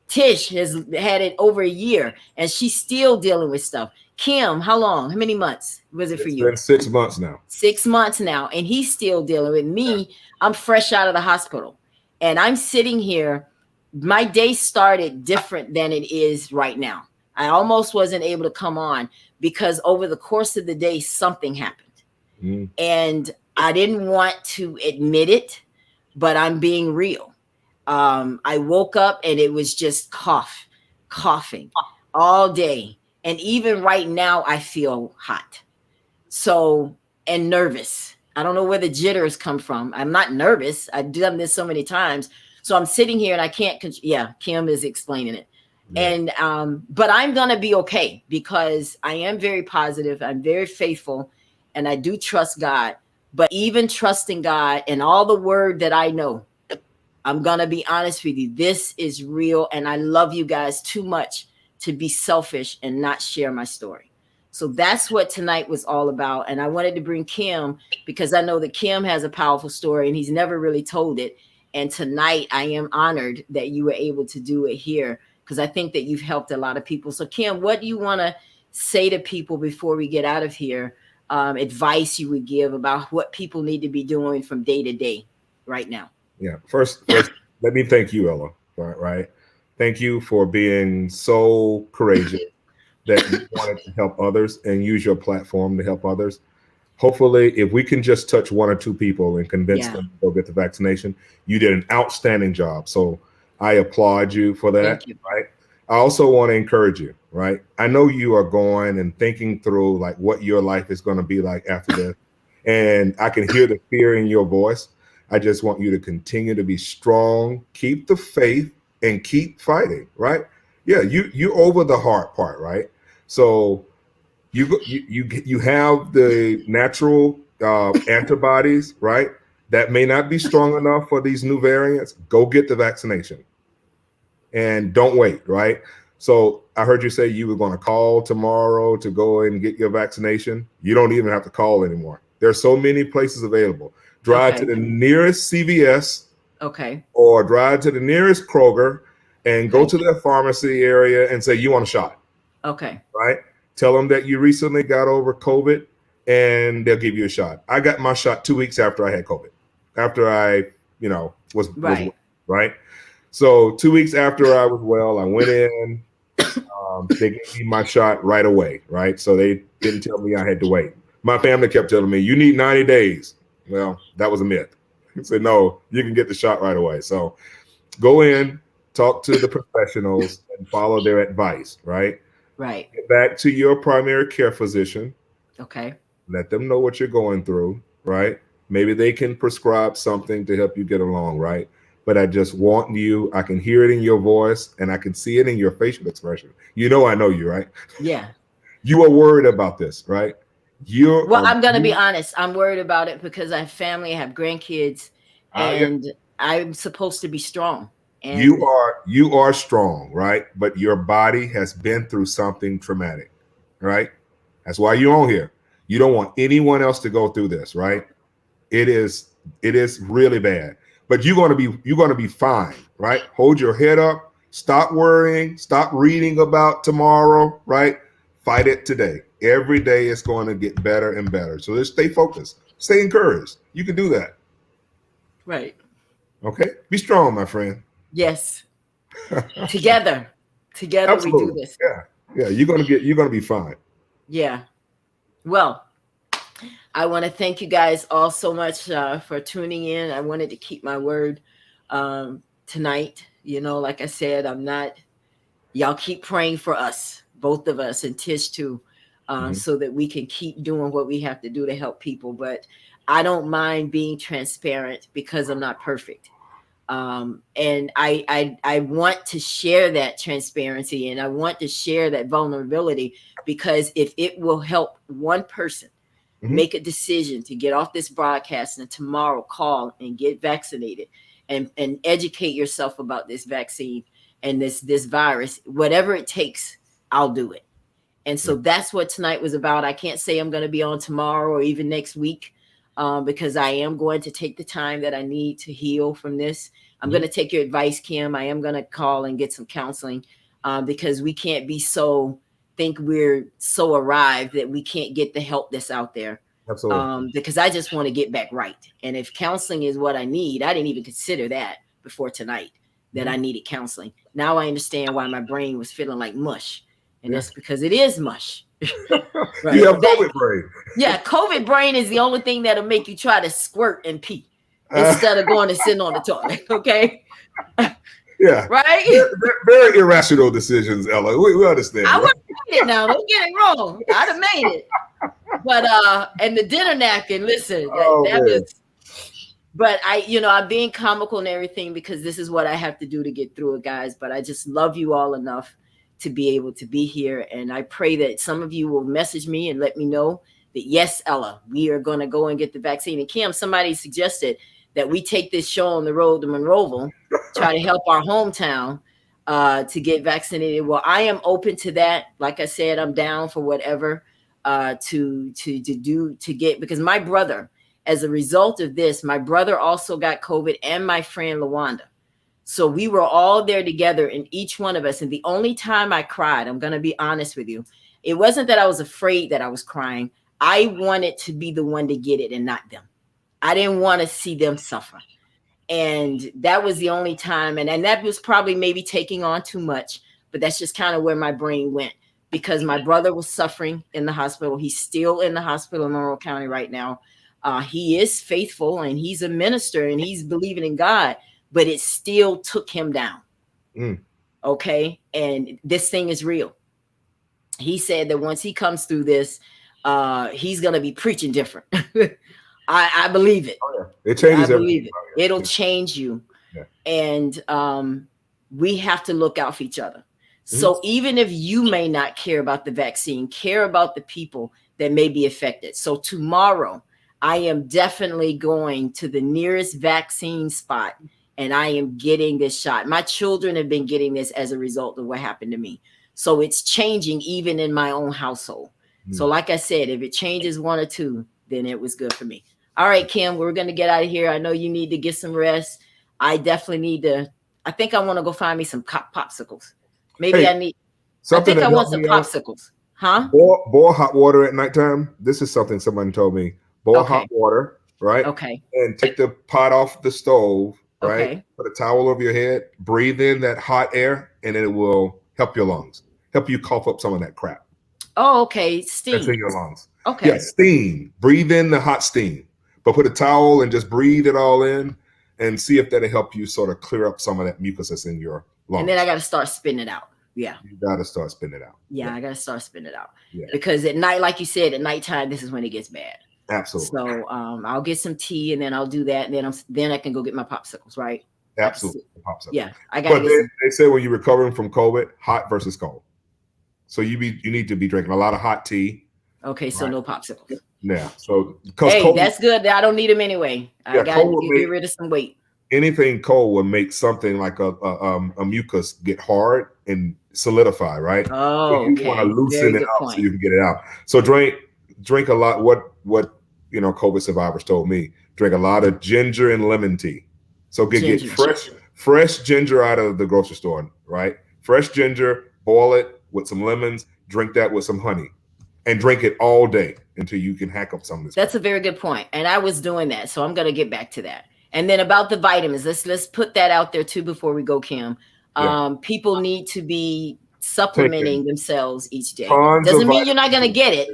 S1: Tish has had it over a year and she's still dealing with stuff. Kim, how long? How many months was it for
S4: It's
S1: you?
S4: been 6 months now.
S1: 6 months now, and he's still dealing with me. I'm fresh out of the hospital, and I'm sitting here. My day started different than it is right now. I almost wasn't able to come on because over the course of the day, something happened.
S4: Mm.
S1: And I didn't want to admit it, but I'm being real. I woke up and it was just coughing all day. And even right now, I feel hot. So, and nervous. I don't know where the jitters come from. I'm not nervous. I've done this so many times. So I'm sitting here and I can't, yeah, Kim is explaining it.
S4: Yeah.
S1: And, but I'm going to be okay because I am very positive. I'm very faithful and I do trust God. But even trusting God and all the word that I know, I'm going to be honest with you. This is real. And I love you guys too much to be selfish and not share my story. So that's what tonight was all about. And I wanted to bring Kim because I know that Kim has a powerful story and he's never really told it. And tonight I am honored that you were able to do it here because I think that you've helped a lot of people. So Kim, what do you want to say to people before we get out of here? Advice you would give about what people need to be doing from day to day right now?
S4: Yeah. First, let me thank you, Ella. Right. Thank you for being so courageous that you wanted to help others and use your platform to help others. Hopefully, if we can just touch one or two people and convince them to go get the vaccination, you did an outstanding job. So I applaud you for that.
S1: Thank you.
S4: Right. I also want to encourage you. Right. I know you are going and thinking through like what your life is going to be like after this. And I can hear the fear in your voice. I just want you to continue to be strong, keep the faith, and keep fighting. Right. Yeah. You over the hard part. Right. So you have the natural antibodies, right? That may not be strong enough for these new variants. Go get the vaccination and don't wait, right? So I heard you say you were going to call tomorrow to go and get your vaccination. You don't even have to call anymore. There are so many places available. Drive to the nearest CVS, or drive to the nearest Kroger and go to their pharmacy area and say you want a shot.
S1: Okay.
S4: Right? Tell them that you recently got over COVID and they'll give you a shot. I got my shot 2 weeks after I had COVID, after I, was right. So 2 weeks after I was well, I went in, they gave me my shot right away. Right. So they didn't tell me I had to wait. My family kept telling me you need 90 days. Well, that was a myth. I said, no, you can get the shot right away. So go in, talk to the professionals and follow their advice. Right.
S1: Right.
S4: Get back to your primary care physician.
S1: Okay.
S4: Let them know what you're going through, right? Maybe they can prescribe something to help you get along, right? But I just want you, I can hear it in your voice and I can see it in your facial expression. I know you, right?
S1: Yeah.
S4: You are worried about this, right?
S1: I'm going to be honest. I'm worried about it because I have family, I have grandkids, and I'm supposed to be strong. And
S4: you are strong, right? But your body has been through something traumatic, right? That's why you're on here. You don't want anyone else to go through this, right? It is really bad. But you're going to be fine, right? Hold your head up. Stop worrying. Stop reading about tomorrow, right? Fight it today. Every day it's going to get better and better. So just stay focused. Stay encouraged. You can do that.
S1: Right.
S4: Okay? Be strong, my friend.
S1: Yes. Together we do this.
S4: Yeah. You're gonna be fine.
S1: Yeah. Well, I want to thank you guys all so much for tuning in. I wanted to keep my word tonight. Like I said, y'all keep praying for us, both of us, and Tish too, so that we can keep doing what we have to do to help people. But I don't mind being transparent because I'm not perfect. And I want to share that transparency and I want to share that vulnerability because if it will help one person make a decision to get off this broadcast and tomorrow call and get vaccinated and educate yourself about this vaccine and this virus, whatever it takes, I'll do it. And so that's what tonight was about. I can't say I'm going to be on tomorrow or even next week. Because I am going to take the time that I need to heal from this. I'm going to take your advice, Kim. I am going to call and get some counseling because we can't be so think we're so arrived that we can't get the help that's out there.
S4: Absolutely.
S1: Because I just want to get back right. And if counseling is what I need, I didn't even consider that before tonight, that I needed counseling. Now I understand why my brain was feeling like mush. And that's because it is mush. Right?
S4: You have COVID brain.
S1: Yeah, COVID brain is the only thing that'll make you try to squirt and pee instead of going and sitting on the toilet. Okay.
S4: Yeah.
S1: Right?
S4: They're very irrational decisions, Ella. We understand.
S1: I would have made it now. Don't get it wrong. I'd have made it. But and the dinner napkin, listen, that was, but I'm being comical and everything because this is what I have to do to get through it, guys. But I just love you all enough to be able to be here. And I pray that some of you will message me and let me know that, yes, Ella, we are going to go and get the vaccine. And Kim, somebody suggested that we take this show on the road to Monroeville, try to help our hometown to get vaccinated. Well, I am open to that. Like I said, I'm down for whatever to get, because my brother, as a result of this, my brother also got COVID and my friend LaWanda. So we were all there together, and each one of us. And the only time I cried, I'm going to be honest with you, it wasn't that I was afraid that I was crying. I wanted to be the one to get it and not them. I didn't want to see them suffer. And that was the only time. And that was probably maybe taking on too much, but that's just kind of where my brain went, because my brother was suffering in the hospital. He's still in the hospital in Monroe County right now. He is faithful and he's a minister and he's believing in God, but it still took him down. Okay. And this thing is real. He said that once he comes through this, he's going to be preaching different. I believe it.
S4: Oh, yeah. It changes
S1: everything. It'll
S4: Yeah.
S1: change you.
S4: Yeah.
S1: And we have to look out for each other. So even if you may not care about the vaccine, care about the people that may be affected. So tomorrow, I am definitely going to the nearest vaccine spot and I am getting this shot. My children have been getting this as a result of what happened to me. So it's changing even in my own household. So like I said, if it changes one or two, then it was good for me. All right, Kim, we're going to get out of here. I know you need to get some rest. I definitely need to. I think I want to go find me some popsicles. Maybe
S4: Hey,
S1: I think I want some
S4: helped me out.
S1: popsicles. Huh?
S4: Boil hot water at nighttime. This is something someone told me. Boil hot water, right?
S1: Okay.
S4: And take the pot off the stove, right?
S1: Okay.
S4: Put a towel over your head. Breathe in that hot air, and it will help your lungs. Help you cough up some of that crap
S1: Oh, okay. Steam.
S4: that's in your lungs.
S1: Okay.
S4: Yeah, steam. Breathe in the hot steam. But put a towel and just breathe it all in and see if that'll help you sort of clear up some of that mucus that's in your lungs.
S1: And then I got to start spitting it out. Yeah.
S4: You got to start spitting it out.
S1: Yeah, I got to start spitting it out.
S4: Yeah.
S1: Because at night, like you said, at nighttime, this is when it gets bad.
S4: Absolutely.
S1: So I'll get some tea and then I'll do that. And then I can go get my popsicles, right?
S4: Absolutely. Pops up.
S1: Yeah. I got
S4: But they say when you're recovering from COVID, hot versus cold. So you need to be drinking a lot of hot tea.
S1: Okay, so
S4: Right.
S1: no popsicles.
S4: Yeah. So because
S1: Hey,
S4: cold,
S1: that's good. I don't need them anyway. I
S4: Yeah,
S1: got
S4: cold
S1: to
S4: will
S1: get rid of some weight.
S4: anything cold will make something like a mucus get hard and solidify, right?
S1: Oh,
S4: So you
S1: okay.
S4: want to loosen
S1: Very
S4: it
S1: good
S4: out
S1: point.
S4: so you can get it out. So drink a lot. What COVID survivors told me, drink a lot of ginger and lemon tea. So get
S1: Ginger.
S4: fresh ginger out of the grocery store, right? Fresh ginger, boil it with some lemons, drink that with some honey, and drink it all day until you can hack up some of this.
S1: That's a very good point. And I was doing that. So I'm going to get back to that. And then about the vitamins, let's put that out there too before we go, Kim.
S4: Yeah.
S1: People need to be supplementing themselves each day.
S4: Tons of
S1: Doesn't mean you're not going to get it,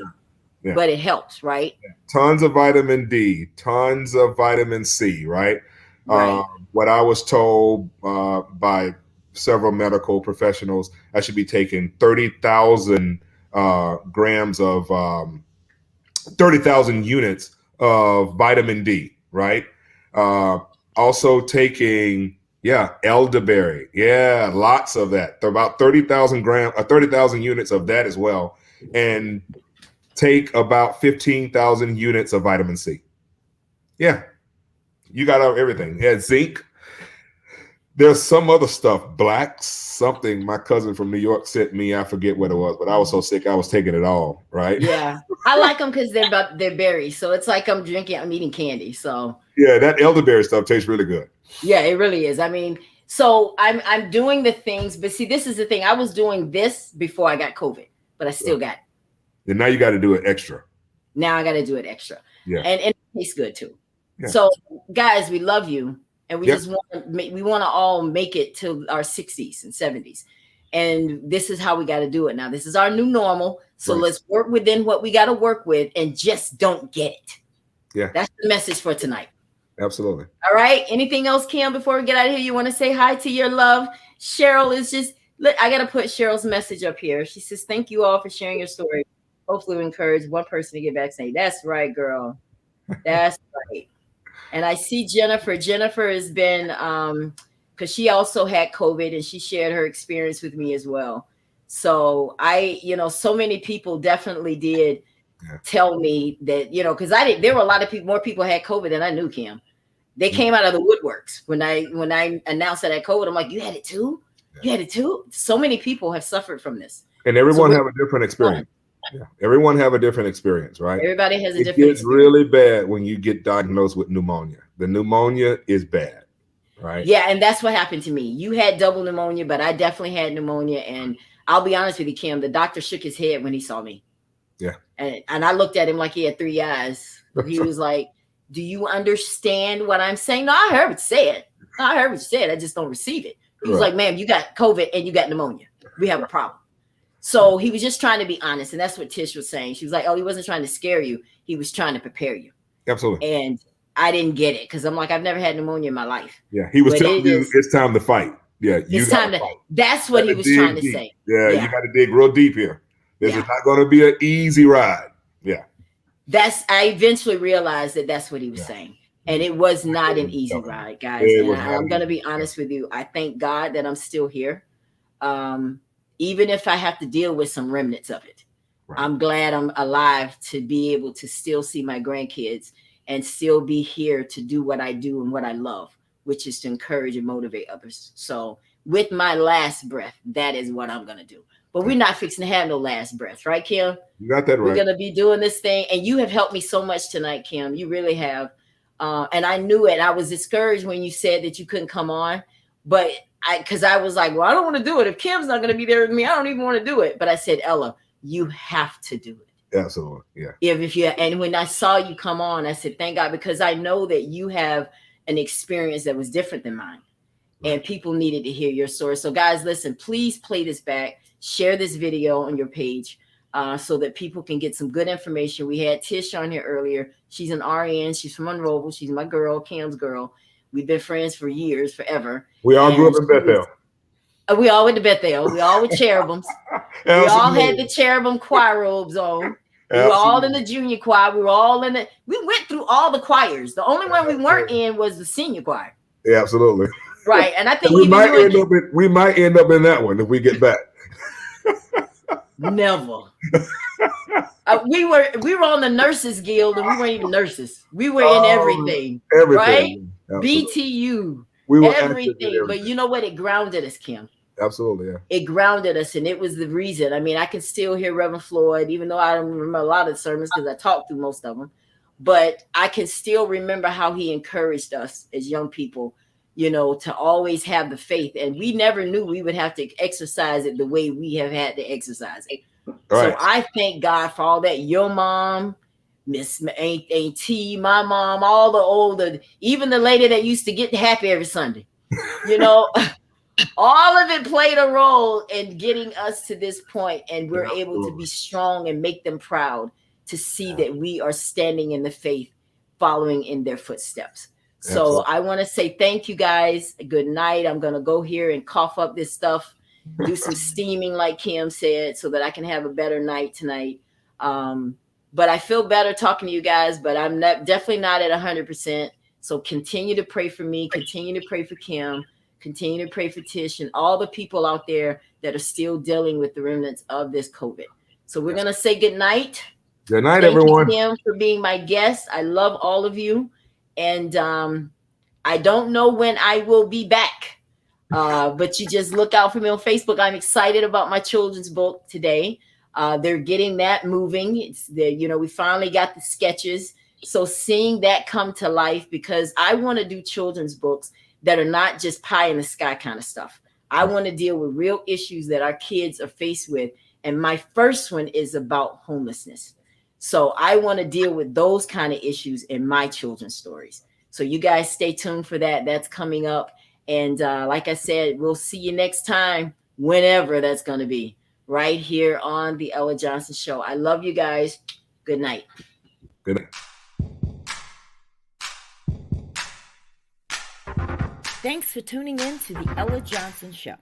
S4: Yeah.
S1: but it helps, right?
S4: Tons of vitamin D, tons of vitamin C, right?
S1: Right.
S4: What I was told by several medical professionals, I should be taking 30,000 grams of 30,000 units of vitamin D, right? Also taking, elderberry. Yeah, lots of that. About 30,000 units of that as well. And take about 15,000 units of vitamin C. Yeah. You got everything. Yeah, zinc. There's some other stuff, black something my cousin from New York sent me. I forget what it was, but I was so sick I was taking it all, right?
S1: Yeah. I like them because they're berries. So it's like I'm eating candy. So
S4: Yeah, that elderberry stuff tastes really good.
S1: yeah, it really is. I mean, so I'm doing the things, but see, this is the thing. I was doing this before I got COVID. but I still got it.
S4: And now you got to do it extra.
S1: Now I got to do it extra.
S4: Yeah.
S1: And it tastes good too.
S4: Yeah.
S1: So guys, we love you. And we
S4: Yep.
S1: just want to all make it to our 60s and 70s. And this is how we got to do it now. This is our new normal. So
S4: Right.
S1: let's work within what we got to work with and just don't get it.
S4: Yeah.
S1: That's the message for tonight.
S4: Absolutely.
S1: All right. Anything else, Kim, before we get out of here? You want to say hi to your love? Cheryl is just, I got to put Cheryl's message up here. She says, thank you all for sharing your story. Hopefully we encourage one person to get vaccinated. That's right, girl. That's right. And I see Jennifer. Jennifer has been, because she also had COVID and she shared her experience with me as well. So so many people definitely did tell me that, because there were a lot of more people had COVID than I knew, Kim. They came out of the woodworks when I announced that I had COVID. I'm like, you had it too? You had it too? So many people have suffered from this.
S4: And everyone have a different experience. Yeah. Everyone have a different experience, right?
S1: Everybody has a different
S4: experience. It gets
S1: experience.
S4: really bad when you get diagnosed with pneumonia. The pneumonia is bad, right?
S1: Yeah, and that's what happened to me. You had double pneumonia, but I definitely had pneumonia. And I'll be honest with you, Kim, the doctor shook his head when he saw me.
S4: Yeah.
S1: And I looked at him like he had 3 eyes. He was like, do you understand what I'm saying? No, I heard what you said. I heard what you said. I just don't receive it. He was like, ma'am, you got COVID and you got pneumonia. We have a problem. So he was just trying to be honest. And that's what Tish was saying. She was like, oh, he wasn't trying to scare you. He was trying to prepare you.
S4: Absolutely.
S1: And I didn't get it because I'm like, I've never had pneumonia in my life.
S4: Yeah. He was telling you it's time to fight. Yeah.
S1: It's time to fight. That's what he was trying to say.
S4: Yeah. You got to dig real deep here. This is not going to be an easy ride. Yeah.
S1: I eventually realized that that's what he was saying. And it was not an easy ride, guys. And I'm going to be honest with you. I thank God that I'm still here. Even if I have to deal with some remnants of it. Right. I'm glad I'm alive to be able to still see my grandkids and still be here to do what I do and what I love, which is to encourage and motivate others. So with my last breath, that is what I'm going to do. But we're not fixing to have no last breath, right, Kim?
S4: You got that right.
S1: We're going to be doing this thing. And you have helped me so much tonight, Kim. You really have. And I knew it. I was discouraged when you said that you couldn't come on. But because I was like, well, I don't want to do it. If Kim's not going to be there with me, I don't even want to do it. But I said, Ella, you have to do it.
S4: Absolutely. Yeah.
S1: And when I saw you come on, I said, thank God, because I know that you have an experience that was different than mine. Right. And people needed to hear your story. So guys, listen, please play this back. Share this video on your page so that people can get some good information. We had Tish on here earlier. She's an RN. She's from Monroeville. She's my girl, Cam's girl. We've been friends for years, forever.
S4: We all grew up in Bethel.
S1: We all went to Bethel. We all with cherubims. We all had the cherubim choir robes on. We were all in the junior choir. We went through all the choirs. The only one we weren't in was the senior choir.
S4: Yeah, absolutely.
S1: Right. And I think
S4: we might end up in that one if we get back.
S1: Never. We were on the Nurses Guild and we weren't even nurses. We were in everything. Right? Absolutely. BTU. We were everything. But you know what? It grounded us, Kim.
S4: Absolutely. Yeah.
S1: It grounded us, and it was the reason. I mean, I can still hear Reverend Floyd, even though I don't remember a lot of the sermons because I talked through most of them. But I can still remember how he encouraged us as young people, to always have the faith. And we never knew we would have to exercise it the way we have had to exercise it. Right. So I thank God for all that. Your mom, Miss Auntie, my mom, all the older, even the lady that used to get happy every Sunday, all of it played a role in getting us to this point, and we're able to be strong and make them proud to see that we are standing in the faith, following in their footsteps. So I want to say thank you guys. Good night. I'm going to go here and cough up this stuff, do some steaming like Kim said, so that I can have a better night tonight. But I feel better talking to you guys, but I'm definitely not at 100%. So continue to pray for me. Continue to pray for Kim. Continue to pray for Tish and all the people out there that are still dealing with the remnants of this COVID. So we're going to say good night.
S4: Good night, everyone.
S1: Thank you, Kim, for being my guest. I love all of you. And I don't know when I will be back, but you just look out for me on Facebook. I'm excited about my children's book today. They're getting that moving. We finally got the sketches. So seeing that come to life, because I want to do children's books that are not just pie in the sky kind of stuff. I want to deal with real issues that our kids are faced with And my first one is about homelessness. So I want to deal with those kind of issues in my children's stories. So you guys stay tuned for that. That's coming up. And like I said, we'll see you next time, whenever that's going to be, right here on the Ella Johnson Show. I love you guys. Good night.
S4: Good night.
S1: Thanks for tuning in to the Ella Johnson Show.